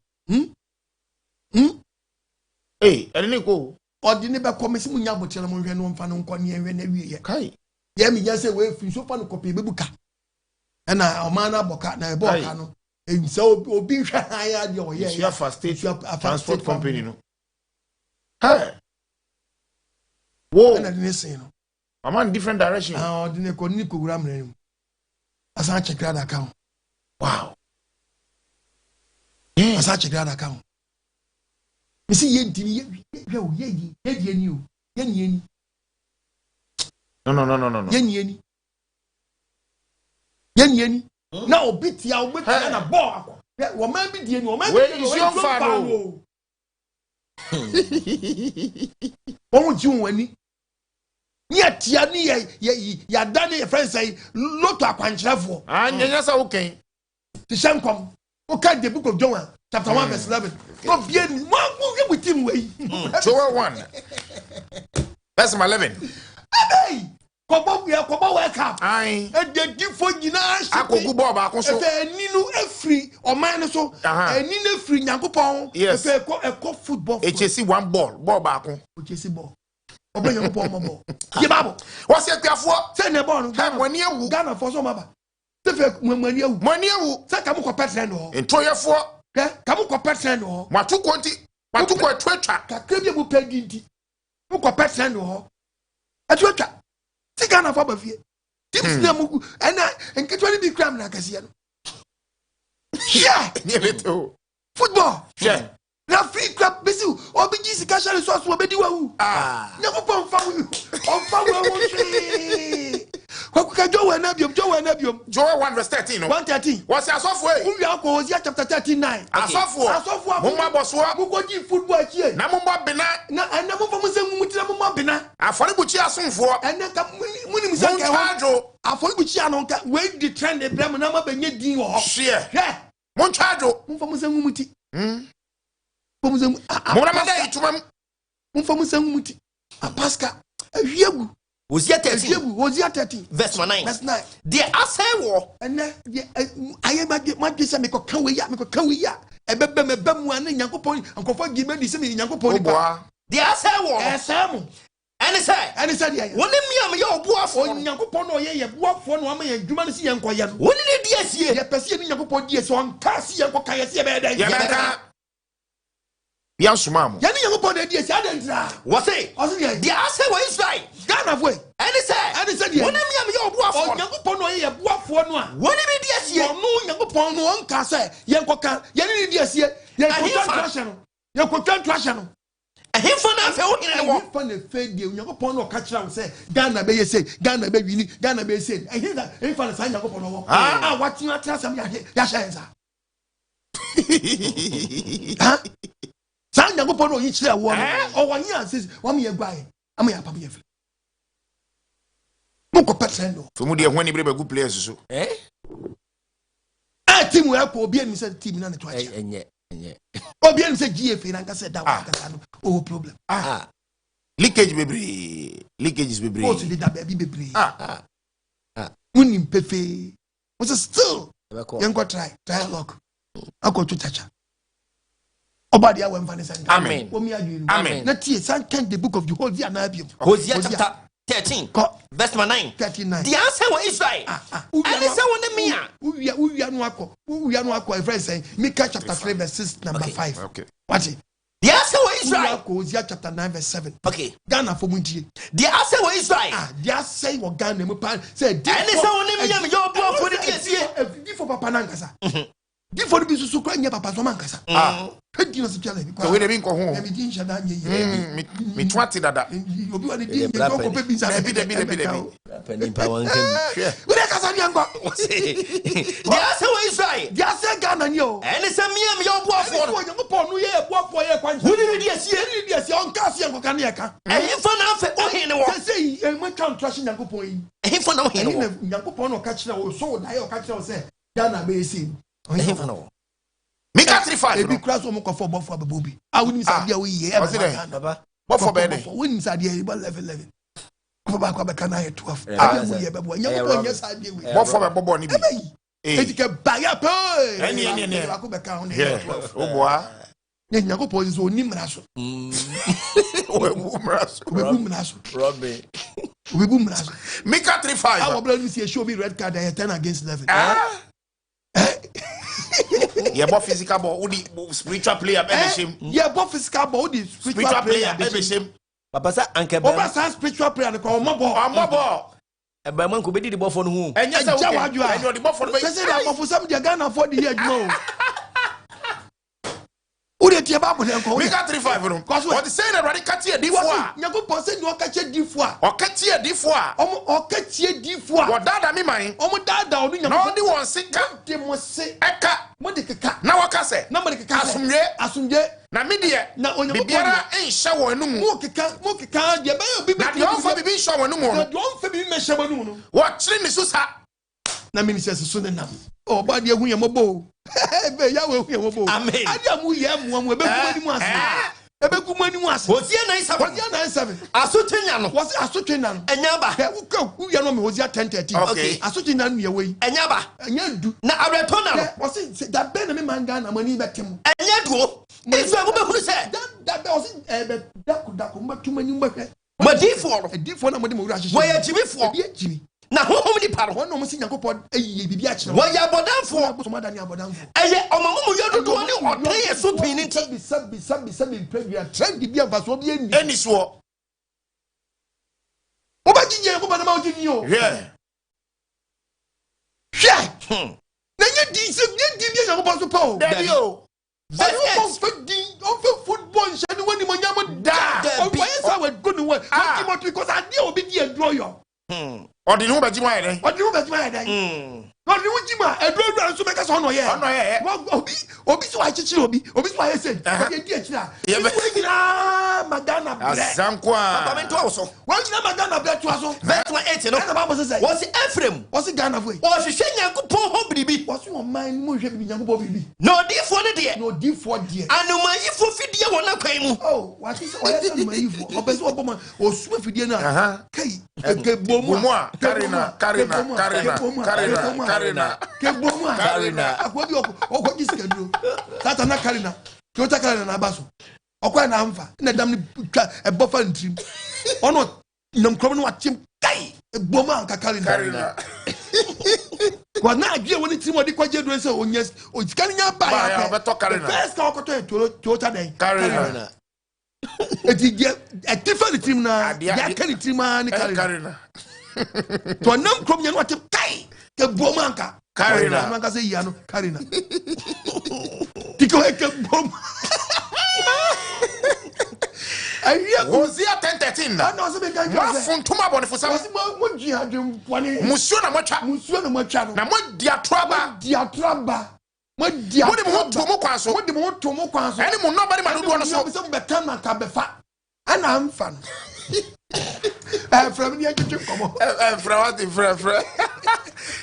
I didn't go. Or the neighbor comments when you have to no fan on Connie and every Kai. Yemi just say, well, if you so fun copy Buka. And I man up na Bocano. And so be higher your yeah, first state transport company. No. Hey. Whoa. And I didn't say, no. I'm on different direction. I didn't call Nico Gram. As I check that account. Wow. Yeah. As I check that account. You see, No. Yen. Now beat ya with a ball. Woman be the woman. Where is your father? Won't you when yet Tiani ya done a friend say, look to a quench level. And yes, okay. The sham come. Okay, the book of John, chapter 1, verse 11. No, bien, one with him way. Joel 1. That's my 11. Hey! Kobo wake up. Aye. And they give for you now. Ako Bob, Ako so. Nino a free or minus so. And Nino free Yankopon. Yes. A co football. HSC 1 ball. Bob Ako. HSC ball. Obey your ball. Yababo. What's your careful? Send a ball. When you Ghana for some other. When you. Sakamuko Petran or. And 2 4. Kamuko Petran or. Matu Conti. Matu Twitter. Kakubu Pedinti. Muko Petran or. A Twitter. Ghana for Buffy. Tips Namu and get ready to be crammed like a Sian. Yeah, football. Yeah. Now free club busy or be easy cash and sauce will be do. Never found what can Joe and Abium? Joe 1 verse 13. 113. What's your software? Was chapter 39. A software. Mumma Boswa, Mugoji football here. Namumba Bena, and number from Mutamuma Bena. I follow Buchia soon for, And then come winning Monchajo. I follow Buchiano. Wait the trend the Bram number Benet Ding or share. Yeah. Monchajo. Mumfamusumuti. Monamada to them. Mumfamusumuti. A Pasca. A Yagu. Was yet 13. Was yet 13. Verse 9. That's 9. The assay war. And I am at this make a Kawia. A bem one in Yankopon and Kofa give me the same in Yankopon. The assay war. Sam. And he said, one of your boss or Yankopon or ye, what for one man and humanity and quiet. What did he see? The Pacific Yankopon, yes, one Cassie and Kokaya. Yes, ma'am. Yanni Yankopon, yes, I didn't. What's it? The assay was right. Ghana way. And he said, one of your boss or Yankopon or ye, what for one. What did he see? No Yankopon, one Cassa, Yankoka, Yanni, yes, Yankokan. A him for nothing. Fun a fed you, Yankopon or catch down, say, Ghana bay say, Ghana bay, Ghana bay say, I hear that if I sign Yankopon. Ah, what you are telling me, Yasha. Huh? Sign Yankopon Nyankopɔn no yikyere wo o wanye ansisi wa me gwae am ya papa ye fle mo ko petrendo for mu de ho ani bre bagu players so team we ko obi ani say team na ne to acha enye obi ani say GFA na nka say da wa kasa no o problem leakage is bebre o ti da baby bebre unim pefe was still yanko try lock akọ to tacha obadi ya wemfa ne send amen omi adwenu amen na tie san kan the book of the Hosea na abium Hosea chapter 13 verse 9 39 the answer was Israel and the say one me uwia no akọ friend say Micah chapter 3 verse 6 number 5 okay what the answer was Israel Hosea chapter 9 verse 7 okay Ghana for muntie the answer was Israel the answer was Ghana mu pa say and the say one me your boy for the DSC di for papa nankasa di for bi susu kwa nya papa so mankasa hedi no se piala bi so we dey bin ko ho mi din shada nye ye mi twati dada obi wa din ye ko pe bi sa bi pending power nkan we dey kasa nyango the answer was Israel the answer Ghana ni o and the say me your boy for no Nyankopɔn no ye boafo ye kwan who did the DSC on cast yan ko kan ye ka and for now for o hin wo say e mo kan trash Nyankopɔn yi and for now hin wo Nyankopɔn no ka kire wo so na ye o ka kire wo say Ghana be esi and for now Micah 3:5 ebi kura so mo ko for bofo ababobi awunim sa dia wo ye baba bofo be dey wonim sa dia ba 11 ko ba ko be kana ye 12 abi mo ye be bo Nyankopɔn nye sa dia we bofo be bobo ni bi etike baya pe eni ba ko be ka ho ne o boa Nyankopɔn zo onim raso o mraso Robin we bu mraso Micah 3:5 our brother see show me red card 10 against 11 yeah, but physical ball, who the spiritual player, baby shame. Yeah, but physical ball, the spiritual player, baby shame. Papa sa anke ba. Papa sa spiritual player ne ko mo ball. E ba man ko be di ball for no hu. Enya sa wo. Enya di ball for no. Say that for some dia Ghana for the year no. Who dey tie Bible den ko. Micah 3:5 no. What say that already katie di fo a. Nyankopɔn say no katie di fo a. O katie di fo a. O katie di fo a. Wo dada mi man. O mo dada o Nyankopɔn. Na odi won sika. De mo se. Eka. Mo de keka. Na waka se. Na mo de keka. Asumje. Na me de. Na Onyankopɔn. Bibiara enhye wo anu mu. Mo keka de ba obi be. Na de on fa bibi nhye wo anu mu. Na de on fa bibi me hye wo anu mu no. Wo kire ni so sa. Na minister so ne nam. O ba de hu ye mobo. Ebe ya we hu ye mobo. Amen. Ade amu ye amu ebe kuma ni mu ase. Ebe kuma ni mu ase. Hosea 9:7. Asotwenya no. Was asotwenya no. Enya ba. Ku ya no me Hosea 10:13. Okay. Asotwenya no ye we. Enya ba. Enya du. Na abreto na no. Was that ben me manga na mani betem. Enya duo. Israel mo be hunu se. That was ebe daku mbatuma ni mbahwe. Madifo no. Edifo na mo de mo wura hyehyɛ. Wo ya jimifo. Ebi ejimi. Na honhom ni paro. Won no mo si Nyankopɔn ayiye bibi a kyerɛ. Wo ya bodamfo. So madani abodamfo. Eye omamumu yododo ni ɔtɛyɛ so pin nti. Sabi previa trend bi amfa so bi eni. Eni so. Oba jinye ko ba na ma ojini o. Yeah. Hwɛ. Na nye di se nye di bi Nyankopɔn so pa o. Daddy o. Football nhyɛ ni wani mo nyama da. O wa yesa we go ni we. Because I dey obi di enduro yo. Odi no baji wa eden. Odi no baji wa eden. No ni wuji ma enduro nso make so no ye. Ono ye. Obi so wa chichi obi so wa yese. Obi di achira. Ye be Magana bre. Azanko a. Baba mento aso. Wa nyina Magana bre to aso. Verse 8 no. Na Bible say. Was Ephraim. Was Ghana boy. O hwehwe Nyankopɔn ho biribi. Was o man mu hwehwe bi Nyankopɔn biribi. No difo ne de. No difo de. Anomayifo fidie wɔ na kwan mu. Oh, what is o yesa anomayifo. Obeso oboma o suwe fidie na. Kai. Ke bomu. Karina. Ke bomu. Akwa bi okwo gisika duro. Tata na Karina. Toyota Karina na abaso. Okwa na amfa. Na dam ni ebofa ntrim. Ono nam krom no atim kai. Bomu anka Karina. Kwa na adwe woni trim odi kwaje duro se onyes o Karina ba ya. Ba to Karina. First ka okoto Toyota den. Karina. Eti a different team na. Ya kani team ani Karina. To nam krom nya no atim kai. Ke bomu anka. Karina. Manka say ya no Karina. Tiko ke bomu. Hosea 10:13 na. No so be kan Mo funtuma bone fo sam. Mo ji adwem pone. Musuo na mo twa. No. Na mo diatraba. dia mo de mo to mo kwan so mo de mo to mo kwan so ene mo nobody ma do no so so be kan man ka be fa ana am fan from the kitchen come from what the friend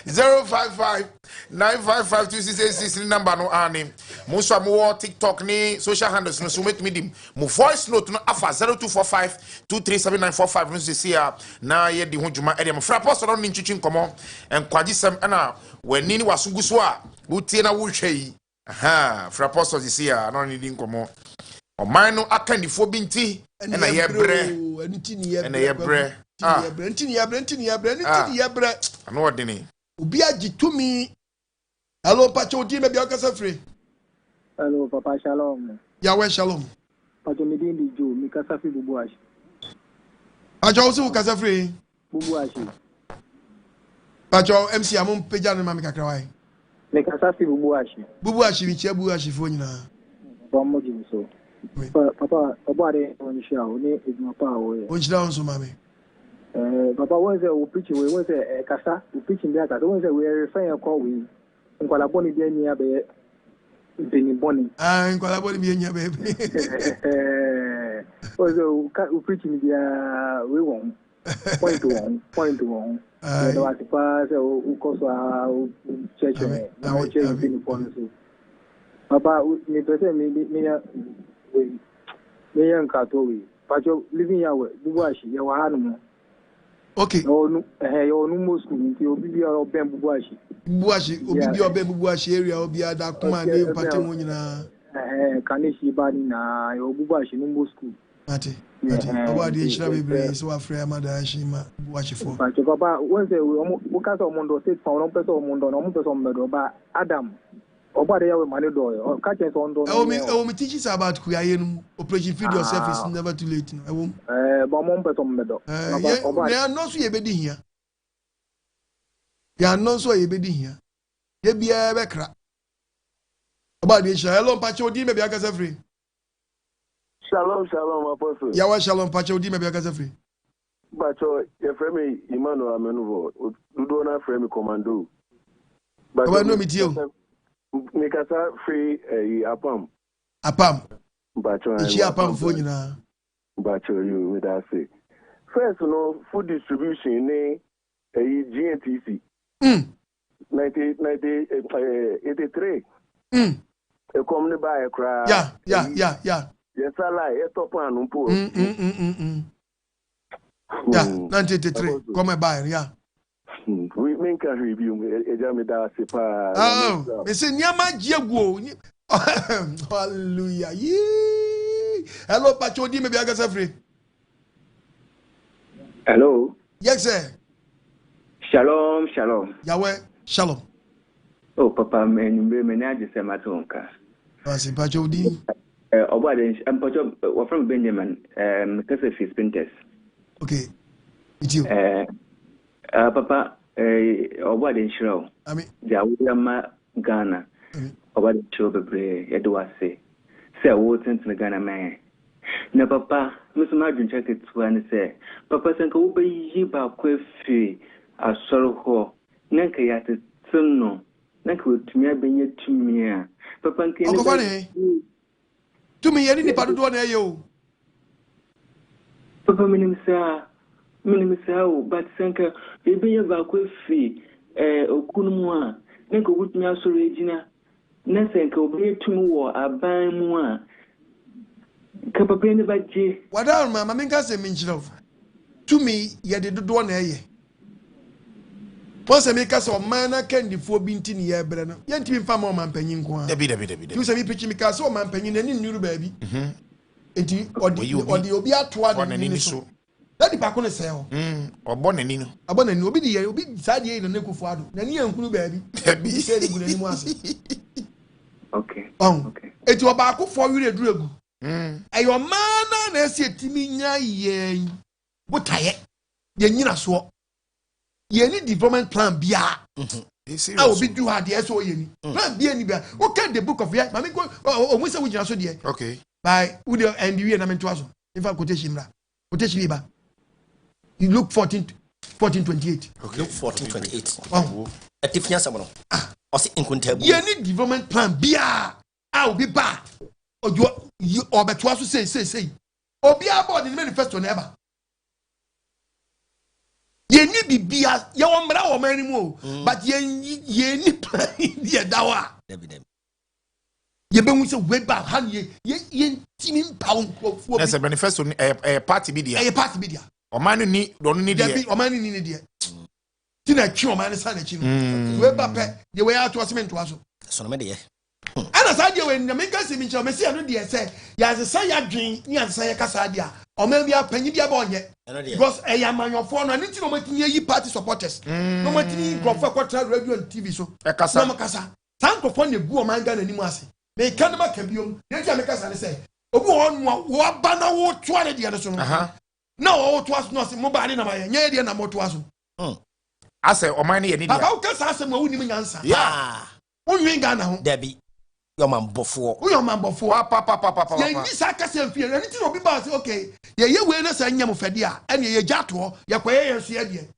055 9552686 number no ani mo so mo TikTok ni social handles no so met me dim mo voice note no afa 0245 237945 no se sia na ye di ho djuma e dem fra post no nchichi nkomo enkwagi sem na wani ni wasugu so a utie na wo hwe yi aha fra post se sia no ni di nkomo o man no akanifo bi nti na ye bre na ye bre ntini ya bre ano odini obi agitumi hello pacho odi me bia kasa free hello papa shalom yawe shalom pacho me din di jo mi kasa free bubu ashi pacho usu kasa free bubu ashi pacho MC amon peja no ma me kakra wai me kasa free bubu ashi bi chia bubu ashi fo nyina ba mo ji so papa obare on sha o ni ejuma pa o ye on jira on so mame papa wonse o preaching we wonse kasa o preaching bia kasa wonse we refer ya call we nkwala boni bia ni abe mpeni boni nkwala boni bia ni abe wonse o preaching bia we won point one do atipa se o koso a church na o church mpeni boni so papa mi pese mi ya nkato we pacho living ya we bubu ashi ya wa hanu okay yo no most nti obi bia obem bubu ashi obi bia obem bubu ashi area obi ada kuma ne pate mo nyina kanishi bani na yo bubu ashi no most school ate oba de shira bebre so afre amada ashi ma bubu ashi fo pacho papa wonse we kasa omondo state fa no person omondo no mo person omondo ba Adam obare yawe mane do o ka che so ndo o mi teach about kuyaye no operation feed yourself is never too late no ba mo mpeto mbedo ya no so ye bedi hia ya no so ye bedi hia ye bia be kra obade sha hello pacho di me bia ka free shalom apostle ya wa shalom pacho di me bia ka free pacho ye frame Emmanuel amenuvo dudo na frame commando ba no mi tio Mikasa free apam bacho ichi apam fo nyina bacho you with that say first no food distribution ni GNTC 1983 e come ni buy cry yeah yes I e top anu po yeah 1983 come buy yeah we make a review ejami da sepa me say nyama giegu hallelujah hello pacho di me bia ga free hello yes sir shalom yawe shalom oh papa me na ade se matonka asi pacho di obade pacho we from Benjamin because of his printers okay it's you papa obade nshiro ami ja wuyama Ghana obade cho bebre yedo ase se wo tenten Ghana man na papa musuma adwuncha ketua ne se papa senka wo bayi ba kwafi asoro ho nanka ya tetno nanka wotumi abenya tumi a papa nke ne tumi yeri ni padodo na ye papa minimsa but senka ebenya ba kwafi okunmu a nanka wotumi asoro ejina na senka obi tumi wo aban mu a kapapene baje wada mama menka se minchiro tumi ye de dodo na ye Pose me ka so man na kandifo bi ntini ye bre no ye ntimi fa ma manpanyin ko a debi tu se mi pichi mi ka so manpanyin na ni nuru ba bi enti odi obi atoa na ni so dadi pa ko ne se ho obo na ni no abo na ni obi di ye obi sadi ye na nekufo ado na ni yankunu ba bi se di gunani mu ase okay eti oba akofo wire duregu ayo mana na esi etimi nya yen botaye ye nyina so ye ni development plan bia ah obi do ha de so ye ni plan bia ni bia o can the book of ya mami go o mu se wo nyina so de okay by we the and we na mento aso if I quotation bra quotation ba you look 1428 okay 1428 oh atifnya samono ɔse nkuntabu ye ni development plan bia a obi ba ojo obeto aso sei obi about the manifesto na eba ye ni bibia ye wo mra wo man ni mu but ye ni plan ye dawa ye be hu se we ba han ye timi mpawo nkofo that's a manifesto party media party media o man ni don ni de o man ni de ti na twi o man sa na chi no we ba pe ye we ato asement aso so no me de ana sa de we na me ka se mi nche me se no de se ya se sa ya dwen ni ya se ya kasa de a o man bia panyi bia ba onye because e ya manyofo no ani ti no matinye yi party supporters no matini grofo kwatra radio and TV so e kasa no makasa sankofo na gu o man ga na nimu ase me ka na maka biom ye ja me kasa ne se obi wo ba na wo to ane de so no na wo to aso no se mo ba ne na ma ye nye de na mo to aso ase o man ye ni dia baba o kasa ase mo woni nyansa yeah wonwen ga na ho dabi yo man bofo papa ye ni sa kasa mfie ani ti obi ba se okay ye we na sa nyam fede a ene ye jato ye kwaye ye so ye de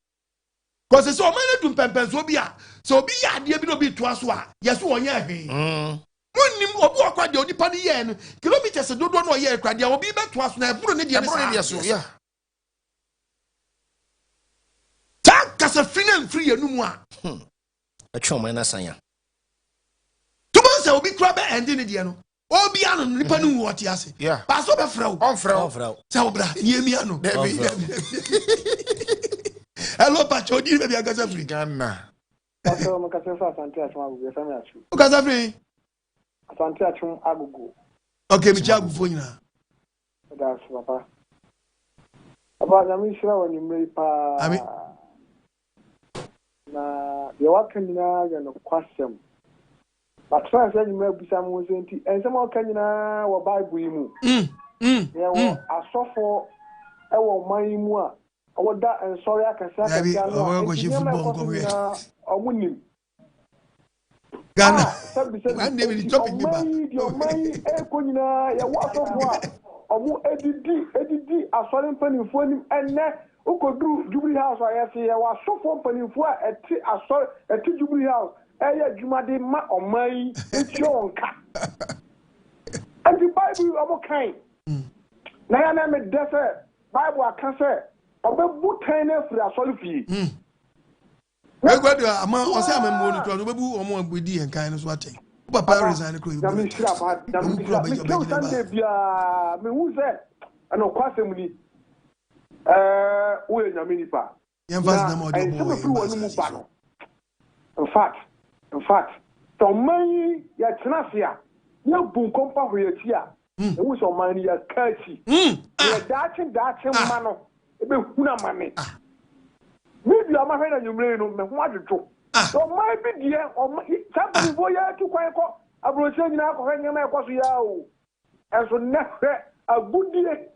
cause so man dum pempen so bi a so obi ya de bi no bi to aso a ye so wonye ahwe munim obi okwa de onipa ne ye no kilometers dodo no ye kwa de obi be to aso na eburu ne de so yeah ta kasa fina free ye no mu a atwa man na sanya se obi kura be ende ne de no obi anu nipa nu wo ti ase ba so be frɛ wo se obra yemi anu hello pacho di be agasa free Ghana pacho mo kase fa asante achum agugu esa me achu o kasa free asante achum agugu okay mi cha agugu nyina that's papa na mi shira woni mri pa ami na ye wakanina ya no kwasem but first when you make some was and some kanyina wo bible yi mu yeah wo asofo e wo man yi mu a wo da ensori akasa akasa no omunim Ghana and they will topic me ba your man e konyina ya wo asofo a omu edidi asori mpanimfo nim enne ukodru Jubilee House ayefe ya wo asofo mpanimfo a eti asori eti Jubilee House eya jumade ma omai etionka and the bible abo kan na ya na me defe bible aka se obebu tan na firi asori fie we gwadu ama o se amembo ni to obebu omo agbedi en kan so aten papa resign ko na me shira ba na me Sunday bia me hu se ana kwasem ni wo ye nyame ni pa yen fast na mo de bo in fact so many ya tenafia ya bunkompa hoyati a e wo so man ya kachi ya dachi mano e be huna mane maybe am afraid na nyumre no me ho adwodwo so man bi die o somebody bo ya tu kwan ko abroche nyina ko hwe nyama e ko so ya o enso nehwe agudie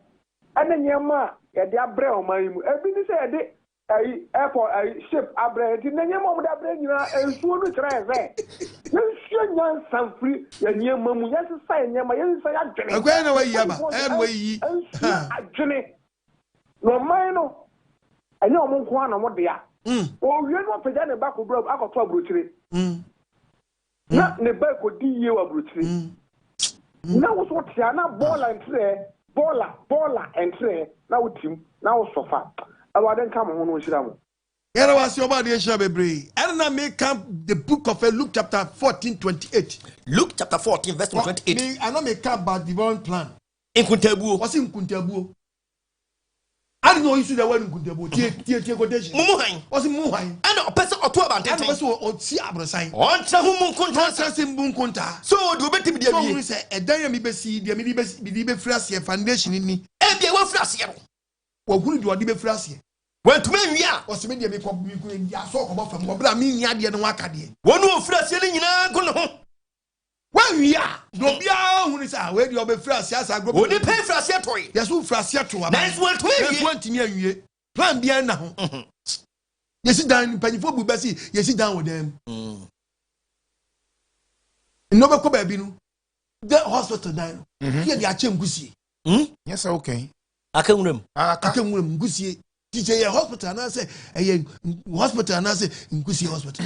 ene nyama ya de abre o man mu e bi ni se ya de airport ship abre ti nenye mo da abre nyina ensuo no kire eze ensuo nyan sanfri ya nyema mu ya sesa nyema ya sesa ya dwene akwa na wayi aba en wayi adwene no man no enye o mo nko ana mo de a o wie no pega ne ba ko bro akoto abrochire na ne ba ko di ye wa abrochire na wo so tia na bola entre na wo tim na wo sofa awaden come on no shira mo yara wasi oba de shira bebre and na make come the book of Luke chapter 14:28 Luke chapter 14 verse 28 me I know make up about divine plan nkuntabuo wasi nkuntabuo and no issue the word nkuntabuo tie quotation mumuhan wasi mumuhan and opese oto abantenten and wasi o ti abrosan on tra hu munkunta trust mbunkunta so do obetimi dia bi so say edan ya mi besi dia mi be frase foundation ni e bia wa frase no wahunu de odi be frase wantuma nwia osime de me ko ya so ko bafam ko bra mi nya de no aka de wonu ofrase ni nyina go ne ho wanwia do bia hunu sa we de obe frase asa group woni pe frase toy yesu frase to aba nice wantuma nwia yesu antimi anwie plan bia na ho yesi dan panifo bu basi yesi dan wo dem no be ko ba bi no the hospital dan here dey ache ngusie yes okay akanwuram ngusie DJ hospital na say hospital na say ngusie hospital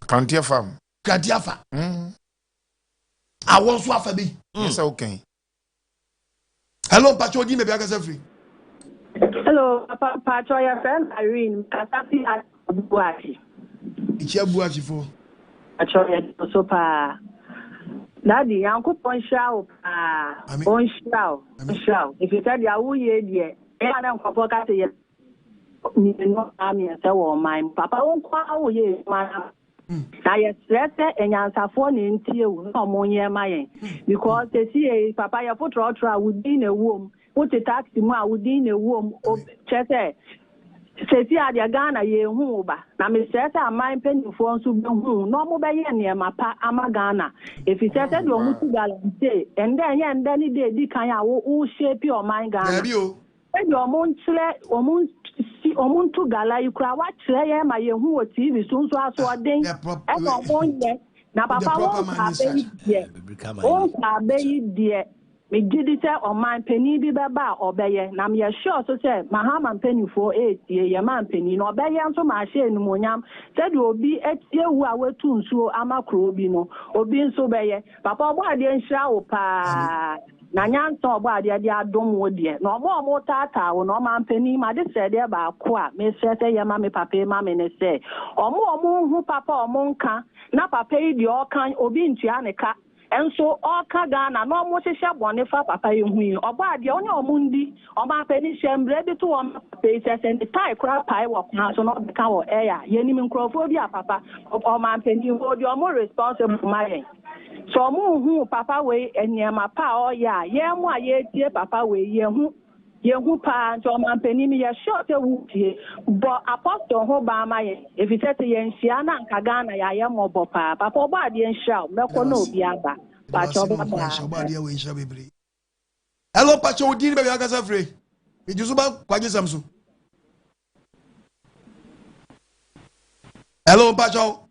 Kantiafa. Kantiafa. I want to have a be. Yes, okay. Hello, Pacho, Di, maybe I can free. Hello, Pacho, your friend Irene, Kasafi at Buachi. It's your Buachi for. Pacho, so pa. Daddy, Uncle Ponchao, Ponchao. If you said Yahoo, yeah, I don't forget it. No, I'm here, so mine. Papa won't call you, my. I stress and answer phone in tear, no more near my because they see Papa, your foot ultra would be in a womb, put a taxi more within a womb of Chese. Says ya Ghana, ye hooba. Now, Miss Sessa, my penny for so no more by near my pa Amagana. If he says that you're say, and then he did the kind of shape your mind Ghana. When your moon to gala, you cry what say my who TV soon so I did. And no one yet. Now, Papa won't have dear. Won't have dear. Me did it on my penny be baba or baye. Now, me sure so say, my ham and penny for 8 year man penny, no baye and so my share no moniam. Said you will be 8 year who are too so I'm a crobino or being so baye. Papa, why didn't shower pa? Nanyan saw body idea don't would yet. No more tata or no man penny, my said there by qua, Miss Sete, your mammy, papa, mammy, say. Or more moon who papa or monka, na papa the all kind or being Tianica. And so all Kagana, no more shall one if papa you or bad your mundi, or my penny sham ready to on faces and the tie crab pie walk now, so not the cow air, Yenim Crawfordia, papa, or my penny, you're more responsible for my. So who papa way and ye my pa ya moi ye dear papa way ye who pa and my penny me a short a wood ye but apostle ho ba my if he said to yen shiana and kagana ya yam or papa papa body and shout meko no biaba pacho body away shall be. Hello Pacho Di baby agasa free. Me jusuba kwaje samsu. Hello Pacho.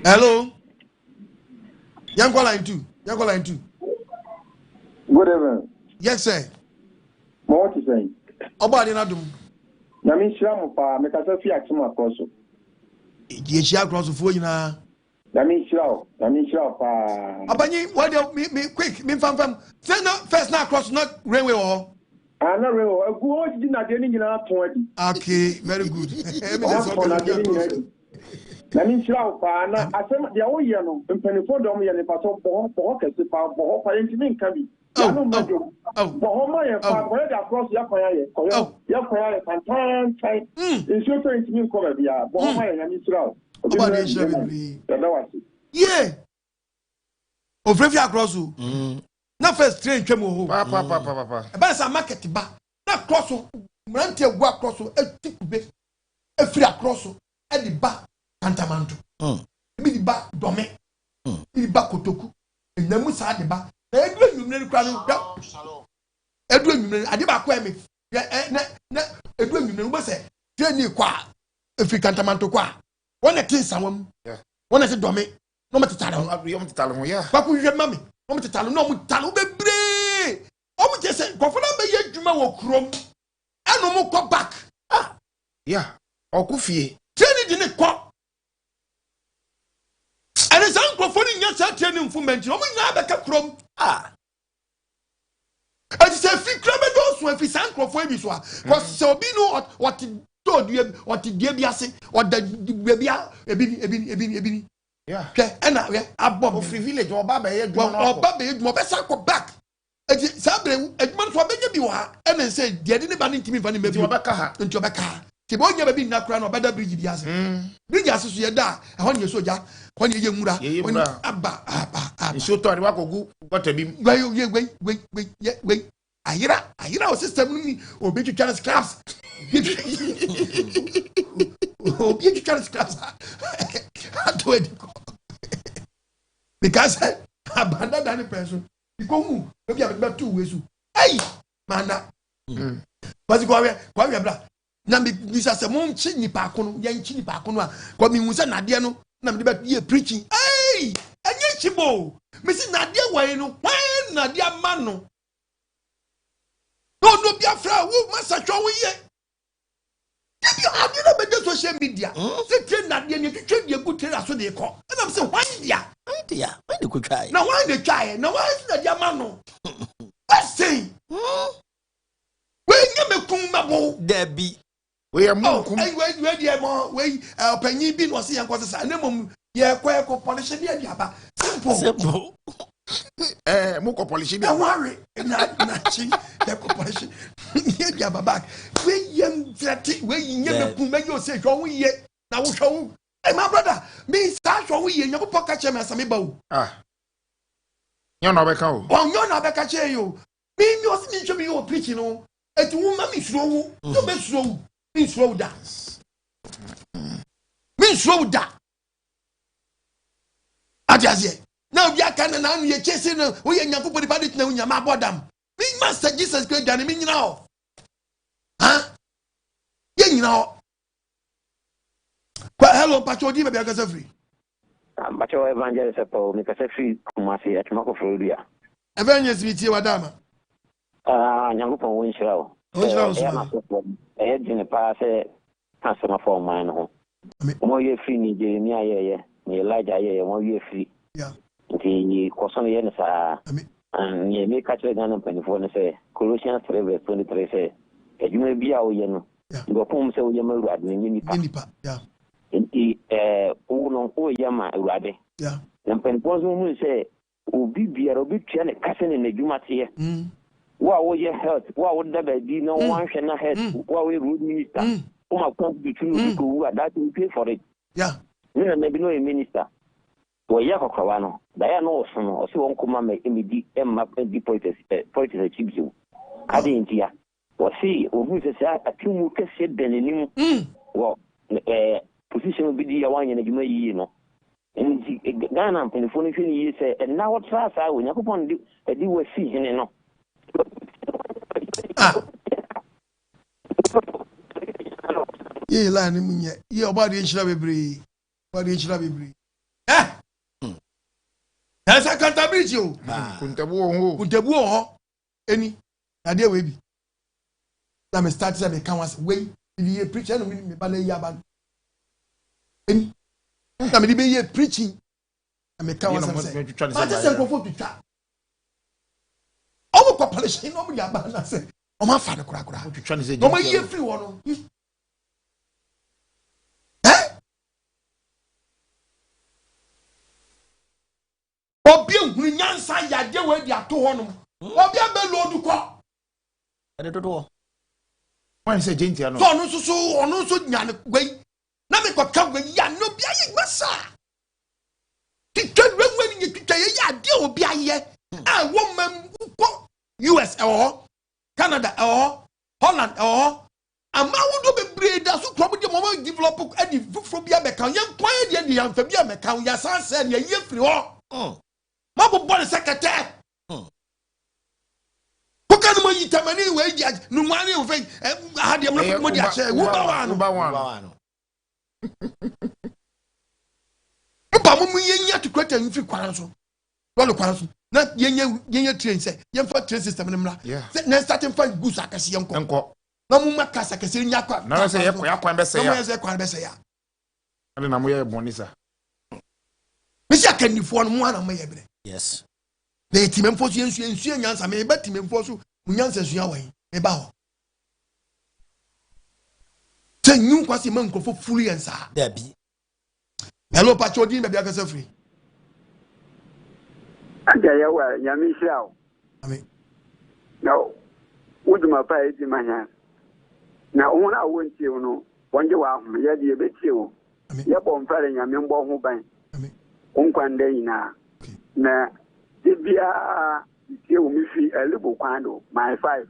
Hello. Yanko line 2. Yanko line 2. Good evening. Yes, sir. What you saying? Obadi na dum. Na mi shiramu pa me kasa fi akima kroso. Ye shia kroso fo nyina. Na mi shirawo pa. Abani, what me quick, me fam. Say no first na cross not railway or. Ah, no railway. Go o di na de ni nyina to adi. Okay, very good. Na mi shirawo pa na asem dia wo ye no mpanifo dom ye ne paso bo kese pa bo pa yentimi nka bi. Ya no majo. Bo ma ye pa bo ya cross ya kwa ye. Ya kwa ye pantan tai. Inso to yentimi nko ba bia. Bo ma ye na mi shirawo. Obadi shabi. Yeah. Ofrefi across you. Na first train twem ho. Papa. E ba sa market ba. Na cross mranti egu across etikube. Efri across e di ba Kantamanto. Ebi di ba dome. Ebi ba kotoku. Enamu sa di ba. Edu enwumre kra no. Edu enwumre ade ba kwa me. Na edu enwumre wo se train kwa efri Kantamanto kwa. One thing samam. One se dome. No me titalo. Yo me titalo ya. Kwa ku hwe mami. No me titalo no mu talo bebre. O mu je se kofo na be ye dwuma wo krom. Eno mu ko back. Yeah. Okufie. Training di ne ko. And it's uncle nya sa training fumenti. O mu nya be ka krom. And it's a free crab do so if it's uncle for bi so a. Cause so bi no what told you what the biase or the bia ebini. Yeah. Okay, and abom free village or baba ye do no be sa ko back. Enti sabre edman so be bi wa and say de de ba ntimi fa ne mebi obeka ha enti obeka ti bo nya ba bi na kra no beda bridge bi ase bridge ase so ye da e ho nye soja ho nye ye nwura aba nso to ade wa kogu gota bi we ayira o system ni obi twitwa scraps obi twitwa scraps ato ediko because abanda that person ikomu obi abeba two ways hey mana bazi kwa we bra na me bisa se mo nchi nipa kono ya nchi nipa kono a kwa mi hunse nade no na me be ye preaching hey enye chibo me si nade wa no kwan nade ama no no bia fra wo masatwa wo ye I didn't make social media. Say that you train your good trainer so they call. And I'm saying, why dear? Why they could try? Now why they try? Now why is that your man? Let's say. When you make kumabo, Debbie. We are more. Wait, Penny bin was here. Was a name. Yeah, quite a polish. Simple. Moko polish. Don't worry. Not cheap. Polish. Yeah, back. We young flatty. We never make you say, go yet. Now, show. Hey, my brother, me start for we in your pocket. Ah, you're not back out. Oh, you're not back at you. Me, you're to be your preaching. At woman is slow. No, be slow. Me slow down. Me slow down. Adiazie. Now we are can now we are chasing. We are not put the body now in your madam. Me master Jesus Christ and me now. Huh? Yeah, you know. Hello, Pacho. Di baby akasa free. Pacho evangelist Paul. Me kasa free kumasi at Mako Florida. Evangelist mi tie wadama. Nyangupo winshirawo. Eh jine pa se hasema for man ho. Mo ye free ni Jeremia ye ni Elijah ye mo ye free. Yeah. Nti kosono ye nsa. Ni me ka chere Ghana penifo ne se Colossians 3:23 se ejuma bia wo ye no. Ngo pom se wo ye ma Urade ni nipa. Yeah. Nti uno ko ye ma Urade. Yeah. Na penifo so mu se obi biara obi tua ne kase ne adwuma te. Wa wo ye health wa wo da ba di no wan hwe na health wa we road minister o ma come between go that you pay for it. Yeah. Me na be no a minister. Wo ye kokwa no da ya no so no o se won kuma me emedi emma di politics chibisu ade ntia wo se obu se sa atimu kese denenim wo position bi di ya wan ye na djuma yi no nti Ghana penifo no hwe ni yi se na wo tra sa wo nyakopon di wa si hene no. Yeah, line munye. Yeah, obadi enchira bebre. Obadi enchira bebre. That's accountability o. Kuntabu ho. Eni. Na dey we bi. Na me start say me kan was we be preacher no me ba na ya ba. Eni. Na me be ye preaching. Na me kan was say. But just go for to twa. Omo population no me ya ba na say. Omo fa na kura. Omo ye free one no. Obi ehunu nyansa yade we di ato honum. Obi abelu odukọ. Ade dodo. Wan say gentia no. So onu so nyane gwe. Na me kwaka gwe ya no bia ye masa. Titwa wenwen ni titwa ye ya de obi aye. Ah wo mam ko US Canada Holland ama wo do bebre da so problem de mo develop adi fufro bia be kan ye kwan de ya mfa bia me kan ya san se ne ye firi ho. Mabo body secretary. Pokano mo yitamani we judge no mani o fe had dem no mo dia che wo ba wano. Papa mo yenya to kwata nfi kwaran so. Walo kwaran so. Na yenya train say yemfa train system ne mra. Na starting find goods akase yenko. Na mo makasa akase nya kwa. Na say ya kwan be say ya. Na mo say kwan be say ya. Ale na mo ye bonisa. Mesi akanifo no mo ana mo ye bre. Yes. The team enforce ensu nyansa me be team enforce munyansa sua wan e ba ho. Say nyu kwase man krofo furu yensa. Dabi. Hello Pacho din be akasa free. Anja ya wa nyame hira. Amen. No. Wuduma pa e di manya. Na wona wontie no wonje wa ahom ye de be tie wo. Ye bom fare nyame mbo ho ban. Amen. Onkwande ina. Na dibia tie wo mi fi elibo kwando my 5.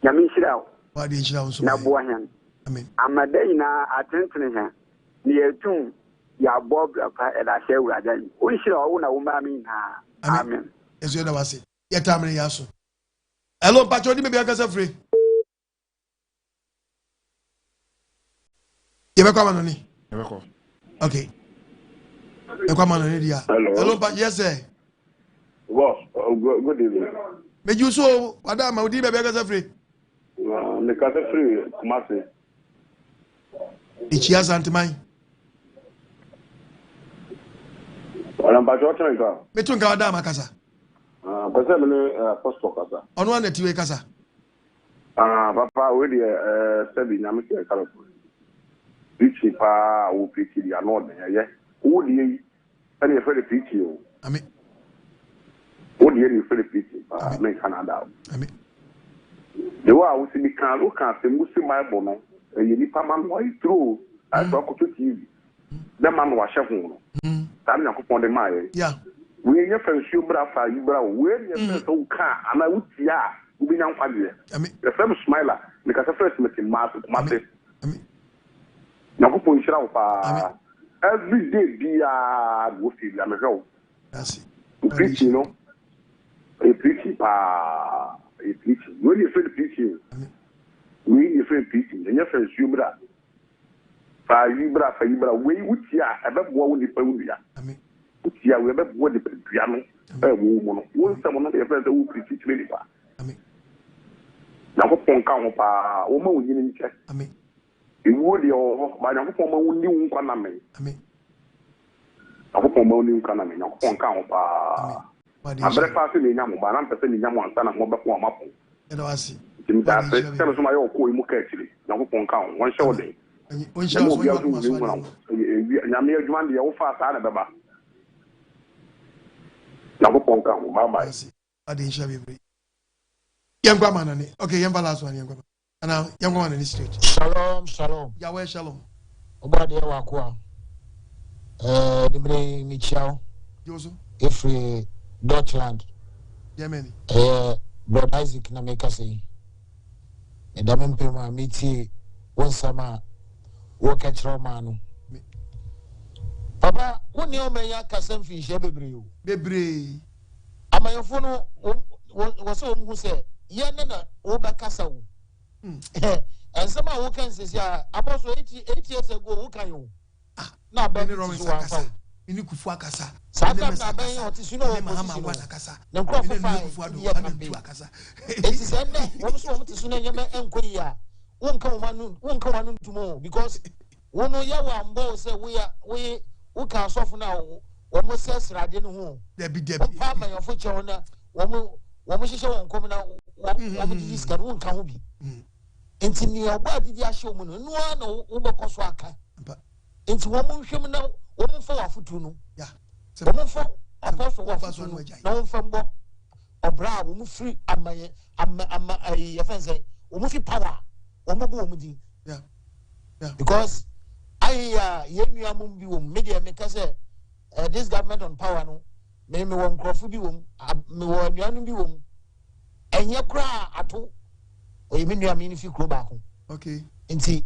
Nyame hira. Wa de hira wo so. Na bo ahen. Amen. Amade ina atentene he. Ni etun ya bob pa ela she Urade. O hira wo na wo ma mi na. Amen. Ezo da wase. Ye tamre ya so. Hello Pacho di me be akasa free. You be come on ni. Okay. You come on ni dia. Hello Pacho, yes sir. Boss, good evening. Me you so madam odi be akasa free. Me kasa free Kumasi. Ichia Santimai. Metunga Adama Kasa. Apostle Kasa. On one that you Kasa. Papa, we said in America, California. Preaching pa who preach the Lord, yeah. Who the any afraid of preaching? I mean, what the any afraid of preaching? Make Canada. I mean, the way I was in the car, look at the Muslim Bible, and you need a man who is true. I talk to TV. The man was shuffling. Time you upon the mile. Yeah. We never show Brafa, you brow, where you so car, and I would see ya. We young family. I mean, the first smiler because the first meeting master. Now, who every day be a woofy, I'm a girl. That's it. Preaching, you know, a preaching, a preaching. When you're afraid of preaching, when you're afraid of preaching, then your friends, you bra. Fibra, way which ya, about what the Perugia. I mean, which ya, we have what the piano, a woman, one someone of your friends who preach really far. I mean, now, upon count, woman, you didn't check. I mean, it would your by the former new economy. I mean, a former new economy, now, upon count, I'm very fast in the Yamu, but I'm percent in Yamu and Sana Mobile for Mapo. And I see. Tell us my old cool actually. Now, upon count, one show day. When she was Yamir Juan, the old fast out of the bar. Now, upon count, bye. I didn't share you. Young woman, okay, young last one, young woman. And now, young one in the street. Shalom, shalom. Yahweh, shalom. Obadi Wakwa. Dibre Michel. Joso. Ifri Deutschland. Yemen. Brother Isaac na make say. And I'm pema miti one summer work at Romano. Papa, one year may ya kasem fish bebre. Bebre. Ama your phone was home who said, Yanana, Oba Casa. And somehow who can say, Apostle 8 years ago, who can you? Now, Benny Robinson. Ini kufu akasa. Sometimes I bring out to know Mahama wana akasa. No crop of fire. Akasa. It is end. One so to Sunayama and Korea. Won't come on tomorrow because one of your boy say we can suffer now. Almost says Radin home. There be Debbie. Papa, your future owner. One show on coming out. What this can won't come be. Into near body, the showman, no one over Coswaka. Into one showman now. Woman for a futuno. Yeah. Woman for a person of a no from what a bra, woman free, a offense, woman power, woman. Yeah. Yeah. Because I, Yemium, media makers, this government on power, no, maybe one crop be womb, me one young be womb, and your cry at all, or you mean if you go back. Okay. And see,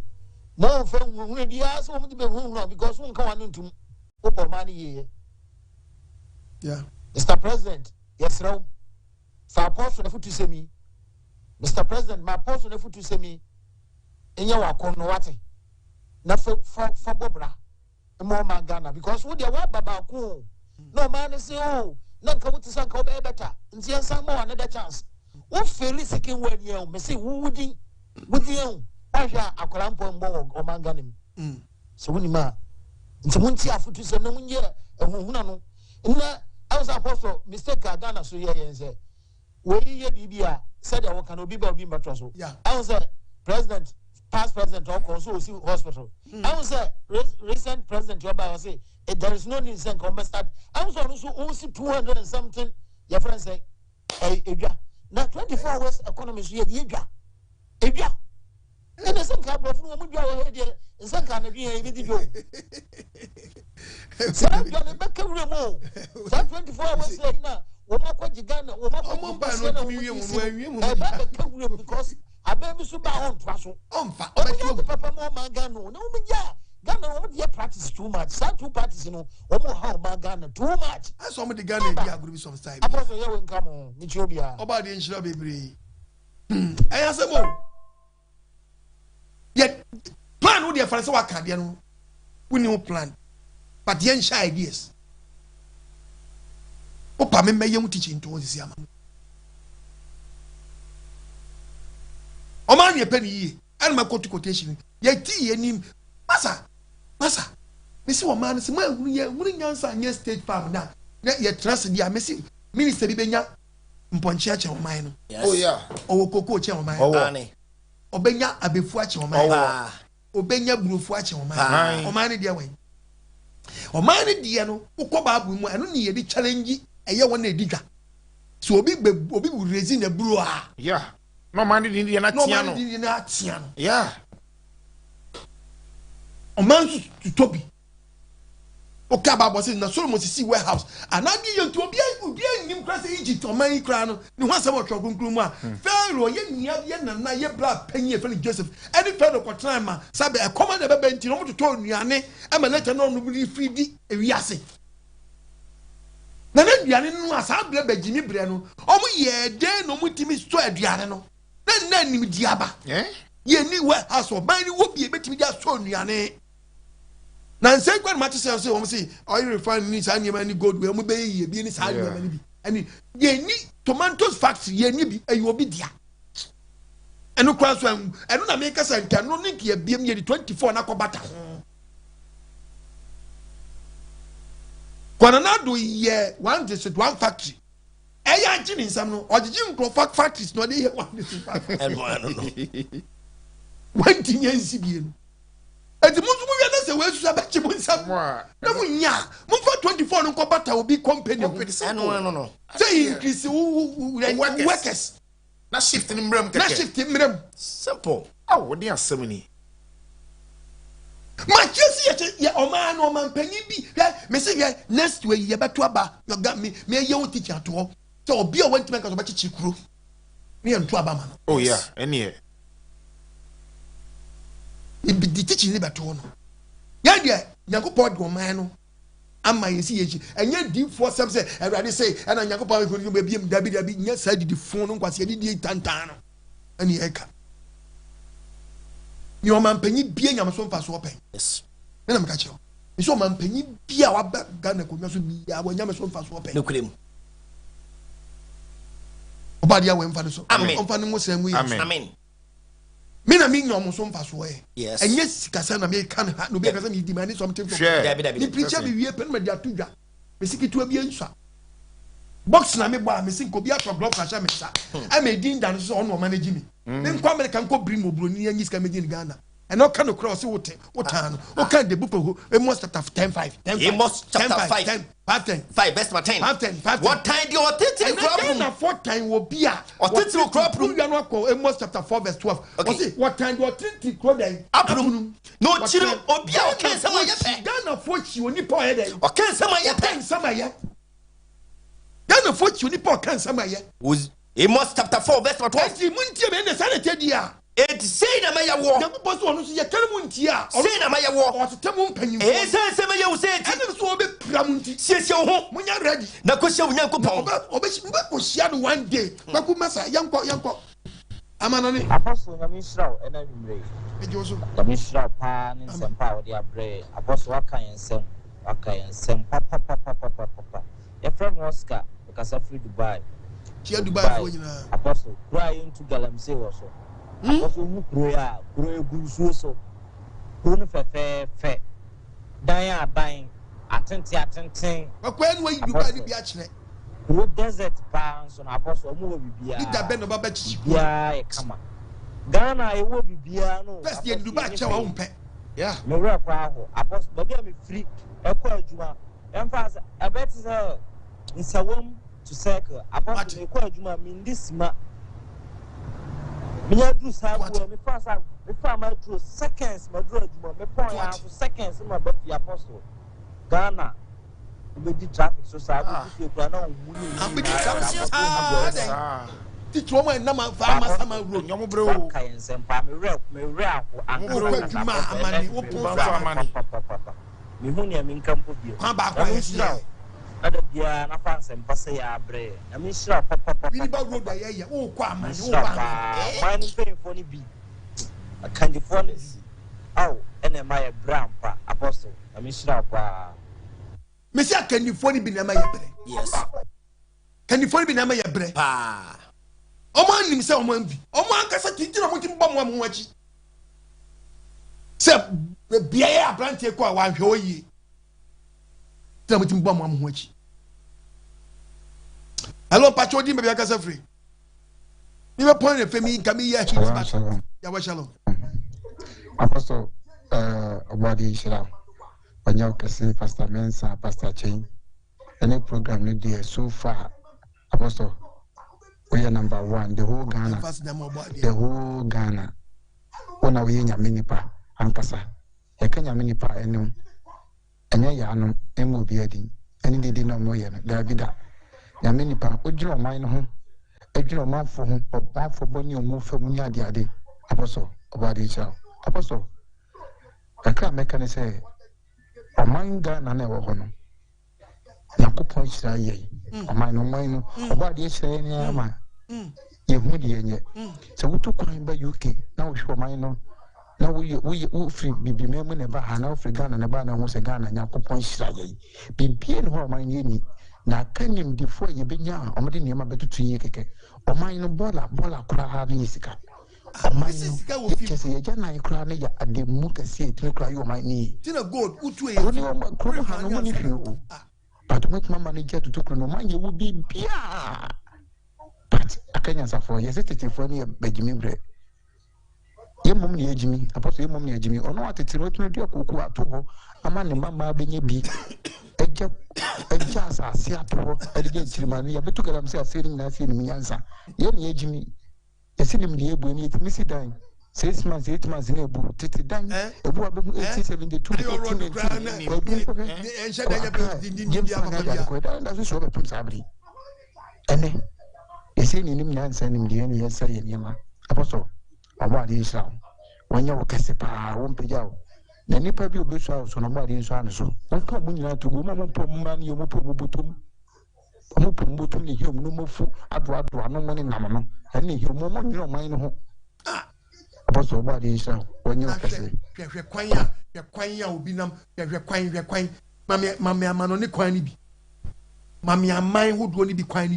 more from when you ask woman to be home because one come into open money. Yeah. Mr. President, yes, no. For apostle to say me, Mr. President, my apostle to say me, and you are corner what? Not for Bobra, and more man Ghana, because what they want about cool. No man is oh, none come to some better, and see some more another chance. What fairly seeking when you may say, who would you? I shall a cramp or man Ghana. So when you ma. It's Munti Afutu said no year, and Munano. I was apostle, mistake Ghana, so yeah, and said, where you Bibia said I can be Matraso. Yeah, I was a president, past president of Consul Hospital. I was a recent president job. I say, there is no need to come start. I was also 200 and something. Your friends say, hey, now 24 hours economy is here. And the same kind of woman go ahead and some kind of being a video. So I'm going to back a remote. 24 hours later, what you got? Because I better so bad on Trasso. Papa Mangano, no, Ghana, what practice too much. Some two parties, you know, how Ghana too much. I saw me the Ghana agree with some style. About the young come on, Nichobia. About the insurance baby. I answer more. Yet, plan with your friends who are Canadian, we know plan, but the ancient ideas. Opa, me may young teaching to this yaman. O man, ye penny, and my quotation. Yet, tea massa. Missy woman, is my winning answer, yes, state farm now. Yet, trust the Messi, Minister Bibenya, Ponchacha or mine. Oh, yeah. Oh, Coco Channel, my Obenya, a befuach or mine. Obenya, Brufuach or mine. Or mine, dear way. Or mine, Diano, Ukoba, I don't need a challenge, a year one digger. So Obi will raise in a brewer. Yeah. No man in Indiana. No man in Indiana. Yeah. A man to Toby. Okaba was in the Solomon Sea warehouse. And I did to be in Class Egypt or Many Crown. No one about your Kunkruma. Pharaoh, yen and Naya Black Penny Felix Joseph. Any fellow for time, Sabe, a common ever bent to told Niane, and a letter non really free the Riasi. Then Diana was a blab by Jimmy Breno. Oh, yeah, then no mutimi story Diano. Then Diaba. Eh? Ye knew what house or binding would be a bit to just so Niane. Now, say, when much say, I refine this animal gold, we will be in his hand. And ye need tomatoes factory, ye need a you will be dear. And no cross one, and don't make us and can only be a BM 24 Nakobata. Quanado ye one district, one factory. I am in some or the Jim Crawford factories, no, they want this. And I don't know. One thing is and the Muslim way to about you somewhere. No, 24 no Cobata will be company. No. Say increase workers. Not shifting them. Simple. Oh, what they are so many. My just ya o man penny be me say next way ye beto aba you got me ye won teacher to so obi o want to make us about chikuru me en to aba man. Oh yeah, any it be the teaching beto no ya dia Yakupod go man no ama yesi yechi enye deep for some say everybody say and Yakupod go be biem dabi nya side the phone no kwase di tantan no ani eka you man penny bia nyam so mfa so pen. Yes. Me na me ka che o. Me so man penny bia wa Ghana ko nyaso bia wa nyam so mfa so pen. No krem. Obadia we mfa so. Amen. Mfa no mo sem we. Amen. Me na me nyam so mfa so e. Yes. Enye sikasa na me kan no be kasa me demand something from. Ni preacher be wie pen me dia to dwa. Me sikitu bia nsa. Box na me ba me sin ko bia to block na sha me sa. I me din dan so on manage me. Me nkwa America nko bring obroni anyi ska me din Ghana. And no can cross wote no okay the book of Amos chapter 10:5 Amos chapter 5 best 10 what time do you think crop room na 4 time will be a or think crop room you know Amos chapter 4:12 okay what time do you think crop day aprum no chiro obi a o kan sama ye pe Ghana fochi oni po he dey o kan sama ye pe sama ye Ghana fochi oni po kan sama ye Amos chapter 4 verse 12 ti muntie me na sanete dia it say na maya wo na boss onu so ye kan mu ntia say na maya wo o tete mu mpanyin say maya wo say ene so obe pra mu nti siesie ho munya ready na ko hia Nyankopon obe ko hia no one day kwaku masa yanko amana ne apostle na misrael ena nwumre ejoso na misrael pa ne sempa odi abre apostle aka yensem papa e from Oscar because free Dubai chia Dubai fo nyina apostle cry into galamsey wo so apostle mu kuro egusu so kuro no fe dan aban atenten akwa enu yi Dubai ni bi a kire kuro desert pa so na apostle mu wo bibia ida be no baba chichi bia e kama Ghana e wo bibia no first year Dubai che wa umpe yeah me re kwa ho apostle baby me free e kwa adwuma emphasize abet say nsawom to circle apostle e kwa adwuma me ndisima me do sabu me pass me fa my through seconds my draw adwuma me point ya for seconds my back the apostle Ghana we di traffic so sabu you plan on am be traffic ti tuoma na ma fa ma sama road nyomo bro kan sempa me re aho anko ma amani wo po fa amani me hu ne me nkampo bio kwa ba kwa yesira ada bia na fa sempa se ya abre na me shira papa bi ba road ya wo kwa amani wo ba mani pay for ni bi akandi for ni aw ene ma ya brampa apostle na me shira pa me si akandi for ni bi na ma ya bre yes kandi for ni bi na ma ya bre pa omo anim se omo ambi omo ankasa titira mo timba mo achi Say, be a plenty of one show ye. Tell me to bomb one which. Hello, Patrol, maybe I can free. You were pointing for me, come here. Shalom. Apostle, body shall. When you can see Pastor Mensa, Pastor Chain, any program need there so far. Apostle, we are number one, the whole Ghana. The whole Ghana. When are we in your minipa, Ankasa? A Kenya minipa, and Yanum, and will be adding. And they did not know yet. There be that. Your minipa, would you mind home? A general man for him, or bad for Bonnie or move from Munyadi. Apostle, body shall. Apostle, I can't make any say. A mind Ghana never honor. Nakupon Shire, a mine, a body saying, Yama. You would yet. So we took crime by UK. Now we show mine. Now we free be member never had no free Ghana and a banner was a Ghana and Nakupon Shire. Be being who my yeni. Now can you before you be young, or didn't you better to ye? Or mine bola could have Yisica. Just a Jana cry at the Muka say to cry you my knee. Tina good, but to make my manager to talk no mind you would be beer. But I can't answer for yes, it's for me a Benjamin bread. Your mum near Jimmy, about your mum near Jimmy, or not it's not to your cocoa at all. A man in Mamma Benny a jazz, I see at all, and against him, and I took himself saying nothing in answer. You're near Jimmy. You see him the able to miss it dying. 6 months, 8 months in a book, Titi dying, a boy 1872. And then you see him answering him the end, yes, saying, Yama, Apostle, or what is now? When you cast a power, won't pay out. The nipper be a house on a body in Sanaso. Don't come when you have to go, Mamma, man, you will put Mubutum. Mubutum, the human, no more food, I'd rather no money, Namano. And you moment you don't mind who. Apostle, what is when you say, you're quite young, Binam, you're quite, Mammy, I'm only quite. Mammy, I mind would only be quite.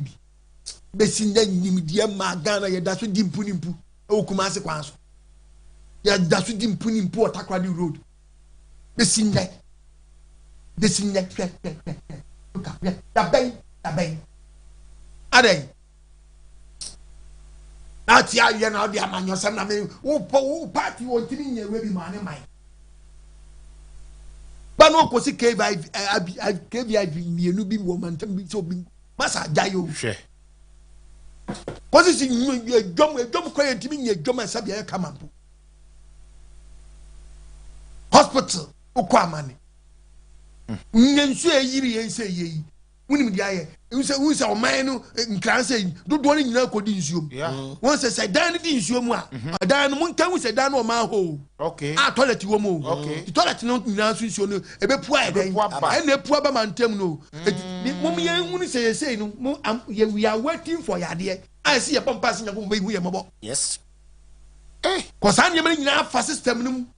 Bessin, then, dear Magana, that's what Dim Punimpu, O Kumasi Quas. Yeah, that's what Dim Punimpu, Takwadi Road. Bessin, bessin, look up, the bay. Are they? That's the idea now, dear man, your son. I mean, who party or telling you, baby man, mine. But no, because it gave I gave you a new big woman to be so big. Massa Jayo. Because it's in your dumb quiet to me, a dumb and Sabia come up. Hospital, Oquamani. Nensue yiri and say ye. Winning the eye, you say, who's our man in class saying, don't want to know code insume. Once I said, Dan insume, a dan one time we said, Dan or Maho. Okay. I toilet you more. Okay. The toilet not in answer, a bit poor, and a poor man terminal. Mommy, only say, no, we are waiting for your dear. I see a pump passing a way we are mobile. Yes. Eh, because I'm your enough for system.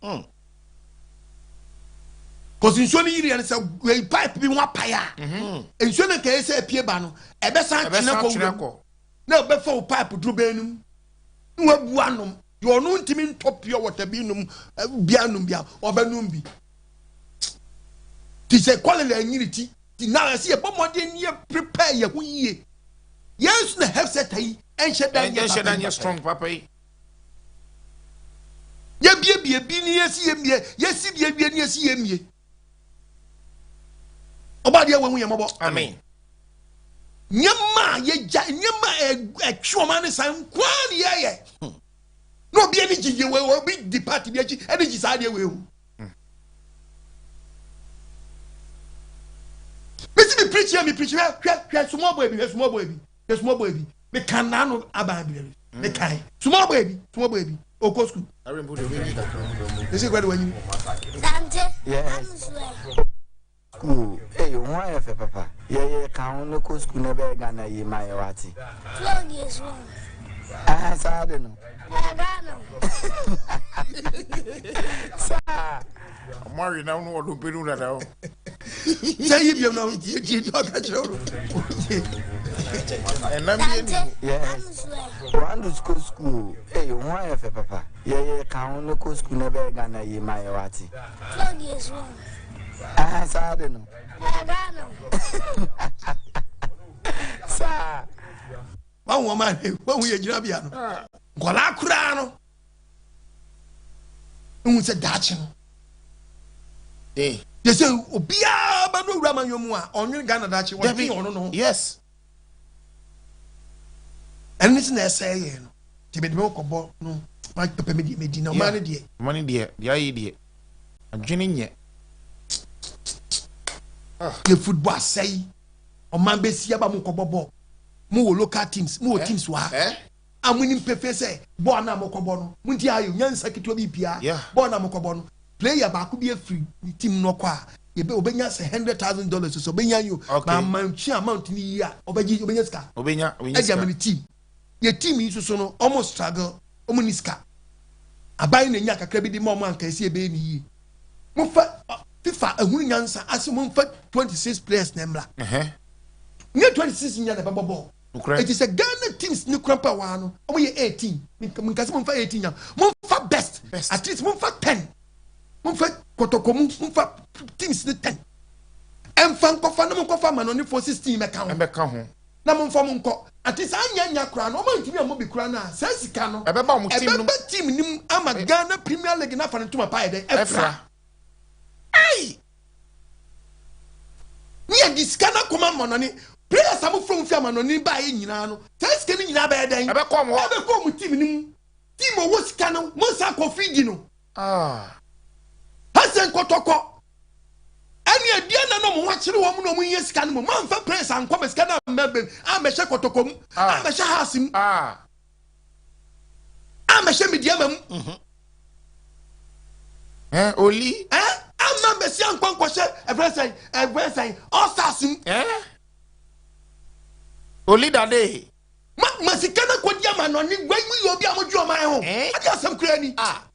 Because in so many areas, a great pipe be one pire. And so many cases appear bano, a best chinaco. No, before pipe to benum. No one, you are known to mean top your water binum, bianum, or benumbi. Tis a quality and unity. Now I see a bomb year prepare your we. Yes, the have set and shed down your strong papa. Ye be a beanie, yes, ye be a CM. About your when we are mobile. Amen. Nyama, Nyama, a showman is some quality. No be energy, you will be departed, energy side you will. Listen, me preacher, small baby, me can now abandon me kind. Small baby, oh, go school. I remember the baby. This is what when you. Yes. School, hey, why if papa? Yeah, can't no school never gonna ye my wati. 12 years old. I don't know. I'm married now, no one to be doing that out. Say you know, you talk at your and I'm yes. One to school, hey, why if papa? Yeah, count no cool school never gonna ye my wati. 12 years old. Ah, I don't know. Sir. One woman, when we are Jirabiano. Gola Kurano. Who said Dachin? They say, Obia, but no Raman Yomua, on your Ghana Dachi, what be on no? Yes. And it's an essay, to be milk or no, like the Medina money, dear. Money, dear, the idea. I'm joining yet. The football say, or man be see about Mokobo. More local teams, more teams were. I'm winning Pefese, Bona Mokobono, Muntia, young secretary BPR, Bona Mokobono. Player back could be a free team no qua. You be obeying us $100,000 so obeying you. Okay, my chair mountain year, Obeyaska, Obenya, team. Your team is so almost struggle, Omuniska. A buying a yak a credit moment can see a baby. Mufa FIFA a winning answer as a month 26 players, Nembla. Near 26 in the bubble. It is a Ghana team's new crampa one. Only 18. Because 18 now. Monfa best. At least Monfa 10. Monfa Kotokomu, Monfa teams 10. And Fankofa, no Monkofa man only for 16 account. And back home. Namonfa Monko. At least Anya crown. No man to me a mobi crana. Says Cano. A baba team. I'm a Ghana Premier League enough and to my pie. Efra. Hey! Near this Ghana command money. Players are from Fiaman by Inano. Test can in Aberdeen. I come with team. Timo was canon, Mosako Fidino. Ah. Hassan Kotoko. Any idea no watching a woman when you scan man for press and come scan member. I'm a Shakotokom. I'm a Shahasim. Ah. I'm a Shemidiamum. Oli? I'm a Messian Conquest, a Versailles, all Sassim. Only that day. Masikana Kodiaman on it when we will be able to my home. I got some cranny. Ah,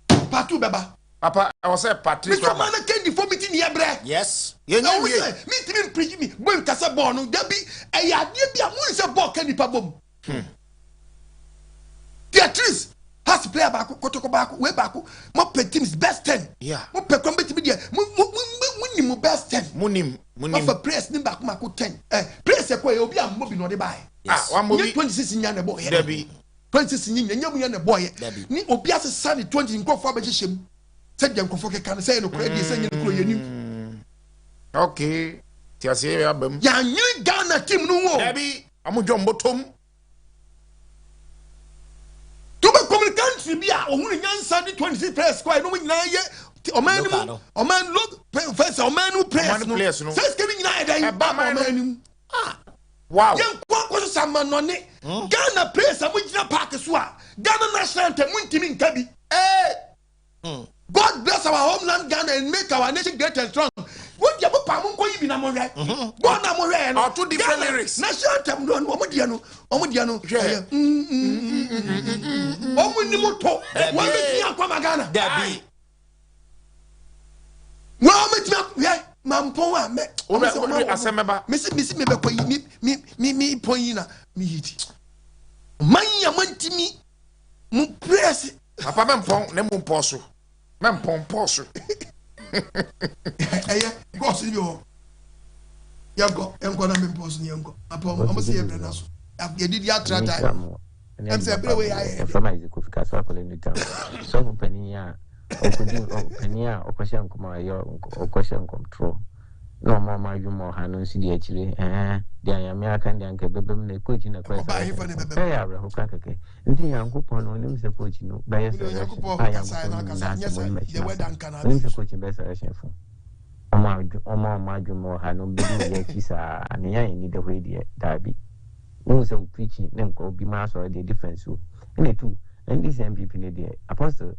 Patu Baba. Papa, I was a Patrick. Mr. Man came before meeting here, bread. Yes. You know, meet me, preach me. When Casabon, there be a yabia, who is a ball candy pabum. Beatrice has to play back, Kotokobaku, way back. Mope team's best 10. Yeah. Mope combat media. Munim best 10. Munim. For press back Mako 10. Press a quay, Obi, I'm moving on the buy. Ah, 1 movie 26 in Yana boy. Debbie 26 in Yana boy. Ni Obias Sunny 20 in Crawford Magician. Said young Kofoka can say no credit, saying you. Okay. Tiasia album. Ya new Ghana team no. Debbie, I'm a John Bottom. To be communication be a only young Sunday 26 press square, no wing now yet. O man look first o man who press no says giving na ah wow yan kwa some man no ne Ghana press abujina park so a Ghana national anthem muntimi nka bi God bless our homeland Ghana and make our nation great and strong. What you put Pamunko you na mo re go na mo re no two different lyrics national anthem no omudiano omuni moto wa be tia kwa Ghana Dabi. Well, yeah, Mampoa, Miss me poina, me hit. Manya mantimi, press. Papa Mampon, Nemo Posso. Mampon Posso. Go see you. Yango, Yankona Mempos, Yango. Upon almost every naso. You did your time. I'm saying, way I am from Isaac Castle in the town. So, Penia. Penia or question come or question control. No more my more Hanon see the actually, the American Yanka Babam, the coach in a question. Who crack again. And the young coupon on him support you know by a coaching best for. Oma Majumo had no big yakisa and I need the way the Darby. No so preaching, then go be master or the difference. And the two, and this MPP the apostle.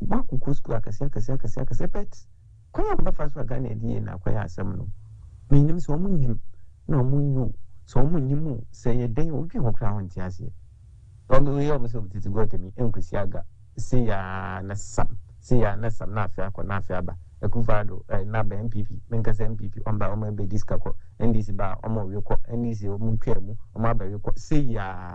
Baku kusku akasi pet. Kwa ba fa so Ghana die na kwa asem no. Menim so munyim na munyu so munyimu se ye den odwe hokra honti ase. Omo ye omo so titi gotemi enkwesi aga se ya na sam na afia kwa na afia ba ekuvado na ba MPP menkasa MPP omba omo be diska ko ndisi ba omo we ko ndisi omo twemu omo aba we ko se ya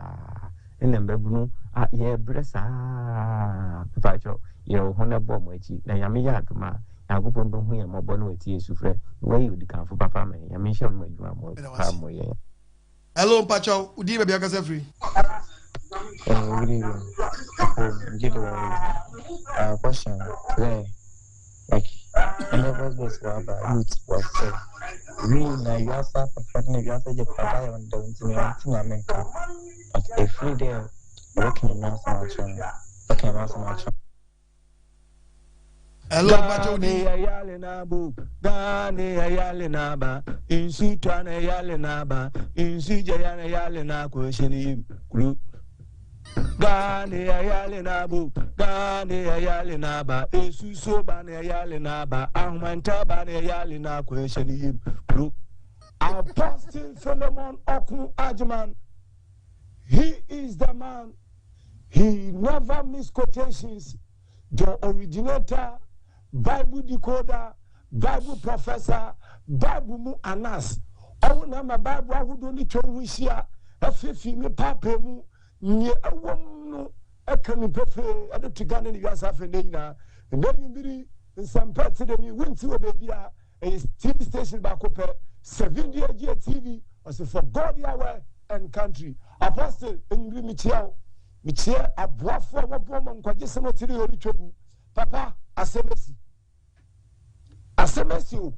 and then Babuno, yeah, Bressa, Pacho, your Honda bomb, which Nayami Yakuma, Yakupon Bohia, Mobono, Tia Sufre, where you become for Papa, Yamisha, my grandma. Hello, Pacho, Udiba Biaka free. Good evening. Give a question. Like, I never was about youth was said. We now you have a partner, you have a papa on the America. But if we there, working in Mass Marchon, working in Mass Marchon. Hello, Pacho. Gane yalenaba, in Sutana yalenaba, in Sijayana yalena question group. Gane yalenabo, Gane yalenaba, Esuso bane yalenaba, Ahmanta bane yalena question group. Apostle Philemon Oku Ajman, he is the man, he never miss quotations, the originator, Bible decoder, Bible professor, Bible mu anas. All nama Bible I would only tell we see a fifi me papa mu nye a woman a can prefer a to gun in the gas half and then you be in some parts of the went to a baby a TV station back up 70 year TV as for God Yahweh and country. Apostle and you me chair a bluff for a woman, quite just some Papa, asemesi. Asemesi.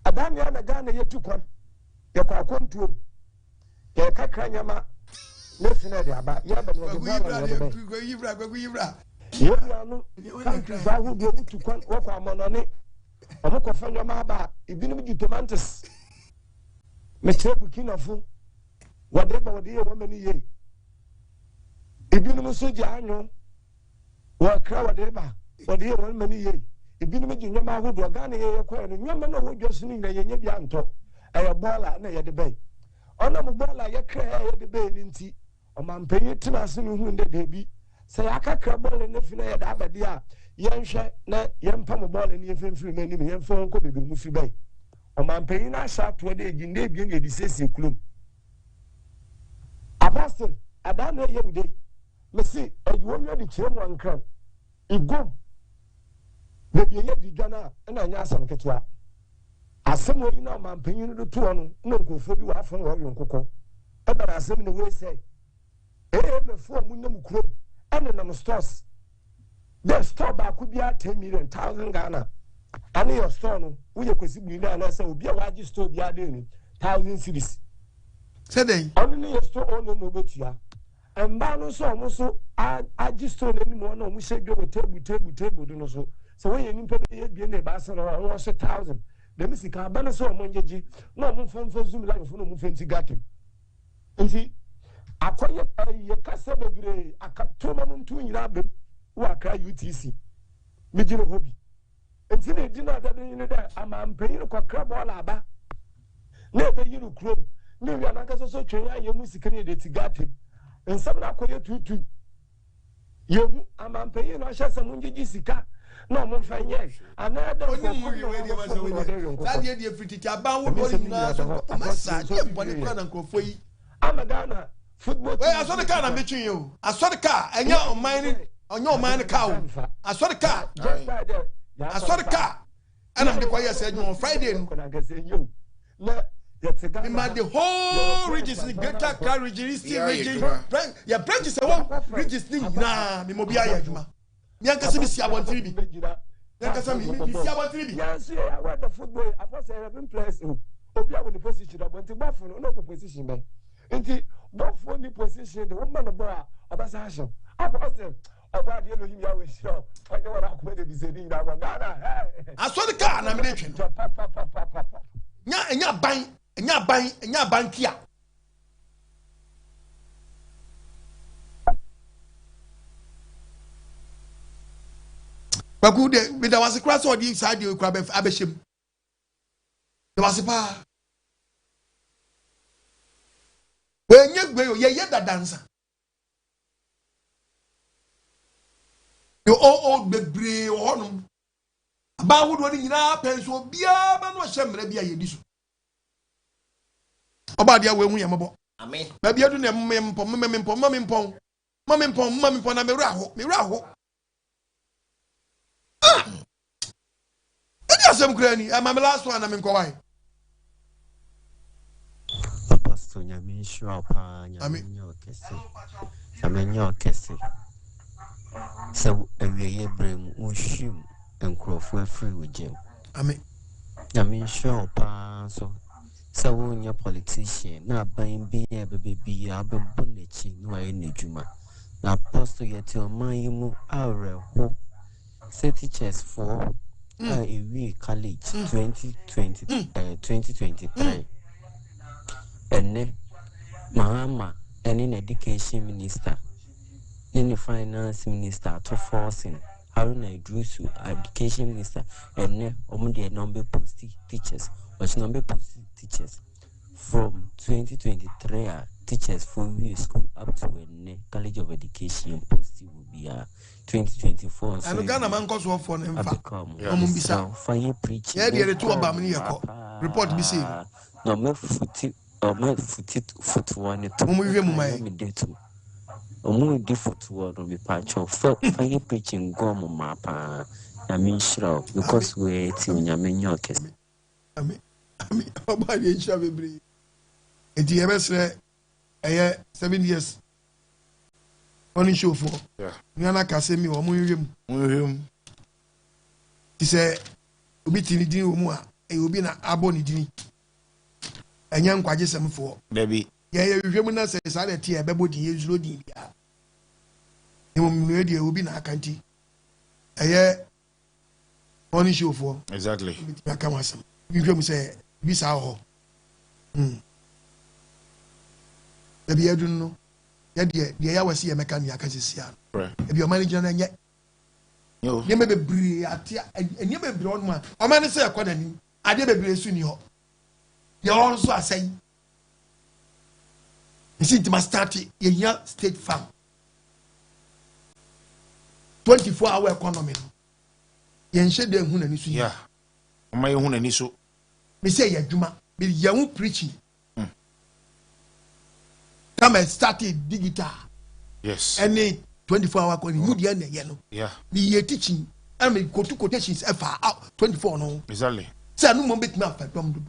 Adani ana gana yetu kwa ya kwa kontu ya kakranyama nesina de aba ya ba no Yibra. Yebra no country ba hu de utu kwa kwa monone omo ko fanyama aba ibinu mi tomatoes mete bukinafo wade ba wade ye wamani ye ibinu mi soja anyo wa kra wade ba wade ye wamani ye ibinu mi nyama hu do Ghana ye kwa no nyama na wo dwosini na ye nya bia nto eye bola na ye de bay ona mo bola ye kra ye de bay ni nti o man penye tina se no hu nde de bi se akakra bola na fi na ye da abade a ye nhwe na ye mpa mo bola ni ye femfiri mani me ye mfa nko bebe mu fi bay o man penye na sha to de ginde bi ne di sesi kulum apostle adana ye ude me si ejuwo mi di kire mo ankran igom bebi ye di dwana na nya asam ketwa asem wo ina man panyin do to no na nkofo bi wa afon wo yonkoko e bara asem ne we say me fo mu na mu kuro ene na mu stores the store ba ku bia 10 million thousand Ghana ane your store no wo ye kwesi bu na say obi a waji store bia de ni 1000 cedis say dey onu ne your store ono no betua emba no so mo so aji store na ni mo na mo se gbe table do no so so when you nimpa be bia na ba so no wo so 1000 the misika ba na so mo ngeji na mo famfa zoom live no mo fanti gato nti akoye ye kasa bebre akatoma no ntu nyina bem wo akra UTC me gine hobi nti na dina da de ni da amampanyin ko kra bola aba na be yiru krom ni wi anaka so twen ya ye musika ne de tigatem nsam na akoye tutu yehu amampanyin no ahye sam ngiji sika no mo fanye anada oni mu wi we de ma so we that dey fititi aban wo do ni na so masa je boni kra na nkofo yi amagana football we asori ka na betwin yo asori ka enya o man ka o asori ka ana de kwaye se on Friday no na in the whole regions in Greater Accra region, your branches are one regions na me mobile adwuma. Me ankasa me sia bon tribi. Me ankasa me sia bon tribi. Yes, I want the football. I was having players obi a won the position but the ball no position be. Nti ball for the position the woman the ball abasa action. Apostle oba de Elohim ya we sure. Onye wona akoma de bizedi na Ghana. Aso the car na me dey twen. Enya ban kia. Baku de me da was cross or the inside the crab abeshim. There was a pa. When you ye that dancer. You old bebre or ba would one in our pencil bia man was shemre bia yedisu. Oba dia we hu yamabo. Amen. Ba bia do na mempom. Mami mpon na mewura ho. Edi asem kura ni, am last one na me nkɔ wai. Pastor nyame shwa pa nyame nyokese. Nyame nyokese. So ewiye brem unhim enkrofo afri wogem. Amen. Nyame shwa pa so when your politician na ban bi e bebe abembo nechi no aye nedwuma. Na pastor yet your man mu areho. Say teachers for we college 2023 and then Mahama and in education minister then the finance minister to forcing Haruna Idrisu education minister and then the number post teachers was number post teachers from 2023 teachers for we school up to college of education post will be 2024. And Ghana man cause one for them. Fire preaching. Yeah, the two about me. Report be seen. No, my foot one. Foot one be patch of fire preaching gum mapa. I mean, sure, because we're eating your menu. I mean, about the Shabby. It is 7 years. Only show for. Yeah. Nana Kasemi or Muyum. He said, Ubitini Dini Umua, a Ubina Aboni Dini. And young Quajesam for. Baby. Yeah, Remina says, I let you Babodi is loading. You will be Ubina Kanti. A year only show for. Exactly. Yakamasa. You say, Bisao. Maybe I don't know. The hour see a mechanic, I can see. If your manager, and yet you may be brave and you may be on one. A man say, I did be soon. You also are saying, you see, it must start in your state farm 24-hour economy. You shed them who and yeah. My own and issue. Me say, Yajuma, be young preaching. Come and start it digital. Yes. Any 24-hour calling. Yeah. Me teaching. I mean, go to quotations far out 24 no. Exactly. Say no more bit me after Tom.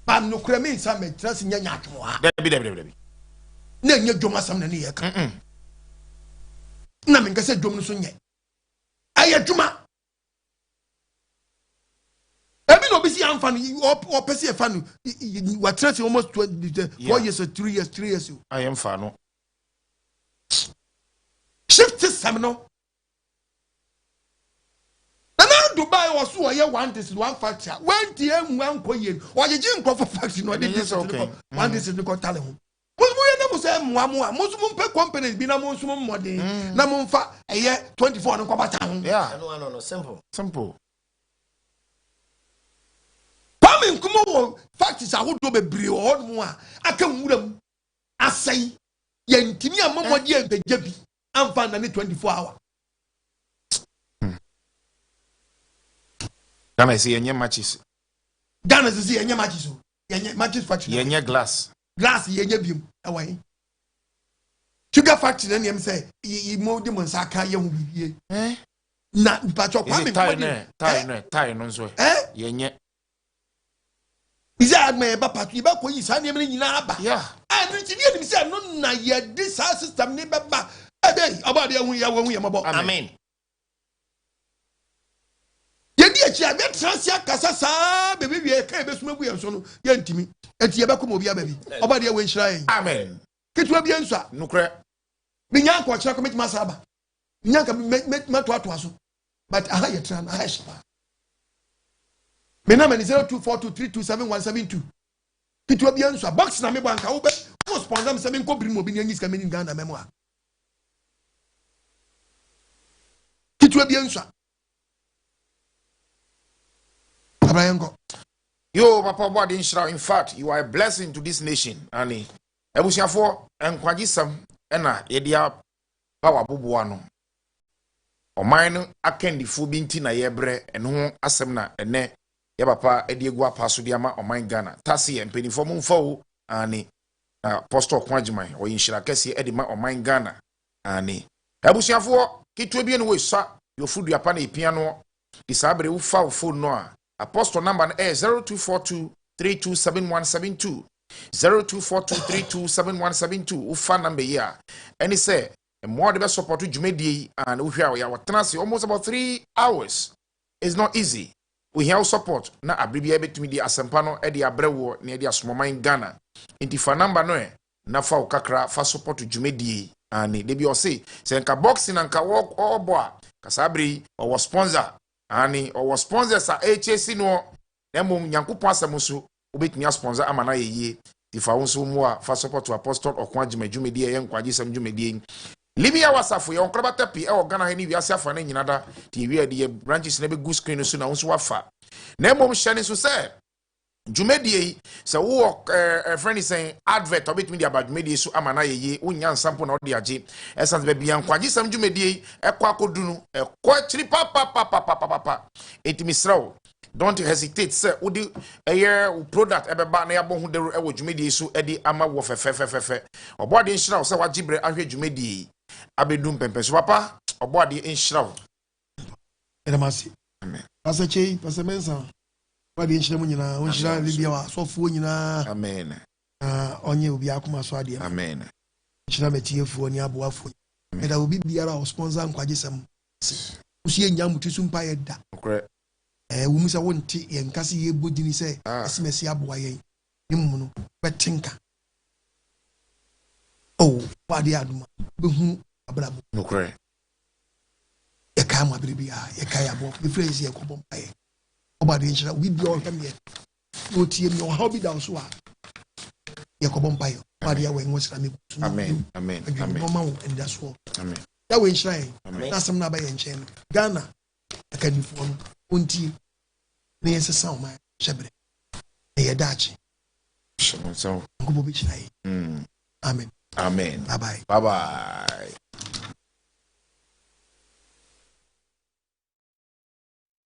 But no creme some trust in your Debbie. No, you do some near. Nothing can say Domusun yet. I had Juma. I mean, obviously, I'm funny or Percy fan. You were trusting almost 4 years or 3 years. I am fan. Shift this seminal. And now Dubai was so I want this one factor. When the one coin or the gym for faction or this okay. One this is the talent. Muslim companies be na Muslim money. Na monfa a year 24 no kwabata. Yeah. No, simple. Pam nkumo facts ahodo bebre o mo a aka nwuram asai yantimi amamodi empagya bi amfa na ne 24 hour. Ghana say yenye matches. Ghana say yenye matches o. Yenye matches factory. Yenye glass. Glass yenye biom awai. Sugar factory na em say e mo de mon saka ye hu bibie. Na mpacho kwa me tie no so. Yenye Isa me ba patu ba ko yi sa ne me nyina aba. Yeah. And nti ne nim say no na ye this system ne beba. Ebe oba de hu ye mabo. Amen. Yedi achi abe transia kasa sa bebe wie ka be suma bu ye so no ye ntimi. Enti ye be ko mo bia ba bi. Oba de we nhira yen. Amen. Ketua bia nso a. Nukre. Me nya ko kira ko metima sa aba. Nya ka me to aso. But aha ye tran aha shaba. Me na me 0242327172. Ketua bia nso a box na me banka wo be mo sponsor me se me ko biri mo bi nya nyiska me ni Ghana memo a. Ketua bia nso a. Yo, Papa Body Inshra, in fact, you are a blessing to this nation. Ani, Ebusiafo, Enkwajisam, Ena, Yedia, Power Bubuano. O mine, Akendi Fubinti na yebre, and who asemna, and ne, Yabapa, Ediegua Pasudiama, or mine Ghana. Tassi and Penny for Mumfo, Ani, Apostle Quajimai, or Inshra Kessi, Edima, or mine Ghana. ani abusiafo kitwe bi no we sa your food ya pa na epia no disabre wo fa phone no a apostle number no 0242327172 0242327172 ufa number here any say more the best support to Jumedi and we are almost about 3 hours. It's not easy. We have support na abribia betumi di asempano e di abrewo na di asomoma in Ghana. Inti fa number no na fa ukakra fa support to Jumedi and they be say nka boxing and nka walk or boa kasabri or sponsor ani or sponsor sa HAC no emo nyankopon asamuso obetumi sponsor amana yeye ti fa wonso mu a fa support to apostle okwa Jumedi ye nkwaji sam Jumedi Libya wasafo ye onkraba tapi e Ghana he ni wiase afa na nyinada ti wi ade branches na be good screen so na wonso wafa na emom hyane so say Jumedi se wo friend is saying advert obetumi di about Jumedi so amana yeye wonya sample na ode age essence be bia nkwaji sam Jumedi e kwa akodunu e kwa chiri papa etimi srawo don't hesitate sir udi product ebeba na yabo hu de e wo Jumedi so e di ama wo fefe obode nhyira so wagibre ahwe Jumedi abedum pempeso papa obode nhyira edamasi amen pastor Mensa wadi nhyira mu nyina onhyira Libya wa sofuo nyina amen onye obi akoma so ade amen nhyira metiefuo ni aboafo eda obi biara o sponsor nkwajesam usie nyamutu so mpa yeda okre wo musa wonti ye nkase ye bodini se asimesi aboa ye nimu no betinka wadi aduma behu abrabo okre ye ka ma bibia ye ka ya bo the phrase ye ko bompa ye obade nhyira we bi o hwem ye no tie mi o how be down so a ye ko bompa ye wadi ya we nwosira me amen no ma wo and that's all amen ya we nhyira ye na asem na ba ye nchen Ghana akanifo no onti na yesesa o ma shebre ye dachi so ngobo bi chai amen bye bye